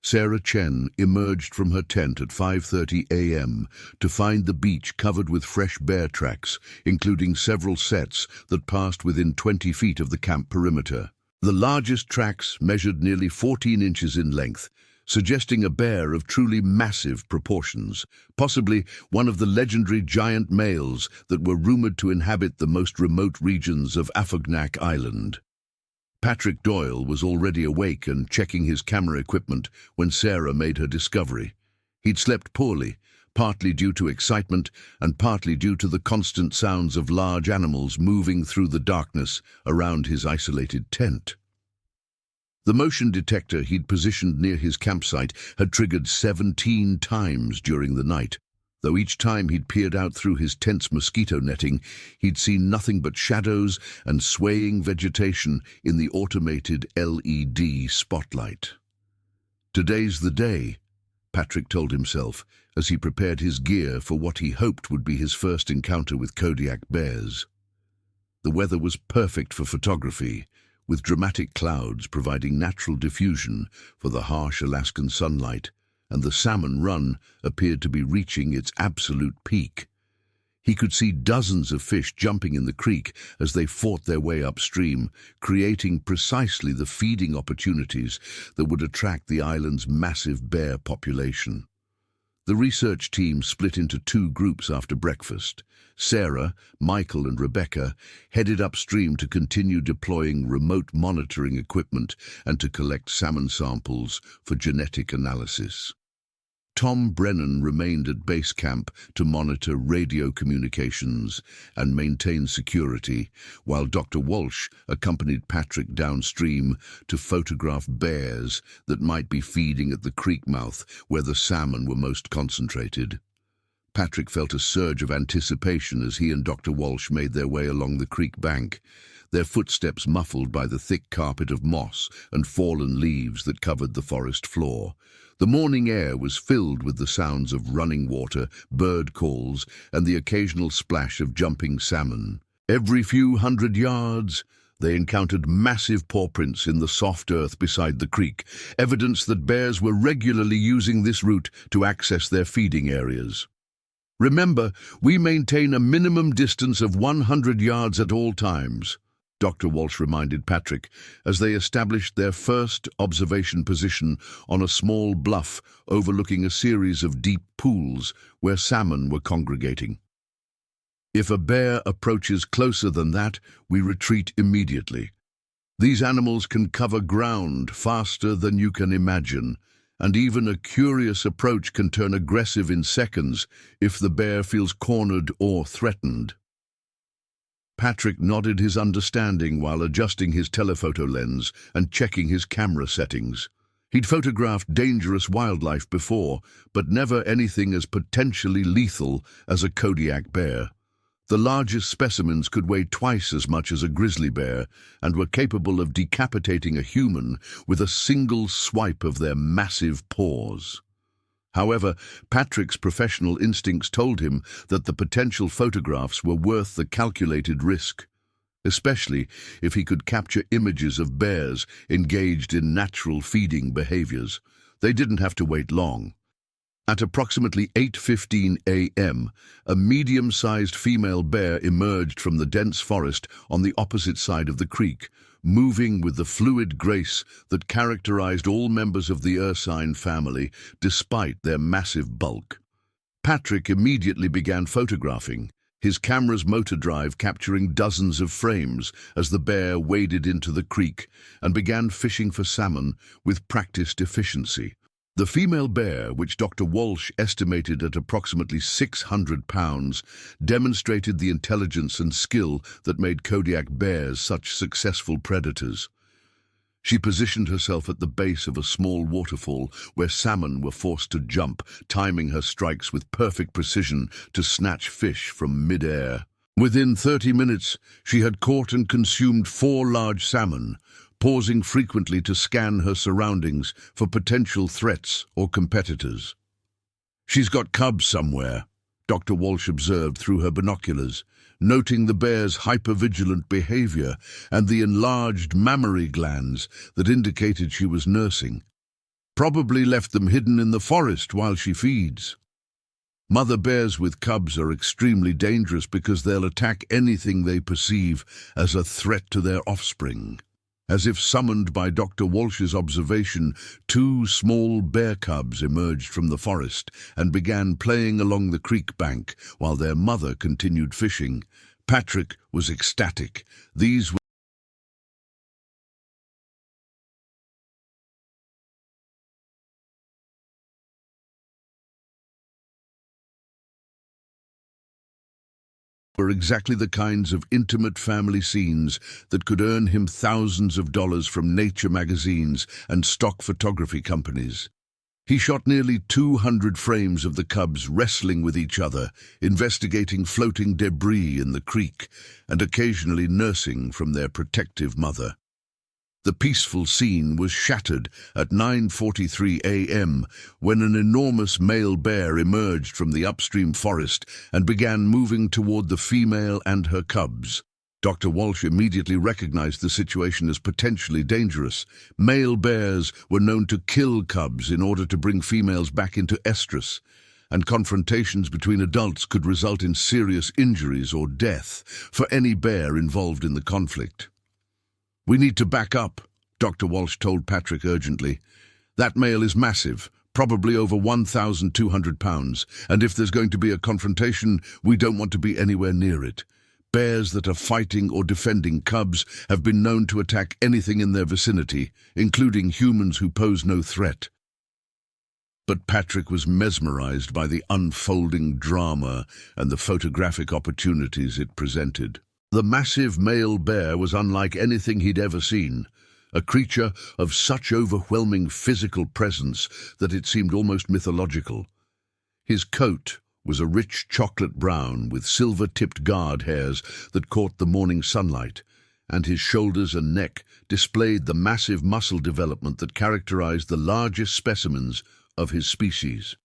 Sarah Chen emerged from her tent at 5:30 a.m. to find the beach covered with fresh bear tracks, including several sets that passed within 20 feet of the camp perimeter. The largest tracks measured nearly 14 inches in length, suggesting a bear of truly massive proportions, possibly one of the legendary giant males that were rumored to inhabit the most remote regions of Afognak Island. Patrick Doyle was already awake and checking his camera equipment when Sarah made her discovery. He'd slept poorly, partly due to excitement and partly due to the constant sounds of large animals moving through the darkness around his isolated tent. The motion detector he'd positioned near his campsite had triggered 17 times during the night, though each time he'd peered out through his tent's mosquito netting, he'd seen nothing but shadows and swaying vegetation in the automated LED spotlight. "Today's the day," Patrick told himself as he prepared his gear for what he hoped would be his first encounter with Kodiak bears. The weather was perfect for photography, with dramatic clouds providing natural diffusion for the harsh Alaskan sunlight, and the salmon run appeared to be reaching its absolute peak. He could see dozens of fish jumping in the creek as they fought their way upstream, creating precisely the feeding opportunities that would attract the island's massive bear population. The research team split into two groups after breakfast. Sarah, Michael, and Rebecca headed upstream to continue deploying remote monitoring equipment and to collect salmon samples for genetic analysis. Tom Brennan remained at base camp to monitor radio communications and maintain security, while Dr. Walsh accompanied Patrick downstream to photograph bears that might be feeding at the creek mouth where the salmon were most concentrated. Patrick felt a surge of anticipation as he and Dr. Walsh made their way along the creek bank, their footsteps muffled by the thick carpet of moss and fallen leaves that covered the forest floor. The morning air was filled with the sounds of running water, bird calls, and the occasional splash of jumping salmon. Every few hundred yards, they encountered massive paw prints in the soft earth beside the creek, evidence that bears were regularly using this route to access their feeding areas. "Remember, we maintain a minimum distance of 100 yards at all times," Dr. Walsh reminded Patrick as they established their first observation position on a small bluff overlooking a series of deep pools where salmon were congregating. "If a bear approaches closer than that, we retreat immediately. These animals can cover ground faster than you can imagine, and even a curious approach can turn aggressive in seconds if the bear feels cornered or threatened." Patrick nodded his understanding while adjusting his telephoto lens and checking his camera settings. He'd photographed dangerous wildlife before, but never anything as potentially lethal as a Kodiak bear. The largest specimens could weigh twice as much as a grizzly bear and were capable of decapitating a human with a single swipe of their massive paws. However, Patrick's professional instincts told him that the potential photographs were worth the calculated risk, especially if he could capture images of bears engaged in natural feeding behaviors. They didn't have to wait long. At approximately 8:15 a.m., a medium-sized female bear emerged from the dense forest on the opposite side of the creek, moving with the fluid grace that characterized all members of the Ursine family despite their massive bulk. Patrick immediately began photographing, his camera's motor drive capturing dozens of frames as the bear waded into the creek and began fishing for salmon with practiced efficiency. The female bear, which Dr. Walsh estimated at approximately 600 pounds, demonstrated the intelligence and skill that made Kodiak bears such successful predators. She positioned herself at the base of a small waterfall where salmon were forced to jump, timing her strikes with perfect precision to snatch fish from mid-air. Within 30 minutes, she had caught and consumed 4 large salmon, pausing frequently to scan her surroundings for potential threats or competitors. "She's got cubs somewhere," Dr. Walsh observed through her binoculars, noting the bear's hypervigilant behavior and the enlarged mammary glands that indicated she was nursing. "Probably left them hidden in the forest while she feeds." Mother bears with cubs are extremely dangerous because they'll attack anything they perceive as a threat to their offspring. As if summoned by Dr. Walsh's observation, 2 small bear cubs emerged from the forest and began playing along the creek bank while their mother continued fishing. Patrick was ecstatic. These were exactly the kinds of intimate family scenes that could earn him thousands of dollars from nature magazines and stock photography companies. He shot nearly 200 frames of the cubs wrestling with each other, investigating floating debris in the creek, and occasionally nursing from their protective mother. The peaceful scene was shattered at 9:43 a.m. when an enormous male bear emerged from the upstream forest and began moving toward the female and her cubs. Dr. Walsh immediately recognized the situation as potentially dangerous. Male bears were known to kill cubs in order to bring females back into estrus, and confrontations between adults could result in serious injuries or death for any bear involved in the conflict. "We need to back up," Dr. Walsh told Patrick urgently. "That male is massive, probably over 1,200 pounds, and if there's going to be a confrontation, we don't want to be anywhere near it. Bears that are fighting or defending cubs have been known to attack anything in their vicinity, including humans who pose no threat." But Patrick was mesmerized by the unfolding drama and the photographic opportunities it presented. The massive male bear was unlike anything he'd ever seen, a creature of such overwhelming physical presence that it seemed almost mythological. His coat was a rich chocolate brown with silver-tipped guard hairs that caught the morning sunlight, and his shoulders and neck displayed the massive muscle development that characterized the largest specimens of his species.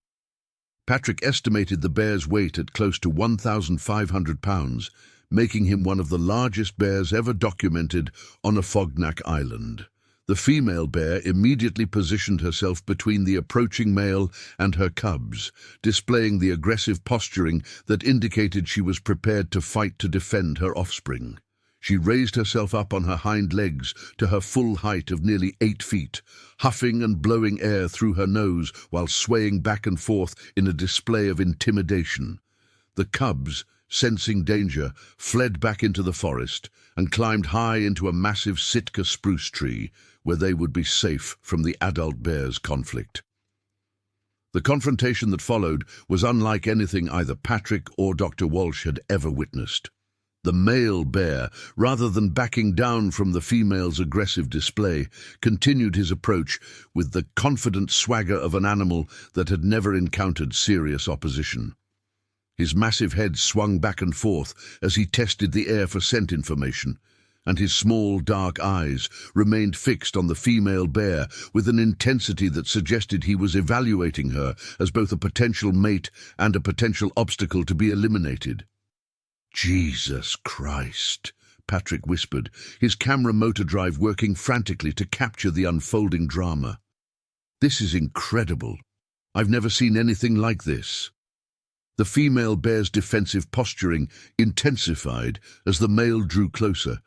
Patrick estimated the bear's weight at close to 1,500 pounds, making him one of the largest bears ever documented on Afognak Island. The female bear immediately positioned herself between the approaching male and her cubs, displaying the aggressive posturing that indicated she was prepared to fight to defend her offspring. She raised herself up on her hind legs to her full height of nearly 8 feet, huffing and blowing air through her nose while swaying back and forth in a display of intimidation. The cubs, sensing danger, fled back into the forest and climbed high into a massive Sitka spruce tree where they would be safe from the adult bear's conflict. The confrontation that followed was unlike anything either Patrick or Dr. Walsh had ever witnessed. The male bear, rather than backing down from the female's aggressive display, continued his approach with the confident swagger of an animal that had never encountered serious opposition. His massive head swung back and forth as he tested the air for scent information, and his small, dark eyes remained fixed on the female bear with an intensity that suggested he was evaluating her as both a potential mate and a potential obstacle to be eliminated. "Jesus Christ," Patrick whispered, his camera motor drive working frantically to capture the unfolding drama. "This is incredible. I've never seen anything like this." The female bear's defensive posturing intensified as the male drew closer,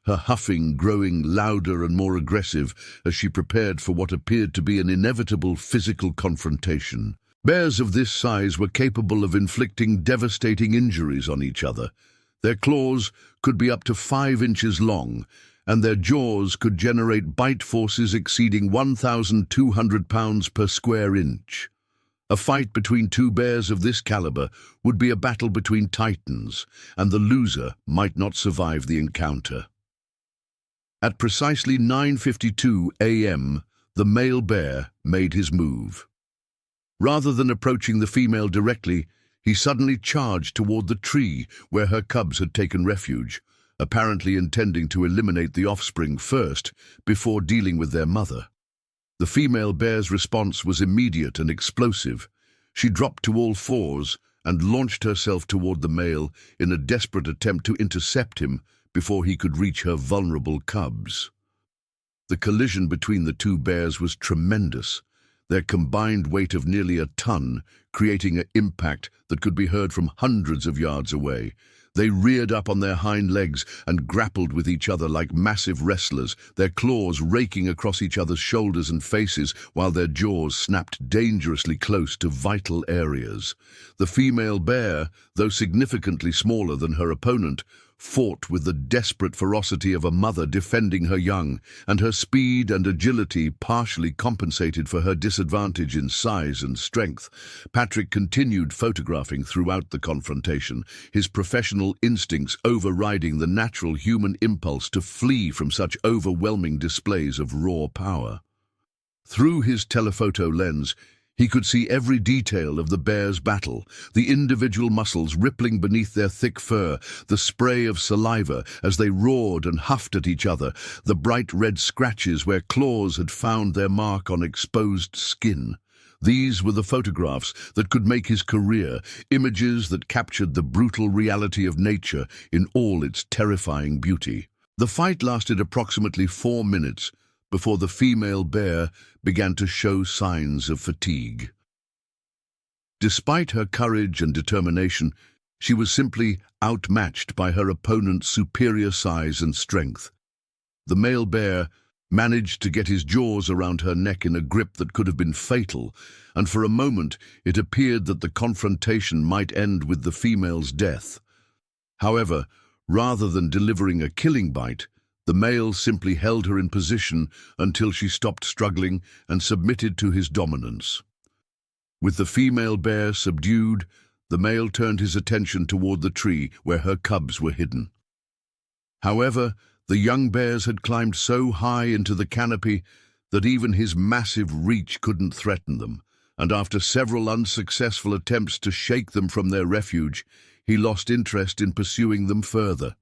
her huffing growing louder and more aggressive as she prepared for what appeared to be an inevitable physical confrontation. Bears of this size were capable of inflicting devastating injuries on each other. Their claws could be up to 5 inches long, and their jaws could generate bite forces exceeding 1,200 pounds per square inch. A fight between two bears of this caliber would be a battle between titans, and the loser might not survive the encounter. At precisely 9:52 a.m., the male bear made his move. Rather than approaching the female directly, he suddenly charged toward the tree where her cubs had taken refuge, apparently intending to eliminate the offspring first before dealing with their mother. The female bear's response was immediate and explosive. She dropped to all fours and launched herself toward the male in a desperate attempt to intercept him before he could reach her vulnerable cubs. The collision between the two bears was tremendous, their combined weight of nearly a ton creating an impact that could be heard from hundreds of yards away. They reared up on their hind legs and grappled with each other like massive wrestlers, their claws raking across each other's shoulders and faces while their jaws snapped dangerously close to vital areas. The female bear, though significantly smaller than her opponent, fought with the desperate ferocity of a mother defending her young, and her speed and agility partially compensated for her disadvantage in size and strength. Patrick continued photographing throughout the confrontation, his professional instincts overriding the natural human impulse to flee from such overwhelming displays of raw power. Through his telephoto lens, he could see every detail of the bear's battle, the individual muscles rippling beneath their thick fur, the spray of saliva as they roared and huffed at each other, the bright red scratches where claws had found their mark on exposed skin. These were the photographs that could make his career, images that captured the brutal reality of nature in all its terrifying beauty. The fight lasted approximately 4 minutes, before the female bear began to show signs of fatigue. Despite her courage and determination, she was simply outmatched by her opponent's superior size and strength. The male bear managed to get his jaws around her neck in a grip that could have been fatal, and for a moment it appeared that the confrontation might end with the female's death. However, rather than delivering a killing bite, the male simply held her in position until she stopped struggling and submitted to his dominance. With the female bear subdued, the male turned his attention toward the tree where her cubs were hidden. However, the young bears had climbed so high into the canopy that even his massive reach couldn't threaten them, and after several unsuccessful attempts to shake them from their refuge, he lost interest in pursuing them further.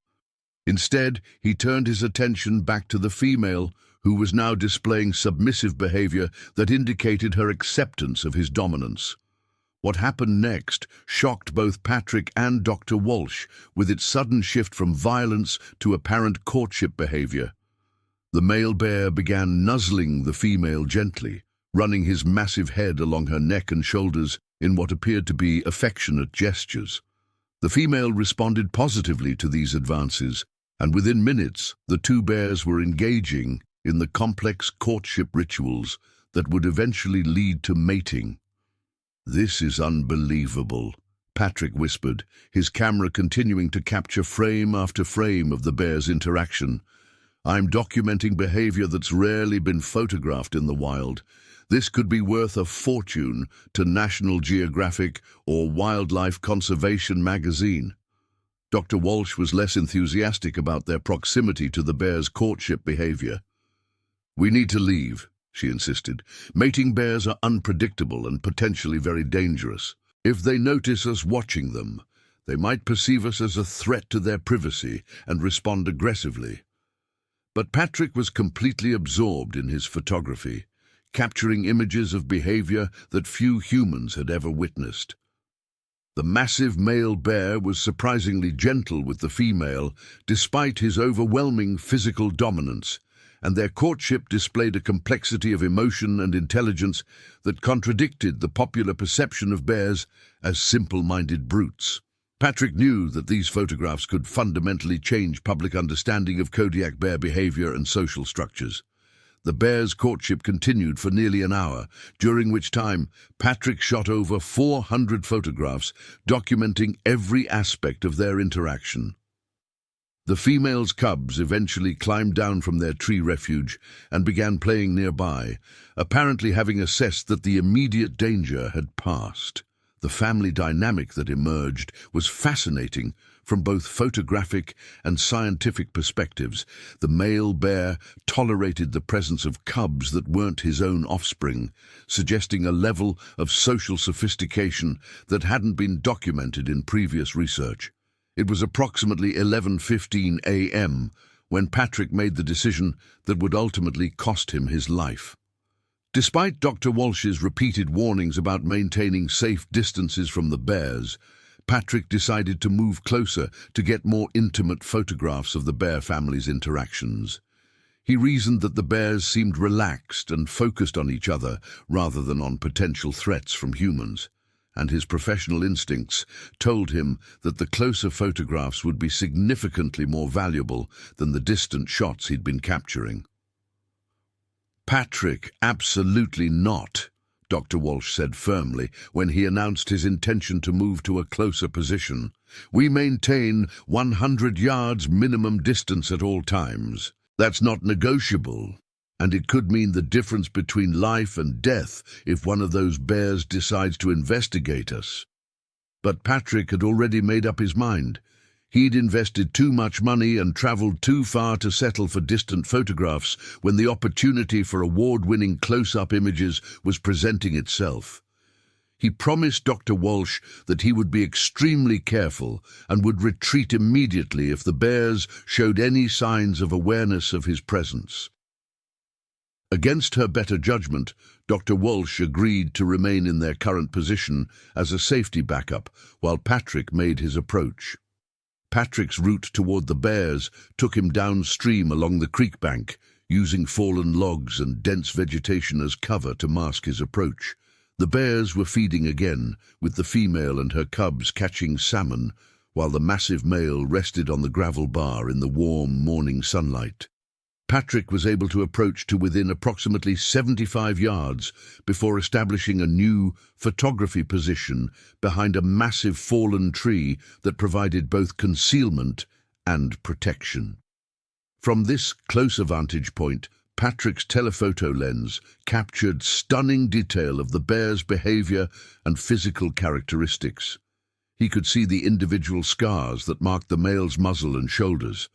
Instead, he turned his attention back to the female, who was now displaying submissive behavior that indicated her acceptance of his dominance. What happened next shocked both Patrick and Dr. Walsh, with its sudden shift from violence to apparent courtship behavior. The male bear began nuzzling the female gently, running his massive head along her neck and shoulders in what appeared to be affectionate gestures. The female responded positively to these advances, and within minutes, the two bears were engaging in the complex courtship rituals that would eventually lead to mating. "This is unbelievable," Patrick whispered, his camera continuing to capture frame after frame of the bears' interaction. "I'm documenting behavior that's rarely been photographed in the wild. This could be worth a fortune to National Geographic or Wildlife Conservation magazine." Dr. Walsh was less enthusiastic about their proximity to the bear's courtship behavior. "We need to leave," she insisted. "Mating bears are unpredictable and potentially very dangerous. If they notice us watching them, they might perceive us as a threat to their privacy and respond aggressively. But Patrick was completely absorbed in his photography, capturing images of behavior that few humans had ever witnessed. The massive male bear was surprisingly gentle with the female, despite his overwhelming physical dominance, and their courtship displayed a complexity of emotion and intelligence that contradicted the popular perception of bears as simple-minded brutes. Patrick knew that these photographs could fundamentally change public understanding of Kodiak bear behavior and social structures. The bears' courtship continued for nearly an hour, during which time Patrick shot over 400 photographs documenting every aspect of their interaction. The female's cubs eventually climbed down from their tree refuge and began playing nearby, apparently having assessed that the immediate danger had passed. The family dynamic that emerged was fascinating from both photographic and scientific perspectives. The male bear tolerated the presence of cubs that weren't his own offspring, suggesting a level of social sophistication that hadn't been documented in previous research. It was approximately 11:15 a.m. when Patrick made the decision that would ultimately cost him his life. Despite Dr. Walsh's repeated warnings about maintaining safe distances from the bears, Patrick decided to move closer to get more intimate photographs of the bear family's interactions. He reasoned that the bears seemed relaxed and focused on each other rather than on potential threats from humans, and his professional instincts told him that the closer photographs would be significantly more valuable than the distant shots he'd been capturing. "Patrick, absolutely not," Dr. Walsh said firmly when he announced his intention to move to a closer position. "We maintain 100 yards minimum distance at all times. That's not negotiable, and it could mean the difference between life and death if one of those bears decides to investigate us." But Patrick had already made up his mind. He'd invested too much money and traveled too far to settle for distant photographs when the opportunity for award-winning close-up images was presenting itself. He promised Dr. Walsh that he would be extremely careful and would retreat immediately if the bears showed any signs of awareness of his presence. Against her better judgment, Dr. Walsh agreed to remain in their current position as a safety backup while Patrick made his approach. Patrick's route toward the bears took him downstream along the creek bank, using fallen logs and dense vegetation as cover to mask his approach. The bears were feeding again, with the female and her cubs catching salmon, while the massive male rested on the gravel bar in the warm morning sunlight. Patrick was able to approach to within approximately 75 yards before establishing a new photography position behind a massive fallen tree that provided both concealment and protection. From this closer vantage point, Patrick's telephoto lens captured stunning detail of the bear's behavior and physical characteristics. He could see the individual scars that marked the male's muzzle and shoulders,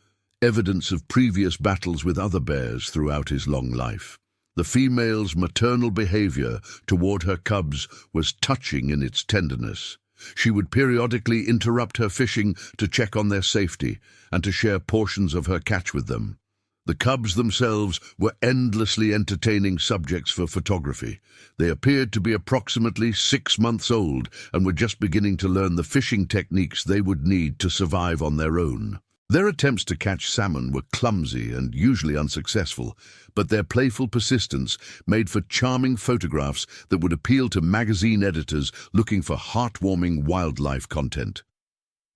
evidence of previous battles with other bears throughout his long life. The female's maternal behavior toward her cubs was touching in its tenderness. She would periodically interrupt her fishing to check on their safety and to share portions of her catch with them. The cubs themselves were endlessly entertaining subjects for photography. They appeared to be approximately 6 months old and were just beginning to learn the fishing techniques they would need to survive on their own. Their attempts to catch salmon were clumsy and usually unsuccessful, but their playful persistence made for charming photographs that would appeal to magazine editors looking for heartwarming wildlife content.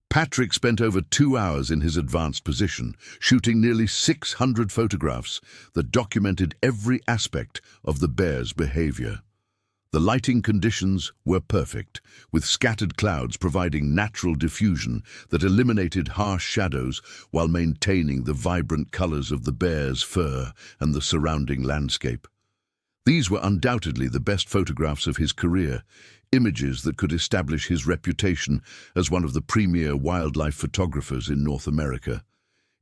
Patrick spent over 2 hours in his advanced position, shooting nearly 600 photographs that documented every aspect of the bear's behavior. The lighting conditions were perfect, with scattered clouds providing natural diffusion that eliminated harsh shadows while maintaining the vibrant colors of the bear's fur and the surrounding landscape. These were undoubtedly the best photographs of his career, images that could establish his reputation as one of the premier wildlife photographers in North America.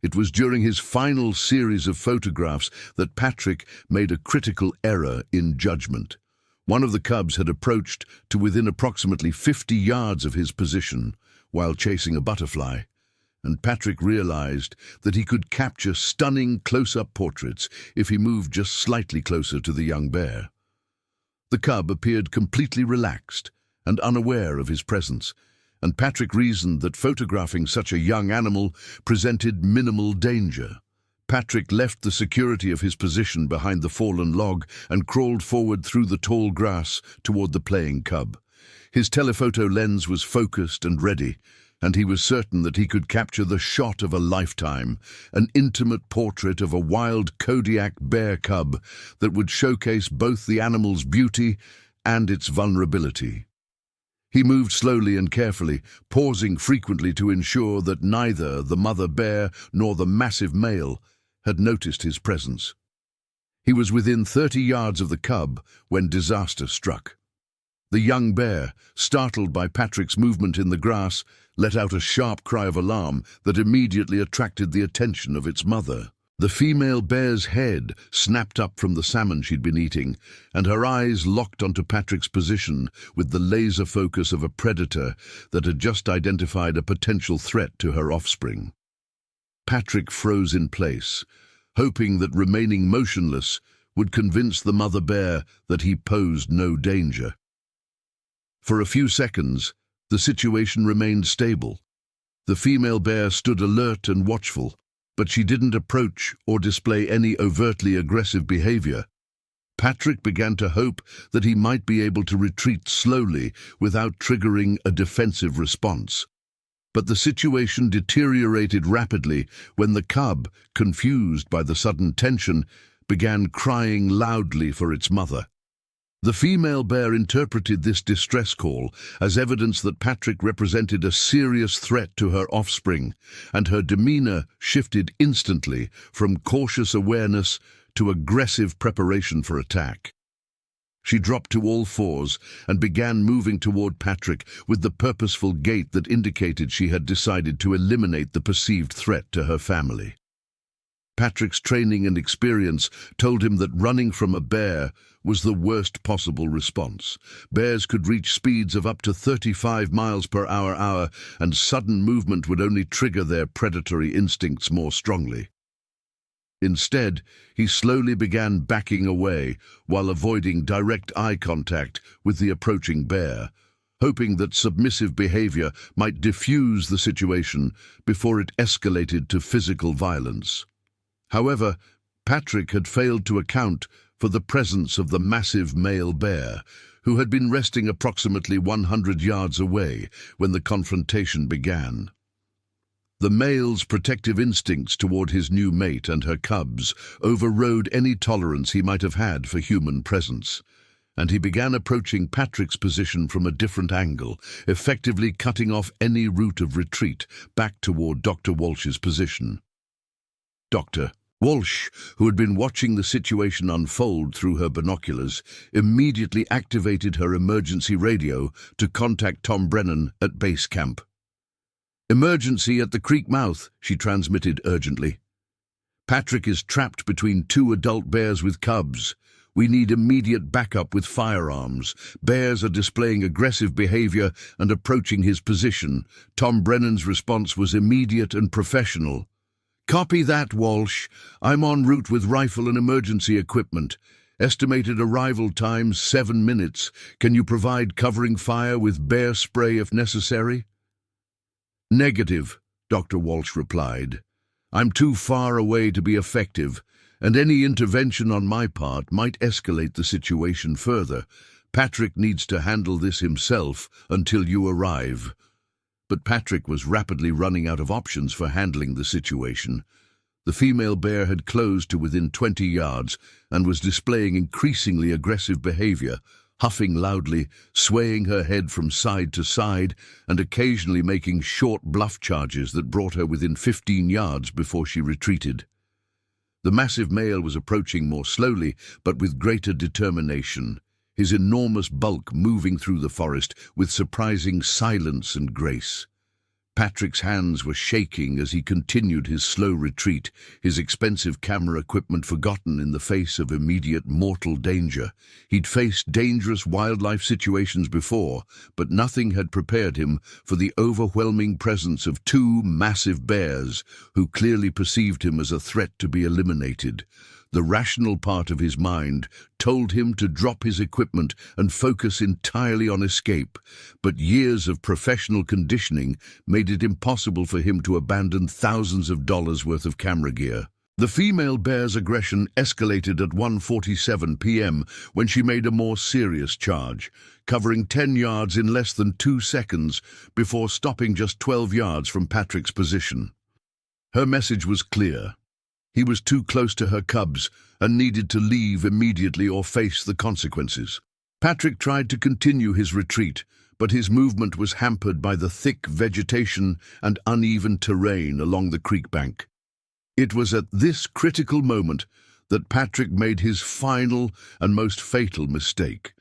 It was during his final series of photographs that Patrick made a critical error in judgment. One of the cubs had approached to within approximately 50 yards of his position while chasing a butterfly, and Patrick realized that he could capture stunning close-up portraits if he moved just slightly closer to the young bear. The cub appeared completely relaxed and unaware of his presence, and Patrick reasoned that photographing such a young animal presented minimal danger. Patrick left the security of his position behind the fallen log and crawled forward through the tall grass toward the playing cub. His telephoto lens was focused and ready, and he was certain that he could capture the shot of a lifetime, an intimate portrait of a wild Kodiak bear cub that would showcase both the animal's beauty and its vulnerability. He moved slowly and carefully, pausing frequently to ensure that neither the mother bear nor the massive male had noticed his presence. He was within 30 yards of the cub when disaster struck. The young bear, startled by Patrick's movement in the grass, let out a sharp cry of alarm that immediately attracted the attention of its mother. The female bear's head snapped up from the salmon she'd been eating, and her eyes locked onto Patrick's position with the laser focus of a predator that had just identified a potential threat to her offspring. Patrick froze in place, hoping that remaining motionless would convince the mother bear that he posed no danger. For a few seconds, the situation remained stable. The female bear stood alert and watchful, but she didn't approach or display any overtly aggressive behavior. Patrick began to hope that he might be able to retreat slowly without triggering a defensive response. But the situation deteriorated rapidly when the cub, confused by the sudden tension, began crying loudly for its mother. The female bear interpreted this distress call as evidence that Patrick represented a serious threat to her offspring, and her demeanor shifted instantly from cautious awareness to aggressive preparation for attack. She dropped to all fours and began moving toward Patrick with the purposeful gait that indicated she had decided to eliminate the perceived threat to her family. Patrick's training and experience told him that running from a bear was the worst possible response. Bears could reach speeds of up to 35 miles per hour, and sudden movement would only trigger their predatory instincts more strongly. Instead, he slowly began backing away while avoiding direct eye contact with the approaching bear, hoping that submissive behavior might diffuse the situation before it escalated to physical violence. However, Patrick had failed to account for the presence of the massive male bear, who had been resting approximately 100 yards away when the confrontation began. The male's protective instincts toward his new mate and her cubs overrode any tolerance he might have had for human presence, and he began approaching Patrick's position from a different angle, effectively cutting off any route of retreat back toward Dr. Walsh's position. Dr. Walsh, who had been watching the situation unfold through her binoculars, immediately activated her emergency radio to contact Tom Brennan at base camp. "Emergency at the creek mouth," she transmitted urgently. "Patrick is trapped between two adult bears with cubs. We need immediate backup with firearms. Bears are displaying aggressive behavior and approaching his position." Tom Brennan's response was immediate and professional. "Copy that, Walsh. I'm en route with rifle and emergency equipment. Estimated arrival time 7 minutes. Can you provide covering fire with bear spray if necessary?" "Negative," Dr. Walsh replied. "I'm too far away to be effective, and any intervention on my part might escalate the situation further. Patrick needs to handle this himself until you arrive." But Patrick was rapidly running out of options for handling the situation. The female bear had closed to within 20 yards and was displaying increasingly aggressive behavior, huffing loudly, swaying her head from side to side, and occasionally making short bluff charges that brought her within 15 yards before she retreated. The massive male was approaching more slowly, but with greater determination, his enormous bulk moving through the forest with surprising silence and grace. Patrick's hands were shaking as he continued his slow retreat, his expensive camera equipment forgotten in the face of immediate mortal danger. He'd faced dangerous wildlife situations before, but nothing had prepared him for the overwhelming presence of two massive bears who clearly perceived him as a threat to be eliminated. The rational part of his mind told him to drop his equipment and focus entirely on escape, but years of professional conditioning made it impossible for him to abandon thousands of dollars worth of camera gear. The female bear's aggression escalated at 1:47 p.m. when she made a more serious charge, covering 10 yards in less than 2 seconds before stopping just 12 yards from Patrick's position. Her message was clear. He was too close to her cubs and needed to leave immediately or face the consequences. Patrick tried to continue his retreat, but his movement was hampered by the thick vegetation and uneven terrain along the creek bank. It was at this critical moment that Patrick made his final and most fatal mistake.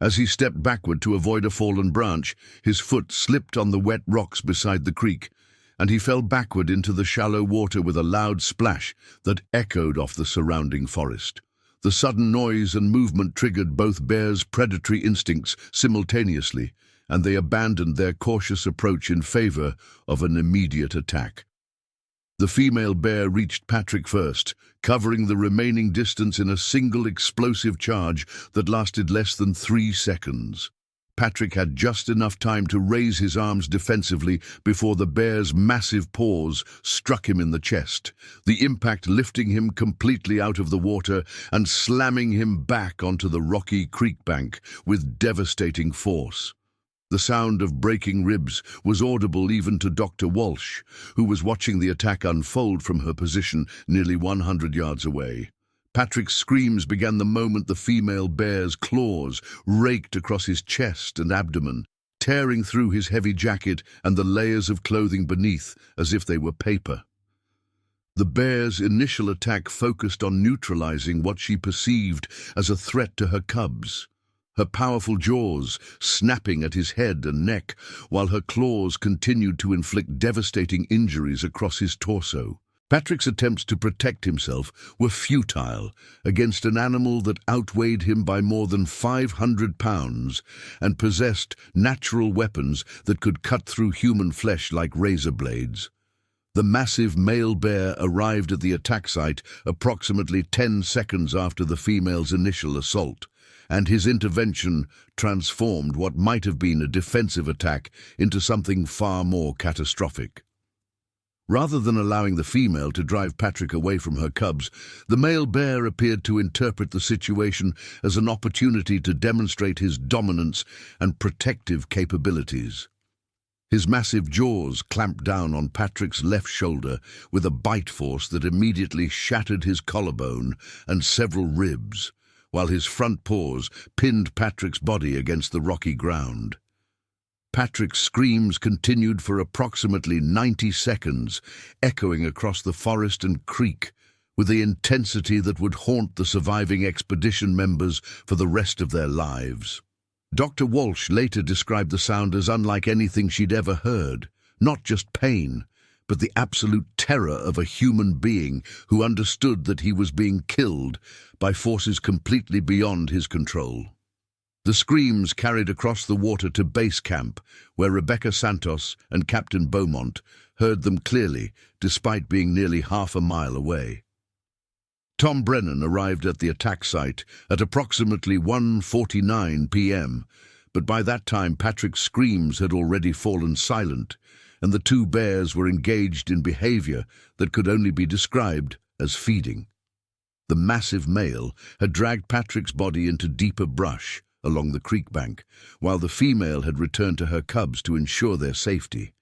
As he stepped backward to avoid a fallen branch, his foot slipped on the wet rocks beside the creek, and he fell backward into the shallow water with a loud splash that echoed off the surrounding forest. The sudden noise and movement triggered both bears' predatory instincts simultaneously, and they abandoned their cautious approach in favor of an immediate attack. The female bear reached Patrick first, covering the remaining distance in a single explosive charge that lasted less than 3 seconds. Patrick had just enough time to raise his arms defensively before the bear's massive paws struck him in the chest, the impact lifting him completely out of the water and slamming him back onto the rocky creek bank with devastating force. The sound of breaking ribs was audible even to Dr. Walsh, who was watching the attack unfold from her position nearly 100 yards away. Patrick's screams began the moment the female bear's claws raked across his chest and abdomen, tearing through his heavy jacket and the layers of clothing beneath as if they were paper. The bear's initial attack focused on neutralizing what she perceived as a threat to her cubs, her powerful jaws snapping at his head and neck, while her claws continued to inflict devastating injuries across his torso. Patrick's attempts to protect himself were futile against an animal that outweighed him by more than 500 pounds and possessed natural weapons that could cut through human flesh like razor blades. The massive male bear arrived at the attack site approximately 10 seconds after the female's initial assault, and his intervention transformed what might have been a defensive attack into something far more catastrophic. Rather than allowing the female to drive Patrick away from her cubs, the male bear appeared to interpret the situation as an opportunity to demonstrate his dominance and protective capabilities. His massive jaws clamped down on Patrick's left shoulder with a bite force that immediately shattered his collarbone and several ribs, while his front paws pinned Patrick's body against the rocky ground. Patrick's screams continued for approximately 90 seconds, echoing across the forest and creek with the intensity that would haunt the surviving expedition members for the rest of their lives. Dr. Walsh later described the sound as unlike anything she'd ever heard, not just pain, but the absolute terror of a human being who understood that he was being killed by forces completely beyond his control. The screams carried across the water to base camp, where Rebecca Santos and Captain Beaumont heard them clearly, despite being nearly half a mile away. Tom Brennan arrived at the attack site at approximately 1:49 p.m., but by that time Patrick's screams had already fallen silent, and the two bears were engaged in behavior that could only be described as feeding. The massive male had dragged Patrick's body into deeper brush along the creek bank, while the female had returned to her cubs to ensure their safety.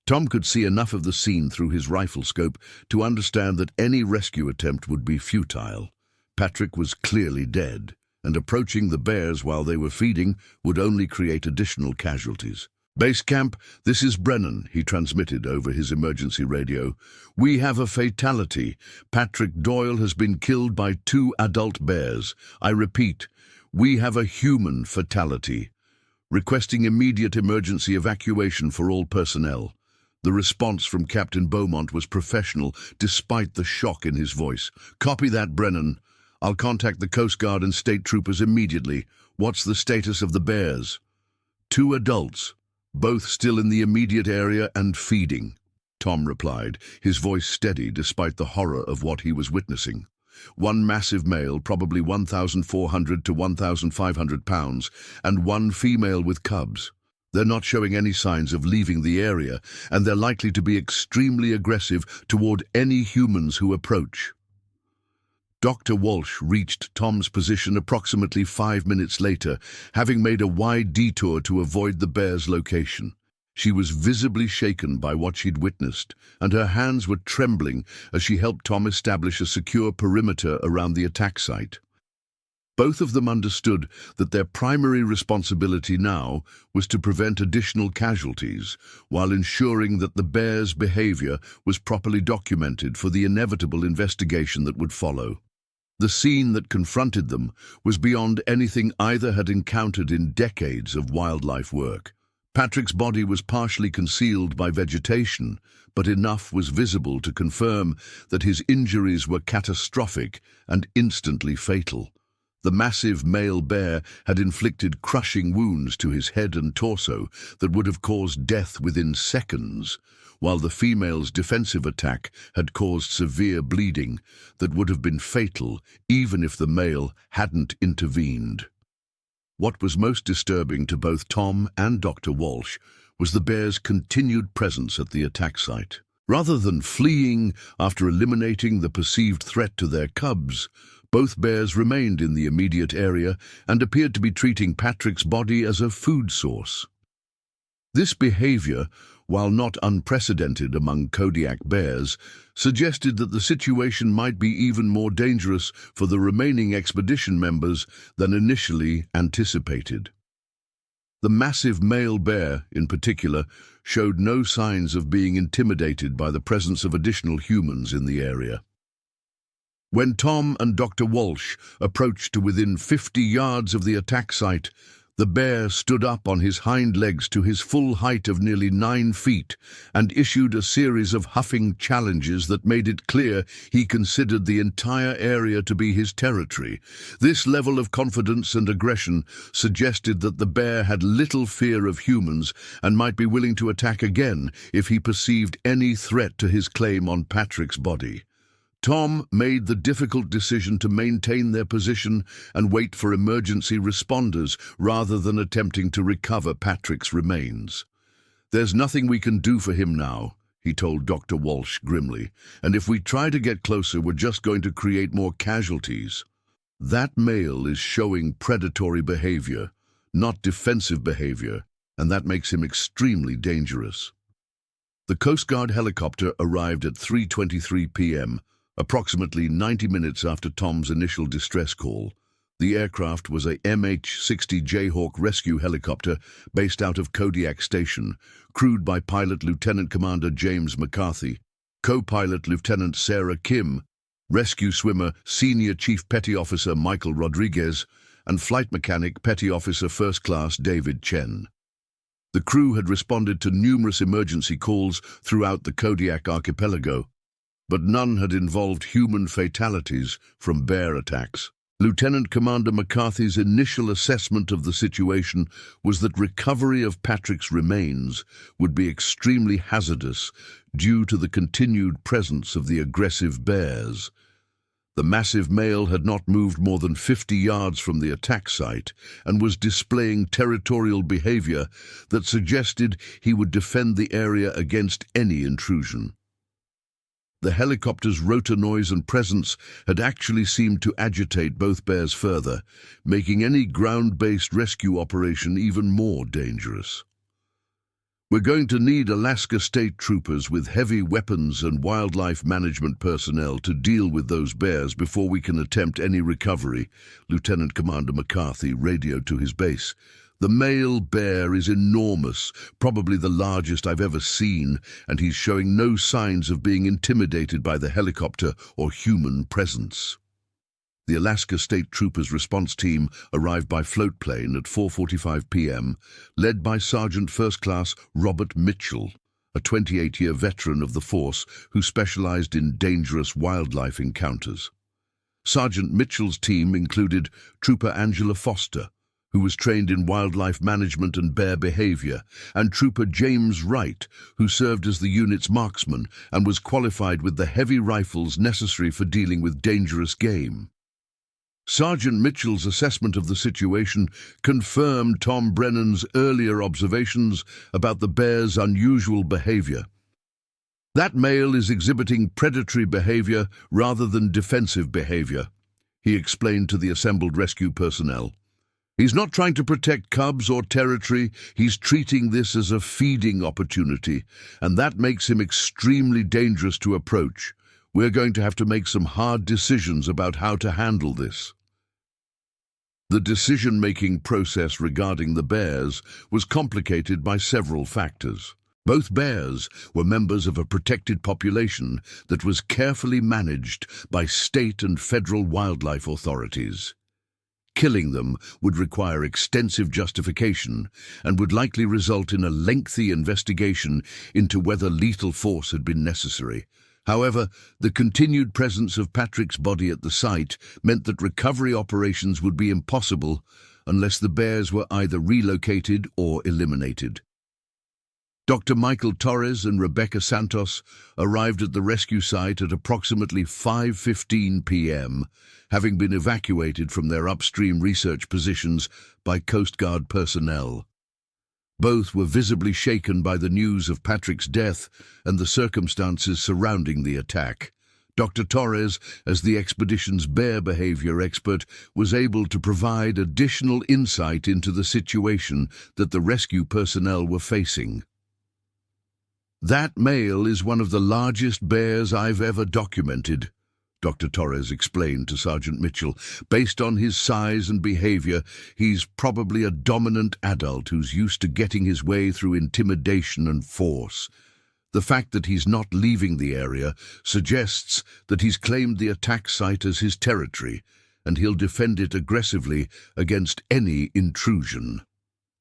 Tom could see enough of the scene through his rifle scope to understand that any rescue attempt would be futile. Patrick was clearly dead, and approaching the bears while they were feeding would only create additional casualties. "Base camp, this is Brennan," he transmitted over his emergency radio. "We have a fatality. Patrick Doyle has been killed by 2 adult bears. I repeat, we have a human fatality. Requesting immediate emergency evacuation for all personnel." The response from Captain Beaumont was professional, despite the shock in his voice. "Copy that, Brennan. I'll contact the Coast Guard and state troopers immediately. What's the status of the bears?" "2 adults, both still in the immediate area and feeding," Tom replied, his voice steady despite the horror of what he was witnessing. "One massive male, probably 1,400 to 1,500 pounds, and one female with cubs. They're not showing any signs of leaving the area, and they're likely to be extremely aggressive toward any humans who approach." Dr. Walsh reached Tom's position approximately 5 minutes later, having made a wide detour to avoid the bear's location. She was visibly shaken by what she'd witnessed, and her hands were trembling as she helped Tom establish a secure perimeter around the attack site. Both of them understood that their primary responsibility now was to prevent additional casualties, while ensuring that the bear's behavior was properly documented for the inevitable investigation that would follow. The scene that confronted them was beyond anything either had encountered in decades of wildlife work. Patrick's body was partially concealed by vegetation, but enough was visible to confirm that his injuries were catastrophic and instantly fatal. The massive male bear had inflicted crushing wounds to his head and torso that would have caused death within seconds, while the female's defensive attack had caused severe bleeding that would have been fatal even if the male hadn't intervened. What was most disturbing to both Tom and Dr. Walsh was the bear's continued presence at the attack site. Rather than fleeing after eliminating the perceived threat to their cubs, both bears remained in the immediate area and appeared to be treating Patrick's body as a food source. This behavior, while not unprecedented among Kodiak bears, suggested that the situation might be even more dangerous for the remaining expedition members than initially anticipated. The massive male bear, in particular, showed no signs of being intimidated by the presence of additional humans in the area. When Tom and Dr. Walsh approached to within 50 yards of the attack site, the bear stood up on his hind legs to his full height of nearly 9 feet and issued a series of huffing challenges that made it clear he considered the entire area to be his territory. This level of confidence and aggression suggested that the bear had little fear of humans and might be willing to attack again if he perceived any threat to his claim on Patrick's body. Tom made the difficult decision to maintain their position and wait for emergency responders rather than attempting to recover Patrick's remains. "There's nothing we can do for him now," he told Dr. Walsh grimly, "and if we try to get closer, we're just going to create more casualties. That male is showing predatory behavior, not defensive behavior, and that makes him extremely dangerous." The Coast Guard helicopter arrived at 3:23 p.m., approximately 90 minutes after Tom's initial distress call. The aircraft was a MH-60 Jayhawk rescue helicopter based out of Kodiak Station, crewed by Pilot Lieutenant Commander James McCarthy, co-pilot Lieutenant Sarah Kim, rescue swimmer Senior Chief Petty Officer Michael Rodriguez, and flight mechanic Petty Officer First Class David Chen. The crew had responded to numerous emergency calls throughout the Kodiak archipelago, but none had involved human fatalities from bear attacks. Lieutenant Commander McCarthy's initial assessment of the situation was that recovery of Patrick's remains would be extremely hazardous due to the continued presence of the aggressive bears. The massive male had not moved more than 50 yards from the attack site and was displaying territorial behavior that suggested he would defend the area against any intrusion. The helicopter's rotor noise and presence had actually seemed to agitate both bears further, making any ground-based rescue operation even more dangerous. "We're going to need Alaska State Troopers with heavy weapons and wildlife management personnel to deal with those bears before we can attempt any recovery," Lieutenant Commander McCarthy radioed to his base. "The male bear is enormous, probably the largest I've ever seen, and he's showing no signs of being intimidated by the helicopter or human presence." The Alaska State Troopers response team arrived by float plane at 4:45 p.m., led by Sergeant First Class Robert Mitchell. a 28-year veteran of the force who specialized in dangerous wildlife encounters. Sergeant Mitchell's team included Trooper Angela Foster, who was trained in wildlife management and bear behavior, and Trooper James Wright, who served as the unit's marksman and was qualified with the heavy rifles necessary for dealing with dangerous game. Sergeant Mitchell's assessment of the situation confirmed Tom Brennan's earlier observations about the bear's unusual behavior. That male is exhibiting predatory behavior rather than defensive behavior, he explained to the assembled rescue personnel. He's not trying to protect cubs or territory, he's treating this as a feeding opportunity, and that makes him extremely dangerous to approach. We're going to have to make some hard decisions about how to handle this. The decision-making process regarding the bears was complicated by several factors. Both bears were members of a protected population that was carefully managed by state and federal wildlife authorities. Killing them would require extensive justification and would likely result in a lengthy investigation into whether lethal force had been necessary. However, the continued presence of Patrick's body at the site meant that recovery operations would be impossible unless the bears were either relocated or eliminated. Dr. Michael Torres and Rebecca Santos arrived at the rescue site at approximately 5:15 p.m., having been evacuated from their upstream research positions by Coast Guard personnel. Both were visibly shaken by the news of Patrick's death and the circumstances surrounding the attack. Dr. Torres, as the expedition's bear behavior expert, was able to provide additional insight into the situation that the rescue personnel were facing. "That male is one of the largest bears I've ever documented," Dr. Torres explained to Sergeant Mitchell. "Based on his size and behavior, he's probably a dominant adult who's used to getting his way through intimidation and force. The fact that he's not leaving the area suggests that he's claimed the attack site as his territory, and he'll defend it aggressively against any intrusion."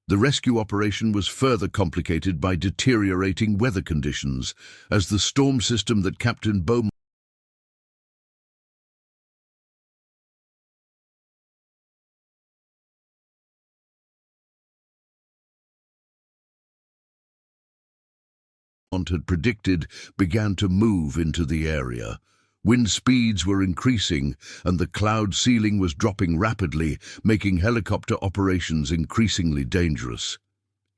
The rescue operation was further complicated by deteriorating weather conditions, as the storm system that Captain Beaumont had predicted began to move into the area. Wind speeds were increasing, and the cloud ceiling was dropping rapidly, making helicopter operations increasingly dangerous.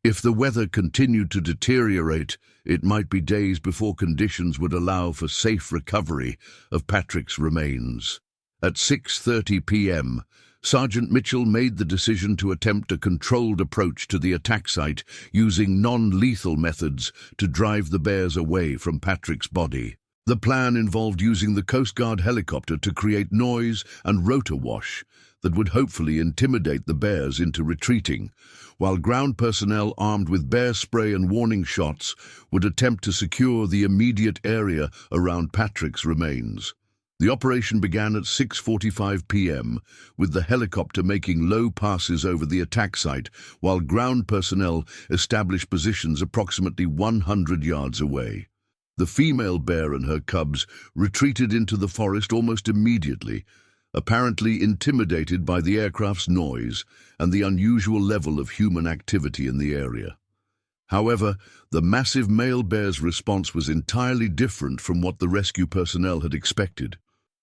If the weather continued to deteriorate, it might be days before conditions would allow for safe recovery of Patrick's remains. At 6:30 p.m., Sergeant Mitchell made the decision to attempt a controlled approach to the attack site using non-lethal methods to drive the bears away from Patrick's body. The plan involved using the Coast Guard helicopter to create noise and rotor wash that would hopefully intimidate the bears into retreating, while ground personnel armed with bear spray and warning shots would attempt to secure the immediate area around Patrick's remains. The operation began at 6:45 p.m., with the helicopter making low passes over the attack site, while ground personnel established positions approximately 100 yards away. The female bear and her cubs retreated into the forest almost immediately, apparently intimidated by the aircraft's noise and the unusual level of human activity in the area. However, the massive male bear's response was entirely different from what the rescue personnel had expected.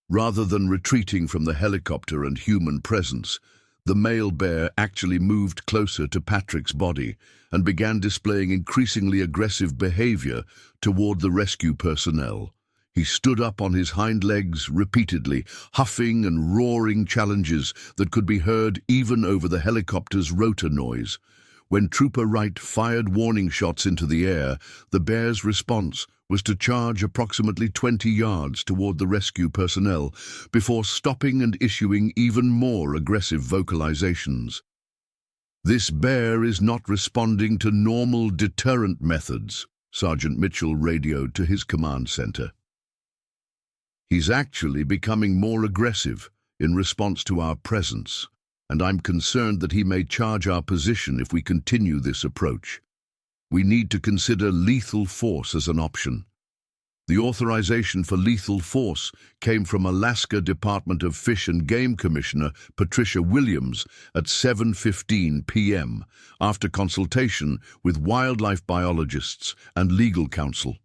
Rather than retreating from the helicopter and human presence, the male bear actually moved closer to Patrick's body and began displaying increasingly aggressive behavior toward the rescue personnel. He stood up on his hind legs repeatedly, huffing and roaring challenges that could be heard even over the helicopter's rotor noise. When Trooper Wright fired warning shots into the air, the bear's response was to charge approximately 20 yards toward the rescue personnel before stopping and issuing even more aggressive vocalizations. "This bear is not responding to normal deterrent methods," Sergeant Mitchell radioed to his command center. "He's actually becoming more aggressive in response to our presence, and I'm concerned that he may charge our position if we continue this approach." We need to consider lethal force as an option. The authorization for lethal force came from Alaska Department of Fish and Game Commissioner Patricia Williams at 7:15 p.m. after consultation with wildlife biologists and legal counsel.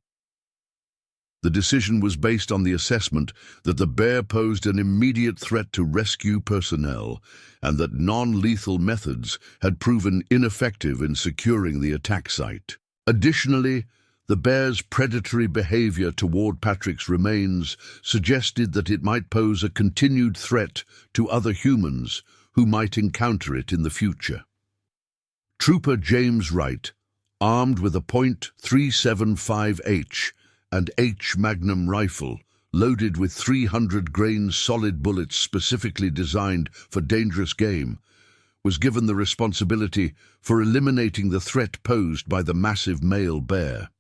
The decision was based on the assessment that the bear posed an immediate threat to rescue personnel and that non-lethal methods had proven ineffective in securing the attack site. Additionally, the bear's predatory behavior toward Patrick's remains suggested that it might pose a continued threat to other humans who might encounter it in the future. Trooper James Wright, armed with a .375H and H Magnum rifle, loaded with 300-grain solid bullets specifically designed for dangerous game, was given the responsibility for eliminating the threat posed by the massive male bear.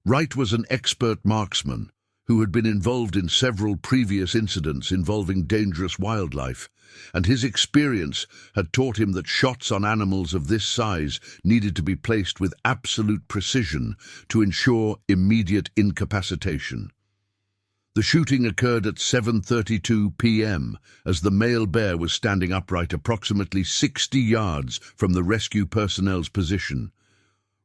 Wright was an expert marksman who had been involved in several previous incidents involving dangerous wildlife, and his experience had taught him that shots on animals of this size needed to be placed with absolute precision to ensure immediate incapacitation. The shooting occurred at 7:32 p.m. as the male bear was standing upright approximately 60 yards from the rescue personnel's position.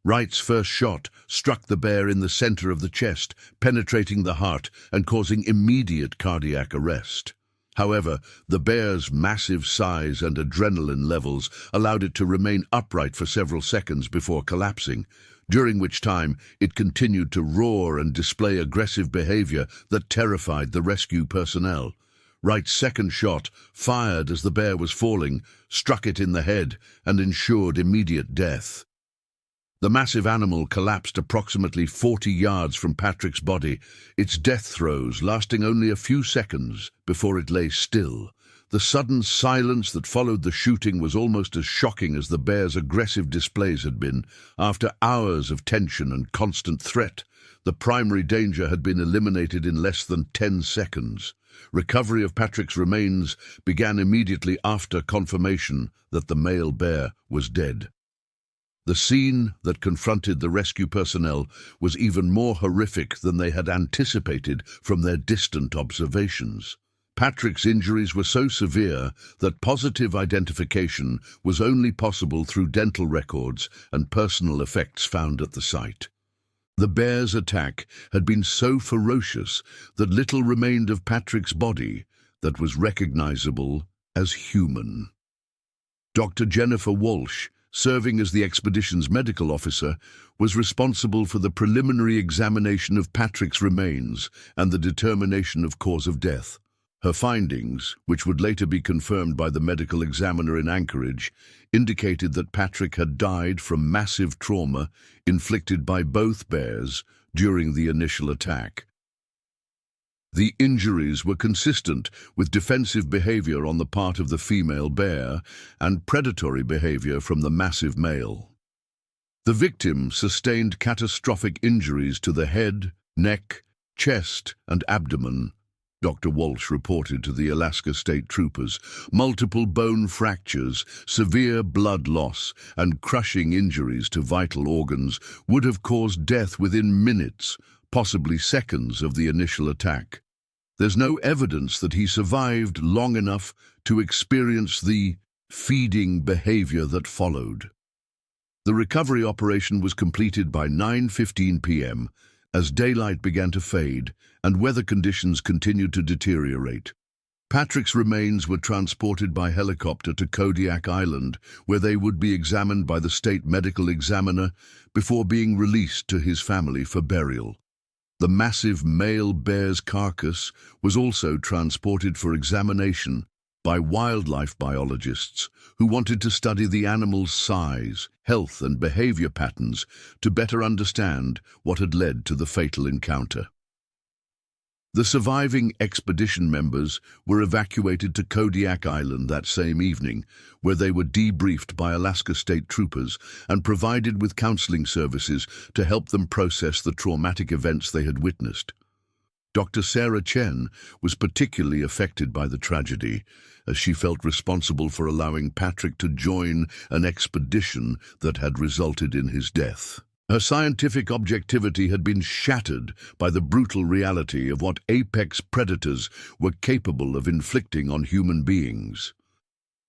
Wright's first shot struck the bear in the center of the chest, penetrating the heart and causing immediate cardiac arrest. However, the bear's massive size and adrenaline levels allowed it to remain upright for several seconds before collapsing, during which time it continued to roar and display aggressive behavior that terrified the rescue personnel. Wright's second shot, fired as the bear was falling, struck it in the head and ensured immediate death. The massive animal collapsed approximately 40 yards from Patrick's body, its death throes lasting only a few seconds before it lay still. The sudden silence that followed the shooting was almost as shocking as the bear's aggressive displays had been. After hours of tension and constant threat, the primary danger had been eliminated in less than 10 seconds. Recovery of Patrick's remains began immediately after confirmation that the male bear was dead. The scene that confronted the rescue personnel was even more horrific than they had anticipated from their distant observations. Patrick's injuries were so severe that positive identification was only possible through dental records and personal effects found at the site. The bear's attack had been so ferocious that little remained of Patrick's body that was recognizable as human. Dr. Jennifer Walsh, serving as the expedition's medical officer, was responsible for the preliminary examination of Patrick's remains and the determination of cause of death. Her findings, which would later be confirmed by the medical examiner in Anchorage, indicated that Patrick had died from massive trauma inflicted by both bears during the initial attack. The injuries were consistent with defensive behavior on the part of the female bear and predatory behavior from the massive male. The victim sustained catastrophic injuries to the head, neck, chest, and abdomen, Dr. Walsh reported to the Alaska State Troopers. Multiple bone fractures, severe blood loss, and crushing injuries to vital organs would have caused death within minutes, possibly seconds, of the initial attack. There's no evidence that he survived long enough to experience the feeding behavior that followed. The recovery operation was completed by 9:15 p.m. as daylight began to fade and weather conditions continued to deteriorate. Patrick's remains were transported by helicopter to Kodiak Island, where they would be examined by the state medical examiner before being released to his family for burial. The massive male bear's carcass was also transported for examination by wildlife biologists who wanted to study the animal's size, health, and behavior patterns to better understand what had led to the fatal encounter. The surviving expedition members were evacuated to Kodiak Island that same evening, where they were debriefed by Alaska State Troopers and provided with counseling services to help them process the traumatic events they had witnessed. Dr. Sarah Chen was particularly affected by the tragedy, as she felt responsible for allowing Patrick to join an expedition that had resulted in his death. Her scientific objectivity had been shattered by the brutal reality of what apex predators were capable of inflicting on human beings.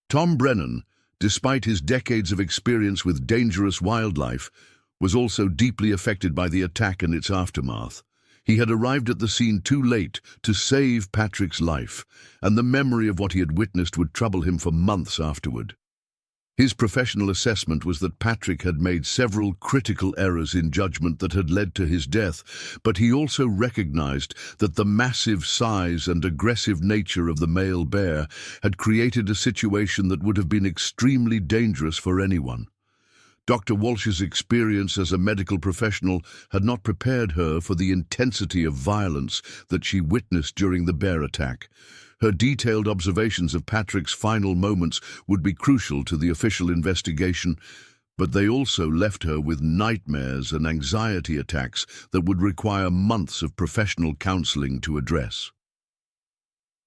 Tom Brennan, despite his decades of experience with dangerous wildlife, was also deeply affected by the attack and its aftermath. He had arrived at the scene too late to save Patrick's life, and the memory of what he had witnessed would trouble him for months afterward. His professional assessment was that Patrick had made several critical errors in judgment that had led to his death, but he also recognized that the massive size and aggressive nature of the male bear had created a situation that would have been extremely dangerous for anyone. Dr. Walsh's experience as a medical professional had not prepared her for the intensity of violence that she witnessed during the bear attack. Her detailed observations of Patrick's final moments would be crucial to the official investigation, but they also left her with nightmares and anxiety attacks that would require months of professional counseling to address.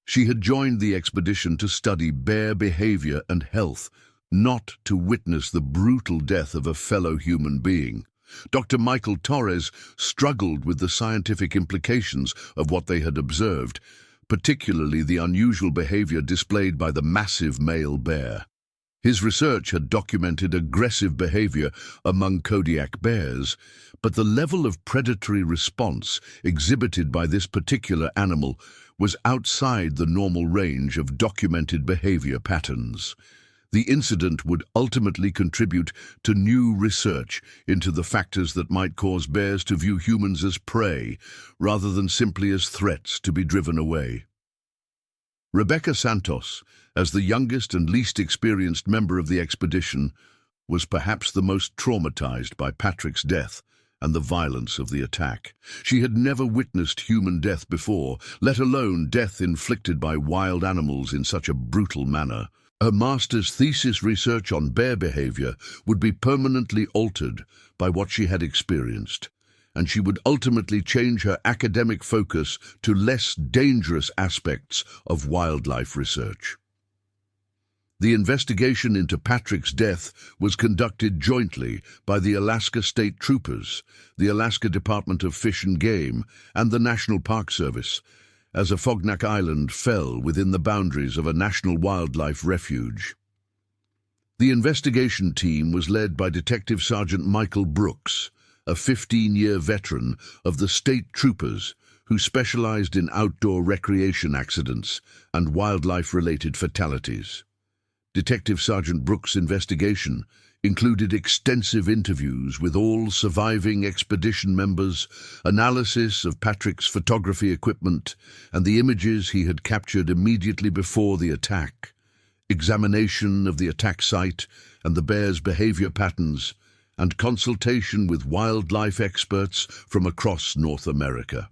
She had joined the expedition to study bear behavior and health, not to witness the brutal death of a fellow human being. Dr. Michael Torres struggled with the scientific implications of what they had observed, particularly the unusual behavior displayed by the massive male bear. His research had documented aggressive behavior among Kodiak bears, but the level of predatory response exhibited by this particular animal was outside the normal range of documented behavior patterns. The incident would ultimately contribute to new research into the factors that might cause bears to view humans as prey, rather than simply as threats to be driven away. Rebecca Santos, as the youngest and least experienced member of the expedition, was perhaps the most traumatized by Patrick's death and the violence of the attack. She had never witnessed human death before, let alone death inflicted by wild animals in such a brutal manner. Her master's thesis research on bear behavior would be permanently altered by what she had experienced, and she would ultimately change her academic focus to less dangerous aspects of wildlife research. The investigation into Patrick's death was conducted jointly by the Alaska State Troopers, the Alaska Department of Fish and Game, and the National Park Service, as Afognak Island fell within the boundaries of a national wildlife refuge. The investigation team was led by Detective Sergeant Michael Brooks, a 15-year veteran of the State Troopers who specialized in outdoor recreation accidents and wildlife-related fatalities. Detective Sergeant Brooks' investigation included extensive interviews with all surviving expedition members, analysis of Patrick's photography equipment and the images he had captured immediately before the attack, examination of the attack site and the bear's behavior patterns, and consultation with wildlife experts from across North America.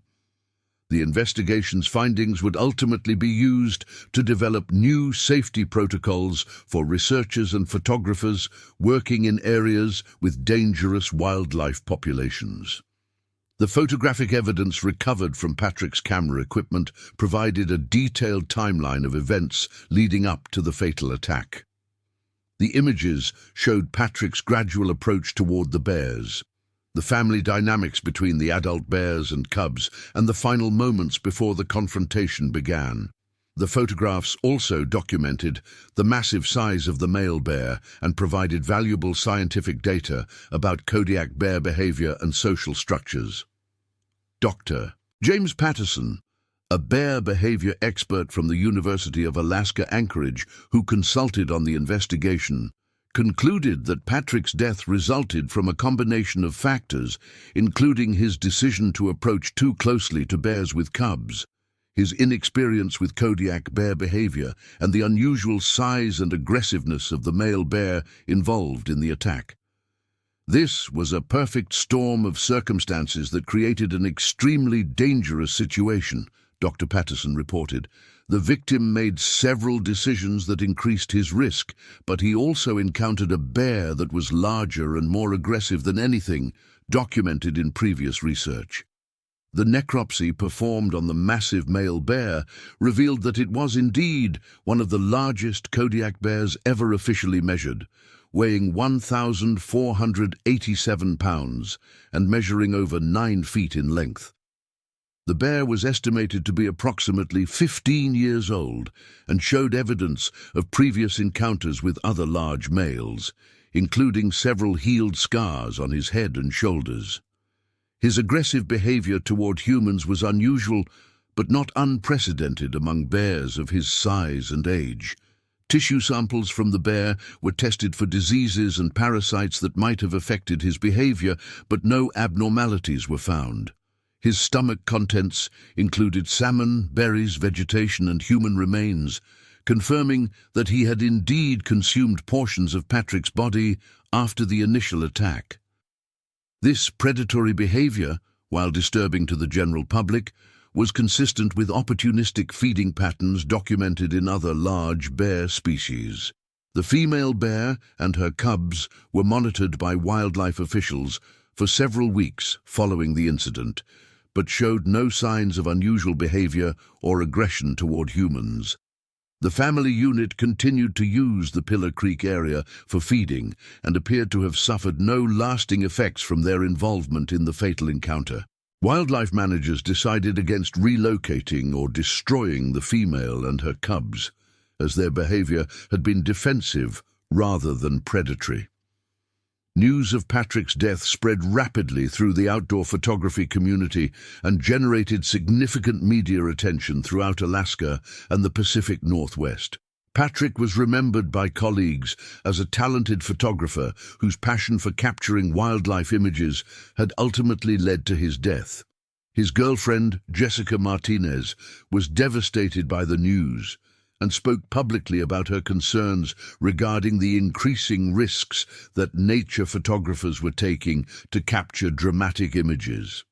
The investigation's findings would ultimately be used to develop new safety protocols for researchers and photographers working in areas with dangerous wildlife populations. The photographic evidence recovered from Patrick's camera equipment provided a detailed timeline of events leading up to the fatal attack. The images showed Patrick's gradual approach toward the bears, the family dynamics between the adult bears and cubs, and the final moments before the confrontation began. The photographs also documented the massive size of the male bear and provided valuable scientific data about Kodiak bear behavior and social structures. Dr. James Patterson, a bear behavior expert from the University of Alaska Anchorage who consulted on the investigation, concluded that Patrick's death resulted from a combination of factors, including his decision to approach too closely to bears with cubs, his inexperience with Kodiak bear behavior, and the unusual size and aggressiveness of the male bear involved in the attack. This was a perfect storm of circumstances that created an extremely dangerous situation, Dr. Patterson reported. The victim made several decisions that increased his risk, but he also encountered a bear that was larger and more aggressive than anything documented in previous research. The necropsy performed on the massive male bear revealed that it was indeed one of the largest Kodiak bears ever officially measured, weighing 1,487 pounds and measuring over 9 feet in length. The bear was estimated to be approximately 15 years old and showed evidence of previous encounters with other large males, including several healed scars on his head and shoulders. His aggressive behavior toward humans was unusual, but not unprecedented among bears of his size and age. Tissue samples from the bear were tested for diseases and parasites that might have affected his behavior, but no abnormalities were found. His stomach contents included salmon, berries, vegetation, and human remains, confirming that he had indeed consumed portions of Patrick's body after the initial attack. This predatory behavior, while disturbing to the general public, was consistent with opportunistic feeding patterns documented in other large bear species. The female bear and her cubs were monitored by wildlife officials for several weeks following the incident, but showed no signs of unusual behavior or aggression toward humans. The family unit continued to use the Pillar Creek area for feeding and appeared to have suffered no lasting effects from their involvement in the fatal encounter. Wildlife managers decided against relocating or destroying the female and her cubs, as their behavior had been defensive rather than predatory. News of Patrick's death spread rapidly through the outdoor photography community and generated significant media attention throughout Alaska and the Pacific Northwest. Patrick was remembered by colleagues as a talented photographer whose passion for capturing wildlife images had ultimately led to his death. His girlfriend, Jessica Martinez, was devastated by the news and spoke publicly about her concerns regarding the increasing risks that nature photographers were taking to capture dramatic images.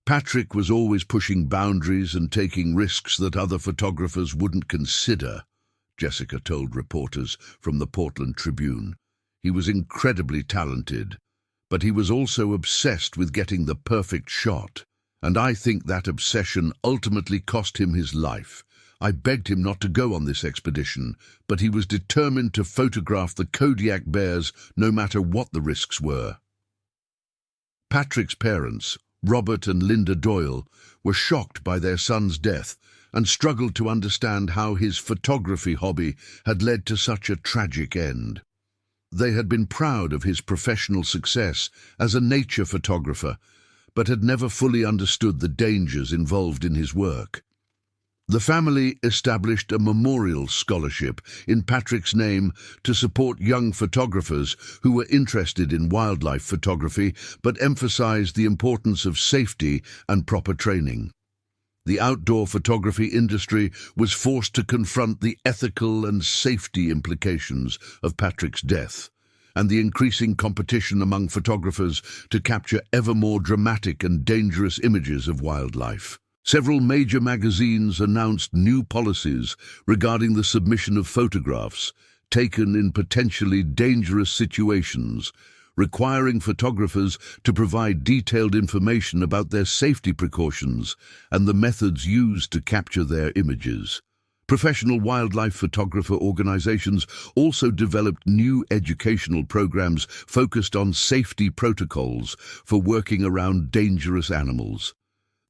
Patrick was always pushing boundaries and taking risks that other photographers wouldn't consider, Jessica told reporters from the Portland Tribune. He was incredibly talented, but he was also obsessed with getting the perfect shot, and I think that obsession ultimately cost him his life. I begged him not to go on this expedition, but he was determined to photograph the Kodiak bears no matter what the risks were. Patrick's parents, Robert and Linda Doyle, were shocked by their son's death and struggled to understand how his photography hobby had led to such a tragic end. They had been proud of his professional success as a nature photographer, but had never fully understood the dangers involved in his work. The family established a memorial scholarship in Patrick's name to support young photographers who were interested in wildlife photography but emphasized the importance of safety and proper training. The outdoor photography industry was forced to confront the ethical and safety implications of Patrick's death and the increasing competition among photographers to capture ever more dramatic and dangerous images of wildlife. Several major magazines announced new policies regarding the submission of photographs taken in potentially dangerous situations, requiring photographers to provide detailed information about their safety precautions and the methods used to capture their images. Professional wildlife photographer organizations also developed new educational programs focused on safety protocols for working around dangerous animals.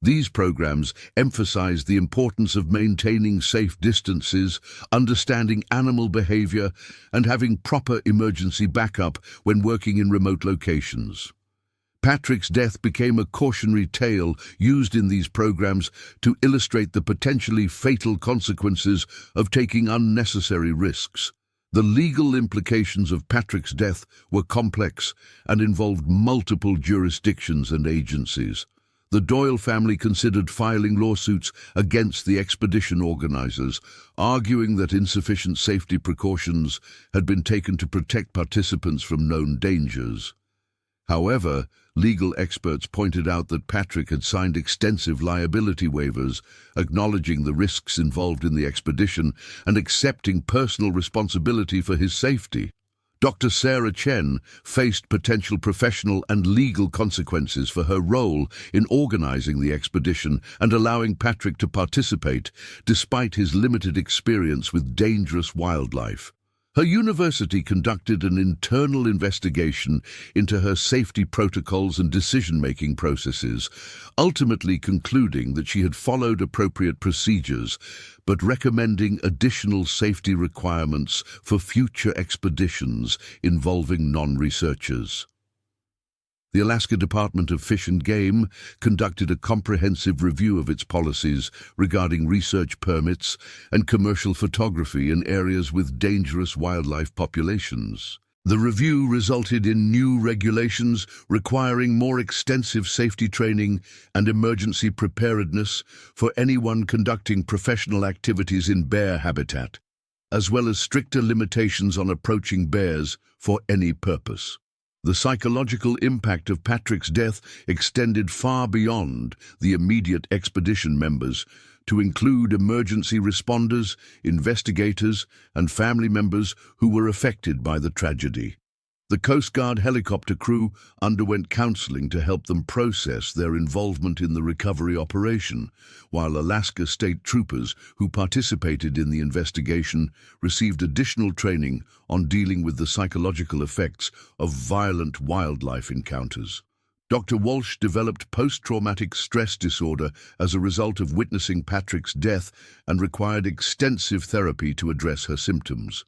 These programs emphasize the importance of maintaining safe distances, understanding animal behavior, and having proper emergency backup when working in remote locations. Patrick's death became a cautionary tale used in these programs to illustrate the potentially fatal consequences of taking unnecessary risks. The legal implications of Patrick's death were complex and involved multiple jurisdictions and agencies. The Doyle family considered filing lawsuits against the expedition organizers, arguing that insufficient safety precautions had been taken to protect participants from known dangers. However, legal experts pointed out that Patrick had signed extensive liability waivers, acknowledging the risks involved in the expedition and accepting personal responsibility for his safety. Dr. Sarah Chen faced potential professional and legal consequences for her role in organizing the expedition and allowing Patrick to participate, despite his limited experience with dangerous wildlife. Her university conducted an internal investigation into her safety protocols and decision-making processes, ultimately concluding that she had followed appropriate procedures, but recommending additional safety requirements for future expeditions involving non-researchers. The Alaska Department of Fish and Game conducted a comprehensive review of its policies regarding research permits and commercial photography in areas with dangerous wildlife populations. The review resulted in new regulations requiring more extensive safety training and emergency preparedness for anyone conducting professional activities in bear habitat, as well as stricter limitations on approaching bears for any purpose. The psychological impact of Patrick's death extended far beyond the immediate expedition members to include emergency responders, investigators, and family members who were affected by the tragedy. The Coast Guard helicopter crew underwent counseling to help them process their involvement in the recovery operation, while Alaska State Troopers who participated in the investigation received additional training on dealing with the psychological effects of violent wildlife encounters. Dr. Walsh developed post-traumatic stress disorder as a result of witnessing Patrick's death and required extensive therapy to address her symptoms.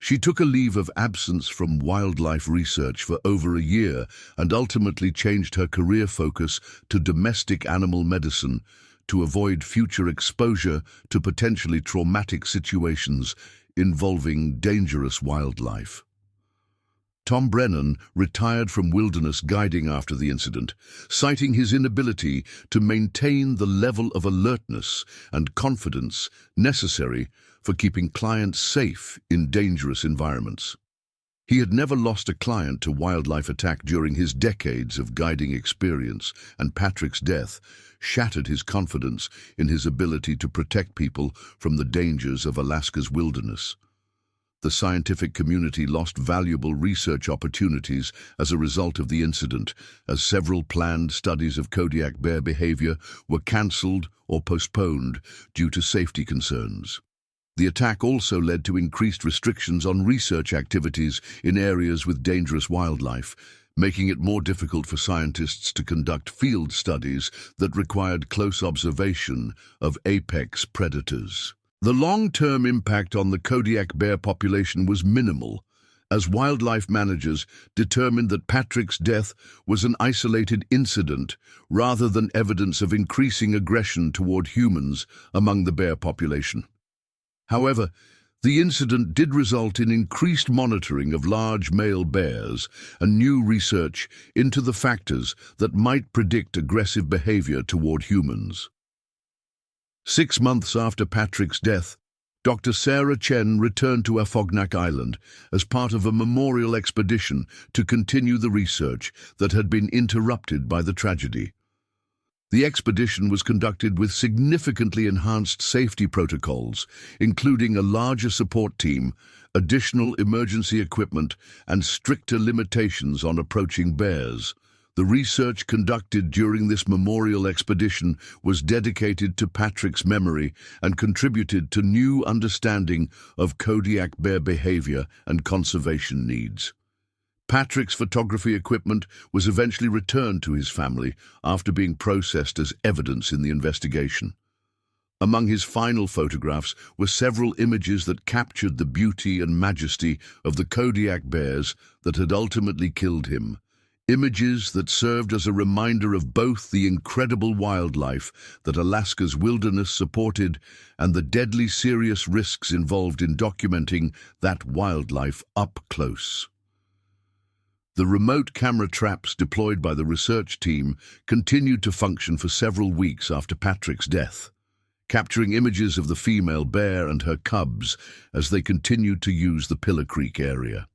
She took a leave of absence from wildlife research for over a year and ultimately changed her career focus to domestic animal medicine to avoid future exposure to potentially traumatic situations involving dangerous wildlife. Tom Brennan retired from wilderness guiding after the incident, citing his inability to maintain the level of alertness and confidence necessary for keeping clients safe in dangerous environments. He had never lost a client to wildlife attack during his decades of guiding experience, and Patrick's death shattered his confidence in his ability to protect people from the dangers of Alaska's wilderness. The scientific community lost valuable research opportunities as a result of the incident, as several planned studies of Kodiak bear behavior were cancelled or postponed due to safety concerns. The attack also led to increased restrictions on research activities in areas with dangerous wildlife, making it more difficult for scientists to conduct field studies that required close observation of apex predators. The long-term impact on the Kodiak bear population was minimal, as wildlife managers determined that Patrick's death was an isolated incident rather than evidence of increasing aggression toward humans among the bear population. However, the incident did result in increased monitoring of large male bears and new research into the factors that might predict aggressive behavior toward humans. 6 months after Patrick's death, Dr. Sarah Chen returned to Afognak Island as part of a memorial expedition to continue the research that had been interrupted by the tragedy. The expedition was conducted with significantly enhanced safety protocols, including a larger support team, additional emergency equipment, and stricter limitations on approaching bears. The research conducted during this memorial expedition was dedicated to Patrick's memory and contributed to new understanding of Kodiak bear behavior and conservation needs. Patrick's photography equipment was eventually returned to his family after being processed as evidence in the investigation. Among his final photographs were several images that captured the beauty and majesty of the Kodiak bears that had ultimately killed him. Images that served as a reminder of both the incredible wildlife that Alaska's wilderness supported and the deadly serious risks involved in documenting that wildlife up close. The remote camera traps deployed by the research team continued to function for several weeks after Patrick's death, capturing images of the female bear and her cubs as they continued to use the Pillar Creek area.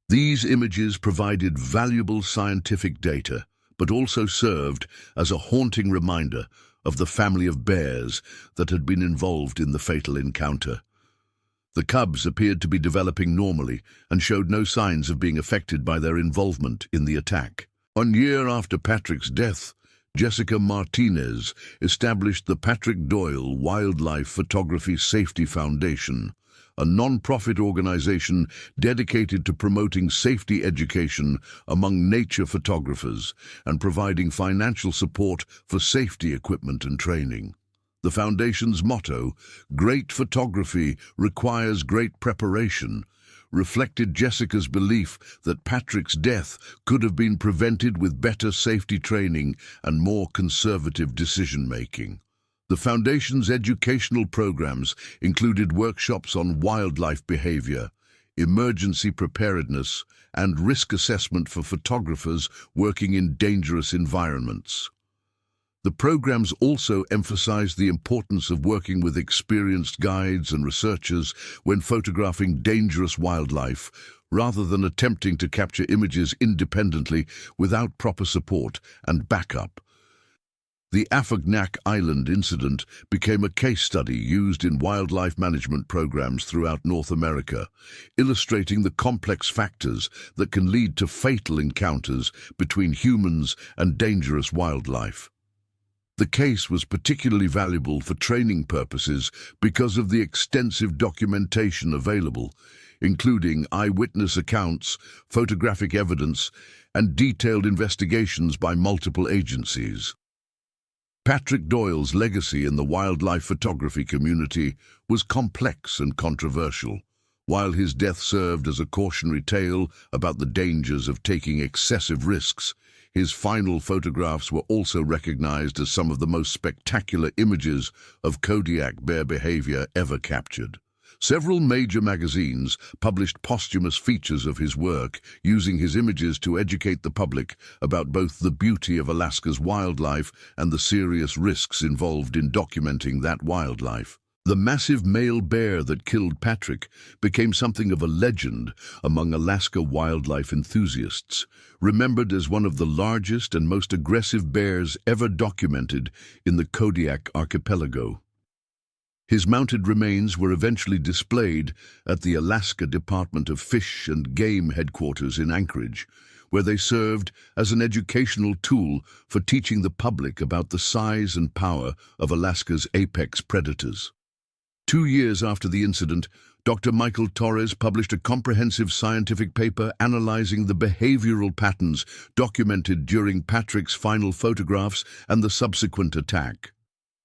These images provided valuable scientific data, but also served as a haunting reminder of the family of bears that had been involved in the fatal encounter. The cubs appeared to be developing normally and showed no signs of being affected by their involvement in the attack. 1 year after Patrick's death, Jessica Martinez established the Patrick Doyle Wildlife Photography Safety Foundation, a non-profit organization dedicated to promoting safety education among nature photographers and providing financial support for safety equipment and training. The Foundation's motto, "Great photography requires great preparation," reflected Jessica's belief that Patrick's death could have been prevented with better safety training and more conservative decision-making. The Foundation's educational programs included workshops on wildlife behavior, emergency preparedness, and risk assessment for photographers working in dangerous environments. The programs also emphasized the importance of working with experienced guides and researchers when photographing dangerous wildlife, rather than attempting to capture images independently without proper support and backup. The Afognak Island incident became a case study used in wildlife management programs throughout North America, illustrating the complex factors that can lead to fatal encounters between humans and dangerous wildlife. The case was particularly valuable for training purposes because of the extensive documentation available, including eyewitness accounts, photographic evidence, and detailed investigations by multiple agencies. Patrick Doyle's legacy in the wildlife photography community was complex and controversial. While his death served as a cautionary tale about the dangers of taking excessive risks, his final photographs were also recognized as some of the most spectacular images of Kodiak bear behavior ever captured. Several major magazines published posthumous features of his work, using his images to educate the public about both the beauty of Alaska's wildlife and the serious risks involved in documenting that wildlife. The massive male bear that killed Patrick became something of a legend among Alaska wildlife enthusiasts, remembered as one of the largest and most aggressive bears ever documented in the Kodiak archipelago. His mounted remains were eventually displayed at the Alaska Department of Fish and Game headquarters in Anchorage, where they served as an educational tool for teaching the public about the size and power of Alaska's apex predators. 2 years after the incident, Dr. Michael Torres published a comprehensive scientific paper analyzing the behavioral patterns documented during Patrick's final photographs and the subsequent attack.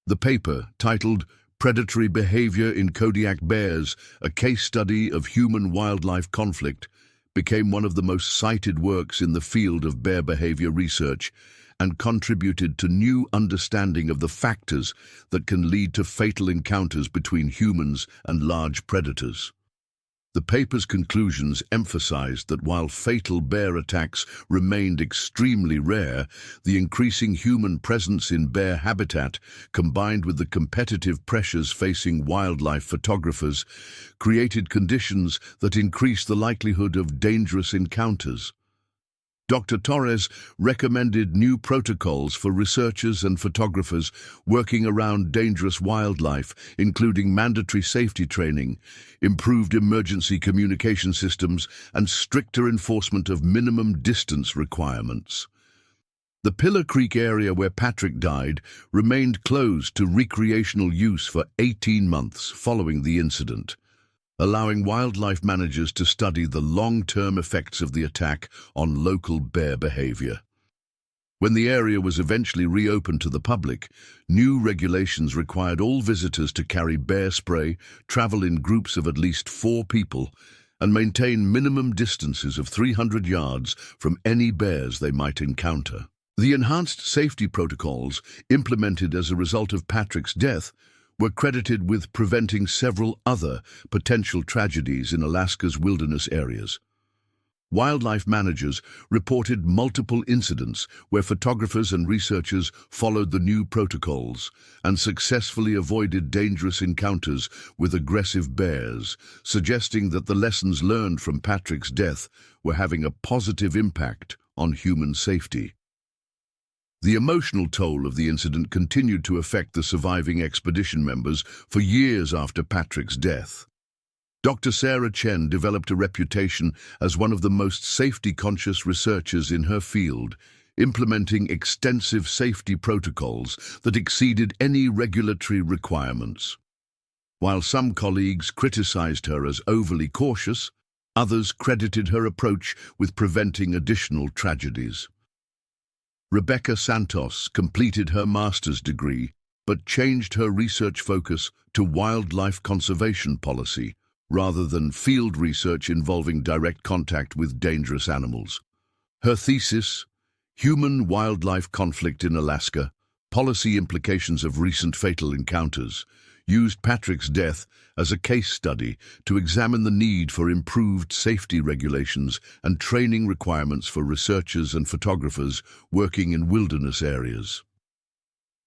The paper, titled "Predatory Behavior in Kodiak Bears, a Case Study of Human-Wildlife Conflict," became one of the most cited works in the field of bear behavior research and contributed to new understanding of the factors that can lead to fatal encounters between humans and large predators. The paper's conclusions emphasized that while fatal bear attacks remained extremely rare, the increasing human presence in bear habitat, combined with the competitive pressures facing wildlife photographers, created conditions that increased the likelihood of dangerous encounters. Dr. Torres recommended new protocols for researchers and photographers working around dangerous wildlife, including mandatory safety training, improved emergency communication systems, and stricter enforcement of minimum distance requirements. The Pillar Creek area where Patrick died remained closed to recreational use for 18 months following the incident, allowing wildlife managers to study the long-term effects of the attack on local bear behavior. When the area was eventually reopened to the public, new regulations required all visitors to carry bear spray, travel in groups of at least 4 people, and maintain minimum distances of 300 yards from any bears they might encounter. The enhanced safety protocols implemented as a result of Patrick's death were credited with preventing several other potential tragedies in Alaska's wilderness areas. Wildlife managers reported multiple incidents where photographers and researchers followed the new protocols and successfully avoided dangerous encounters with aggressive bears, suggesting that the lessons learned from Patrick's death were having a positive impact on human safety. The emotional toll of the incident continued to affect the surviving expedition members for years after Patrick's death. Dr. Sarah Chen developed a reputation as one of the most safety-conscious researchers in her field, implementing extensive safety protocols that exceeded any regulatory requirements. While some colleagues criticized her as overly cautious, others credited her approach with preventing additional tragedies. Rebecca Santos completed her master's degree, but changed her research focus to wildlife conservation policy, rather than field research involving direct contact with dangerous animals. Her thesis, Human-Wildlife Conflict in Alaska, Policy Implications of Recent Fatal Encounters, used Patrick's death as a case study to examine the need for improved safety regulations and training requirements for researchers and photographers working in wilderness areas.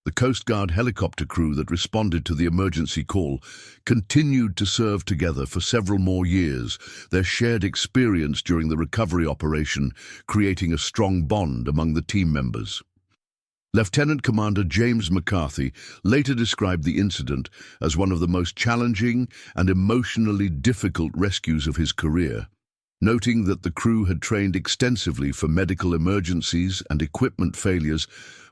The Coast Guard helicopter crew that responded to the emergency call continued to serve together for several more years, their shared experience during the recovery operation creating a strong bond among the team members. Lieutenant Commander James McCarthy later described the incident as one of the most challenging and emotionally difficult rescues of his career, noting that the crew had trained extensively for medical emergencies and equipment failures,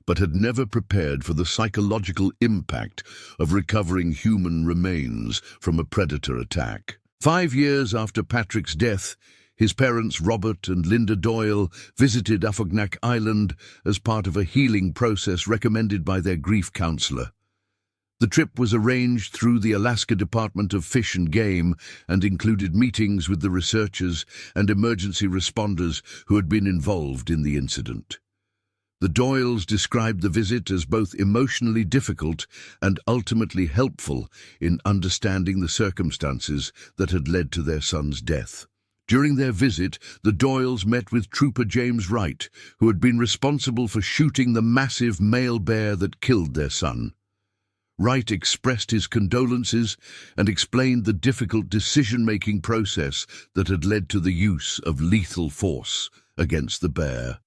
but had never prepared for the psychological impact of recovering human remains from a predator attack. 5 years after Patrick's death, his parents Robert and Linda Doyle visited Afognak Island as part of a healing process recommended by their grief counselor. The trip was arranged through the Alaska Department of Fish and Game and included meetings with the researchers and emergency responders who had been involved in the incident. The Doyles described the visit as both emotionally difficult and ultimately helpful in understanding the circumstances that had led to their son's death. During their visit, the Doyles met with Trooper James Wright, who had been responsible for shooting the massive male bear that killed their son. Wright expressed his condolences and explained the difficult decision-making process that had led to the use of lethal force against the bear.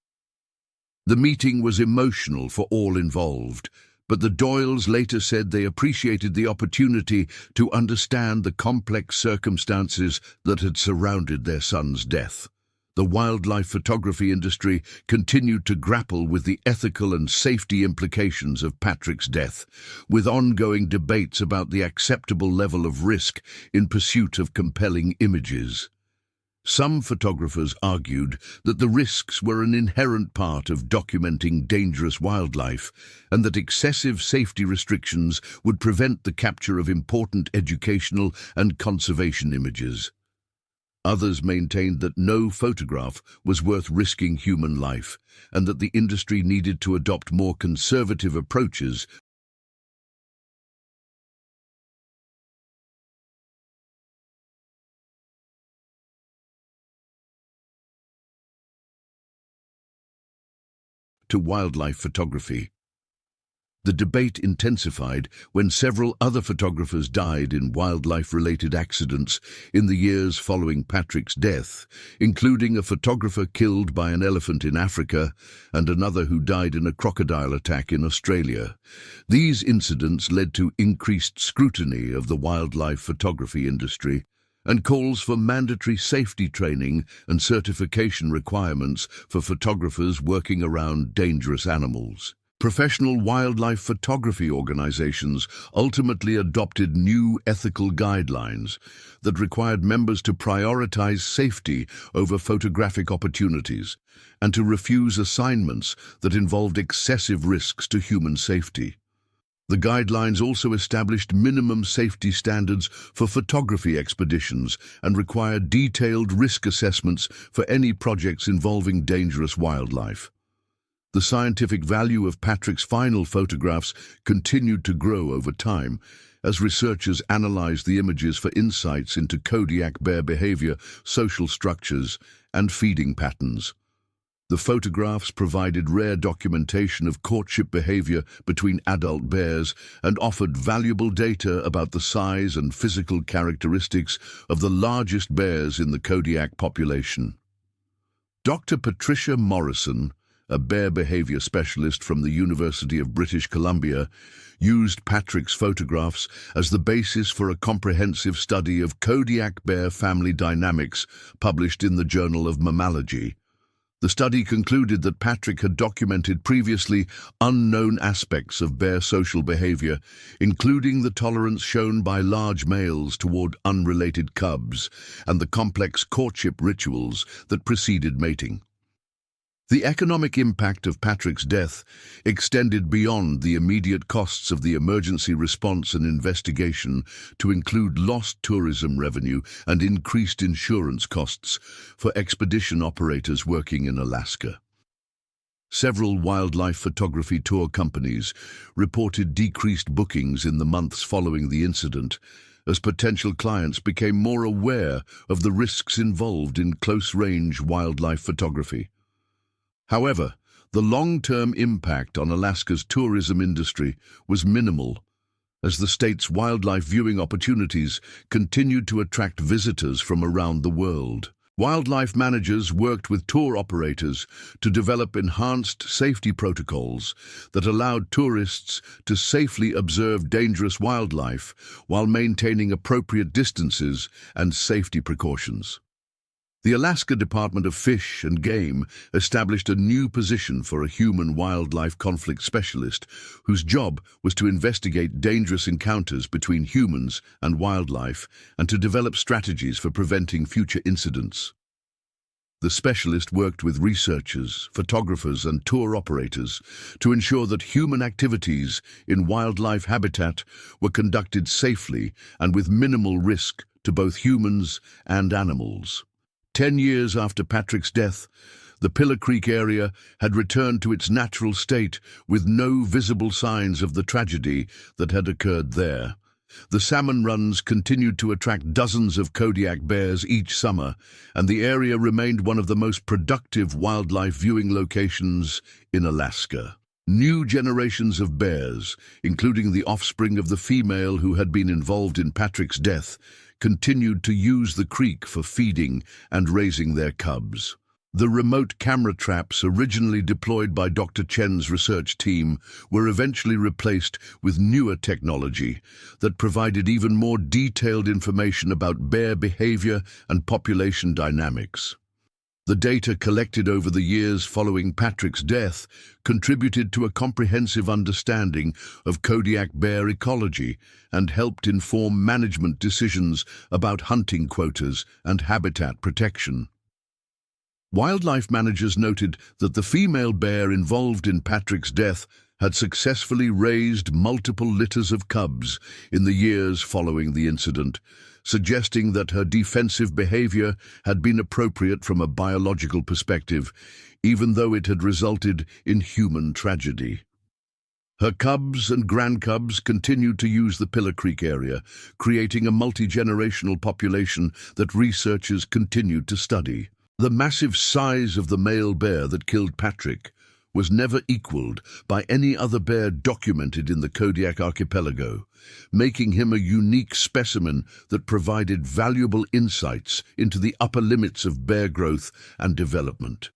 The meeting was emotional for all involved, but the Doyles later said they appreciated the opportunity to understand the complex circumstances that had surrounded their son's death. The wildlife photography industry continued to grapple with the ethical and safety implications of Patrick's death, with ongoing debates about the acceptable level of risk in pursuit of compelling images. Some photographers argued that the risks were an inherent part of documenting dangerous wildlife and that excessive safety restrictions would prevent the capture of important educational and conservation images. Others maintained that no photograph was worth risking human life and that the industry needed to adopt more conservative approaches to wildlife photography. The debate intensified when several other photographers died in wildlife-related accidents in the years following Patrick's death, including a photographer killed by an elephant in Africa and another who died in a crocodile attack in Australia. These incidents led to increased scrutiny of the wildlife photography industry and calls for mandatory safety training and certification requirements for photographers working around dangerous animals. Professional wildlife photography organizations ultimately adopted new ethical guidelines that required members to prioritize safety over photographic opportunities and to refuse assignments that involved excessive risks to human safety. The guidelines also established minimum safety standards for photography expeditions and required detailed risk assessments for any projects involving dangerous wildlife. The scientific value of Patrick's final photographs continued to grow over time as researchers analyzed the images for insights into Kodiak bear behavior, social structures, and feeding patterns. The photographs provided rare documentation of courtship behavior between adult bears and offered valuable data about the size and physical characteristics of the largest bears in the Kodiak population. Dr. Patricia Morrison, a bear behavior specialist from the University of British Columbia, used Patrick's photographs as the basis for a comprehensive study of Kodiak bear family dynamics published in the Journal of Mammalogy. The study concluded that Patrick had documented previously unknown aspects of bear social behavior, including the tolerance shown by large males toward unrelated cubs and the complex courtship rituals that preceded mating. The economic impact of Patrick's death extended beyond the immediate costs of the emergency response and investigation to include lost tourism revenue and increased insurance costs for expedition operators working in Alaska. Several wildlife photography tour companies reported decreased bookings in the months following the incident, as potential clients became more aware of the risks involved in close-range wildlife photography. However, the long-term impact on Alaska's tourism industry was minimal, as the state's wildlife viewing opportunities continued to attract visitors from around the world. Wildlife managers worked with tour operators to develop enhanced safety protocols that allowed tourists to safely observe dangerous wildlife while maintaining appropriate distances and safety precautions. The Alaska Department of Fish and Game established a new position for a human-wildlife conflict specialist whose job was to investigate dangerous encounters between humans and wildlife and to develop strategies for preventing future incidents. The specialist worked with researchers, photographers, and tour operators to ensure that human activities in wildlife habitat were conducted safely and with minimal risk to both humans and animals. 10 years after Patrick's death, the Pillar Creek area had returned to its natural state with no visible signs of the tragedy that had occurred there. The salmon runs continued to attract dozens of Kodiak bears each summer, and the area remained one of the most productive wildlife viewing locations in Alaska. New generations of bears, including the offspring of the female who had been involved in Patrick's death, continued to use the creek for feeding and raising their cubs. The remote camera traps originally deployed by Dr. Chen's research team were eventually replaced with newer technology that provided even more detailed information about bear behavior and population dynamics. The data collected over the years following Patrick's death contributed to a comprehensive understanding of Kodiak bear ecology and helped inform management decisions about hunting quotas and habitat protection. Wildlife managers noted that the female bear involved in Patrick's death had successfully raised multiple litters of cubs in the years following the incident, suggesting that her defensive behavior had been appropriate from a biological perspective, even though it had resulted in human tragedy. Her cubs and grandcubs continued to use the Pillar Creek area, creating a multi-generational population that researchers continued to study. The massive size of the male bear that killed Patrick was never equaled by any other bear documented in the Kodiak archipelago, making him a unique specimen that provided valuable insights into the upper limits of bear growth and development.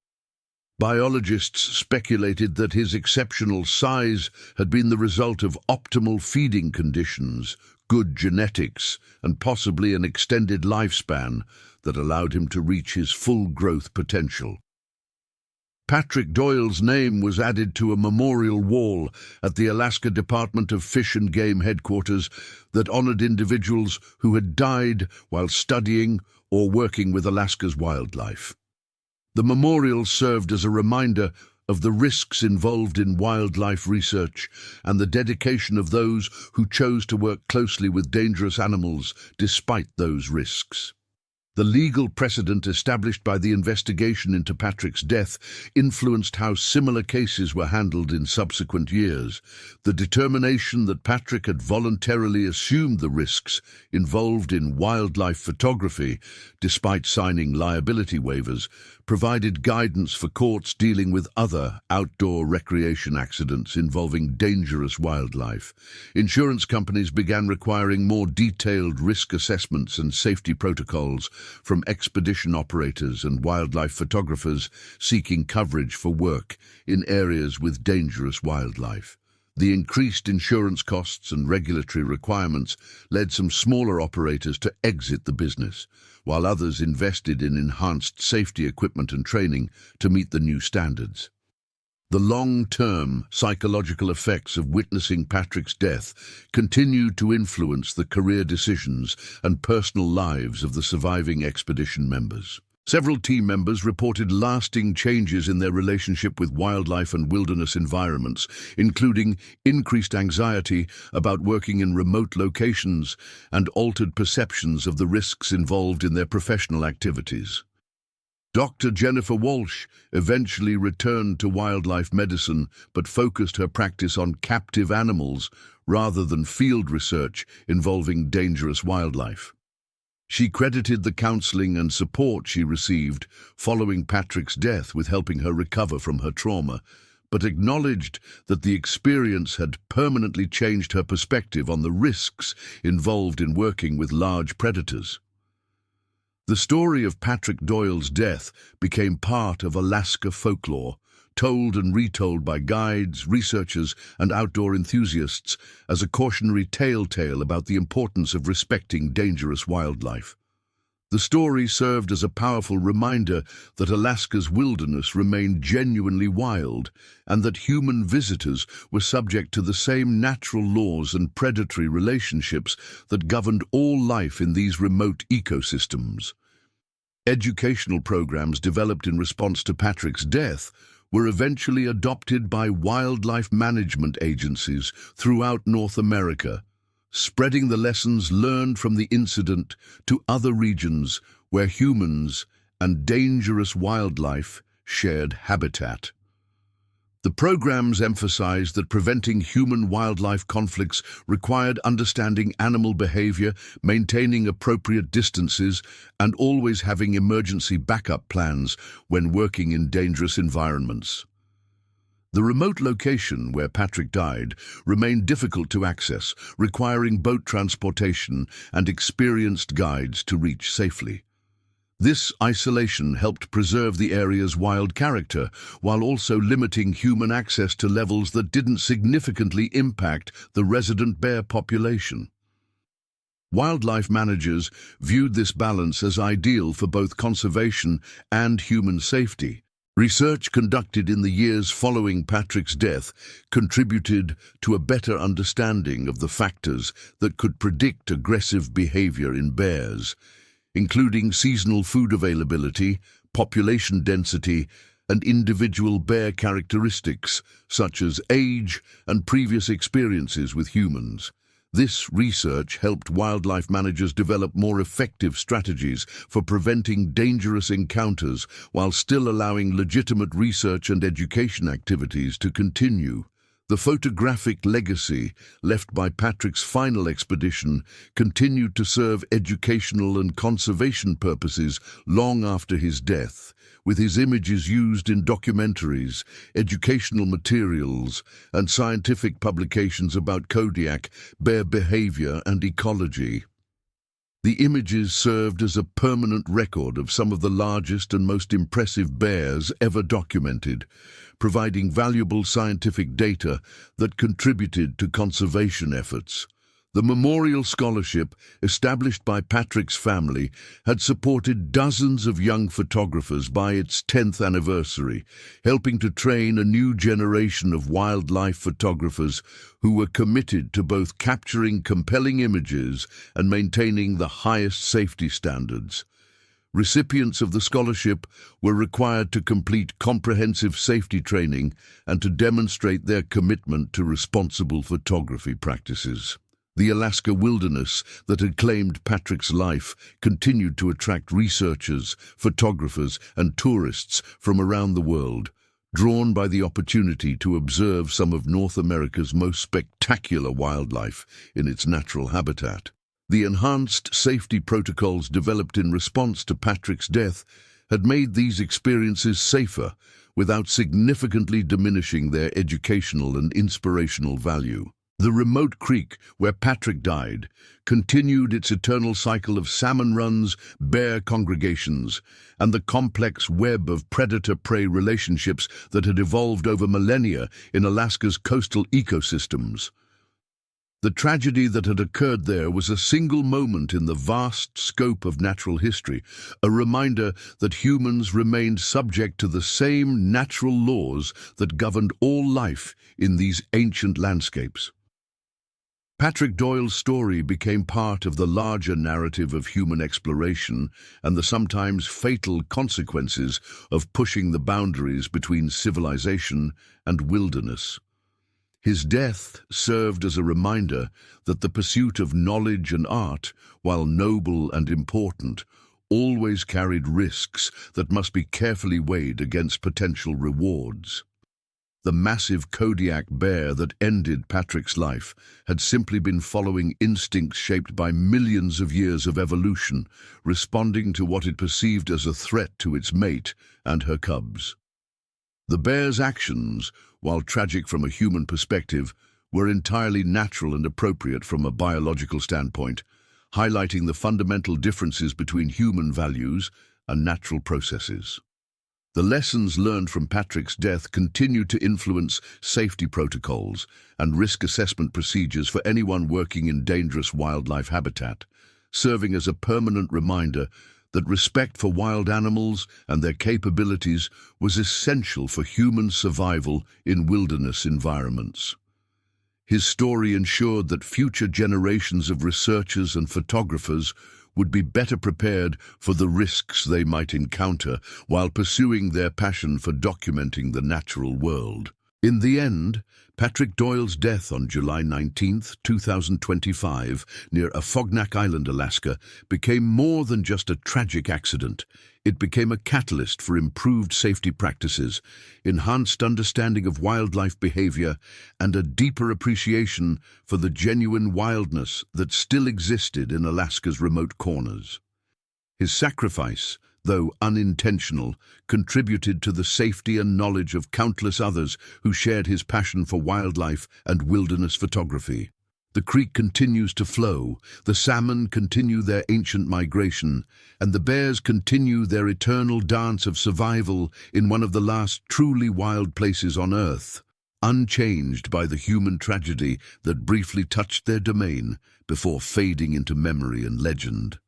Biologists speculated that his exceptional size had been the result of optimal feeding conditions, good genetics, and possibly an extended lifespan that allowed him to reach his full growth potential. Patrick Doyle's name was added to a memorial wall at the Alaska Department of Fish and Game headquarters that honored individuals who had died while studying or working with Alaska's wildlife. The memorial served as a reminder of the risks involved in wildlife research and the dedication of those who chose to work closely with dangerous animals despite those risks. The legal precedent established by the investigation into Patrick's death influenced how similar cases were handled in subsequent years. The determination that Patrick had voluntarily assumed the risks involved in wildlife photography, despite signing liability waivers, provided guidance for courts dealing with other outdoor recreation accidents involving dangerous wildlife. Insurance companies began requiring more detailed risk assessments and safety protocols from expedition operators and wildlife photographers seeking coverage for work in areas with dangerous wildlife. The increased insurance costs and regulatory requirements led some smaller operators to exit the business, while others invested in enhanced safety equipment and training to meet the new standards. The long-term psychological effects of witnessing Patrick's death continued to influence the career decisions and personal lives of the surviving expedition members. Several team members reported lasting changes in their relationship with wildlife and wilderness environments, including increased anxiety about working in remote locations and altered perceptions of the risks involved in their professional activities. Dr. Jennifer Walsh eventually returned to wildlife medicine but focused her practice on captive animals rather than field research involving dangerous wildlife. She credited the counseling and support she received following Patrick's death with helping her recover from her trauma, but acknowledged that the experience had permanently changed her perspective on the risks involved in working with large predators. The story of Patrick Doyle's death became part of Alaska folklore, told and retold by guides, researchers, and outdoor enthusiasts as a cautionary tale about the importance of respecting dangerous wildlife. The story served as a powerful reminder that Alaska's wilderness remained genuinely wild and that human visitors were subject to the same natural laws and predatory relationships that governed all life in these remote ecosystems. Educational programs developed in response to Patrick's death were eventually adopted by wildlife management agencies throughout North America, spreading the lessons learned from the incident to other regions where humans and dangerous wildlife shared habitat. The programs emphasized that preventing human-wildlife conflicts required understanding animal behavior, maintaining appropriate distances, and always having emergency backup plans when working in dangerous environments. The remote location where Patrick died remained difficult to access, requiring boat transportation and experienced guides to reach safely. This isolation helped preserve the area's wild character, while also limiting human access to levels that didn't significantly impact the resident bear population. Wildlife managers viewed this balance as ideal for both conservation and human safety. Research conducted in the years following Patrick's death contributed to a better understanding of the factors that could predict aggressive behavior in bears, including seasonal food availability, population density, and individual bear characteristics such as age and previous experiences with humans. This research helped wildlife managers develop more effective strategies for preventing dangerous encounters while still allowing legitimate research and education activities to continue. The photographic legacy left by Patrick's final expedition continued to serve educational and conservation purposes long after his death, with his images used in documentaries, educational materials, and scientific publications about Kodiak, bear behavior, and ecology. The images served as a permanent record of some of the largest and most impressive bears ever documented, providing valuable scientific data that contributed to conservation efforts. The memorial scholarship, established by Patrick's family, had supported dozens of young photographers by its 10th anniversary, helping to train a new generation of wildlife photographers who were committed to both capturing compelling images and maintaining the highest safety standards. Recipients of the scholarship were required to complete comprehensive safety training and to demonstrate their commitment to responsible photography practices. The Alaska wilderness that had claimed Patrick's life continued to attract researchers, photographers, and tourists from around the world, drawn by the opportunity to observe some of North America's most spectacular wildlife in its natural habitat. The enhanced safety protocols developed in response to Patrick's death had made these experiences safer without significantly diminishing their educational and inspirational value. The remote creek where Patrick died continued its eternal cycle of salmon runs, bear congregations, and the complex web of predator-prey relationships that had evolved over millennia in Alaska's coastal ecosystems. The tragedy that had occurred there was a single moment in the vast scope of natural history, a reminder that humans remained subject to the same natural laws that governed all life in these ancient landscapes. Patrick Doyle's story became part of the larger narrative of human exploration and the sometimes fatal consequences of pushing the boundaries between civilization and wilderness. His death served as a reminder that the pursuit of knowledge and art, while noble and important, always carried risks that must be carefully weighed against potential rewards. The massive Kodiak bear that ended Patrick's life had simply been following instincts shaped by millions of years of evolution, responding to what it perceived as a threat to its mate and her cubs. The bear's actions, while tragic from a human perspective, were entirely natural and appropriate from a biological standpoint, highlighting the fundamental differences between human values and natural processes. The lessons learned from Patrick's death continue to influence safety protocols and risk assessment procedures for anyone working in dangerous wildlife habitat, serving as a permanent reminder that respect for wild animals and their capabilities was essential for human survival in wilderness environments. His story ensured that future generations of researchers and photographers would be better prepared for the risks they might encounter while pursuing their passion for documenting the natural world. In the end, Patrick Doyle's death on July 19, 2025, near Afognak Island, Alaska, became more than just a tragic accident. It became a catalyst for improved safety practices, enhanced understanding of wildlife behavior, and a deeper appreciation for the genuine wildness that still existed in Alaska's remote corners. His sacrifice, though unintentional, contributed to the safety and knowledge of countless others who shared his passion for wildlife and wilderness photography. The creek continues to flow, the salmon continue their ancient migration, and the bears continue their eternal dance of survival in one of the last truly wild places on Earth, unchanged by the human tragedy that briefly touched their domain before fading into memory and legend.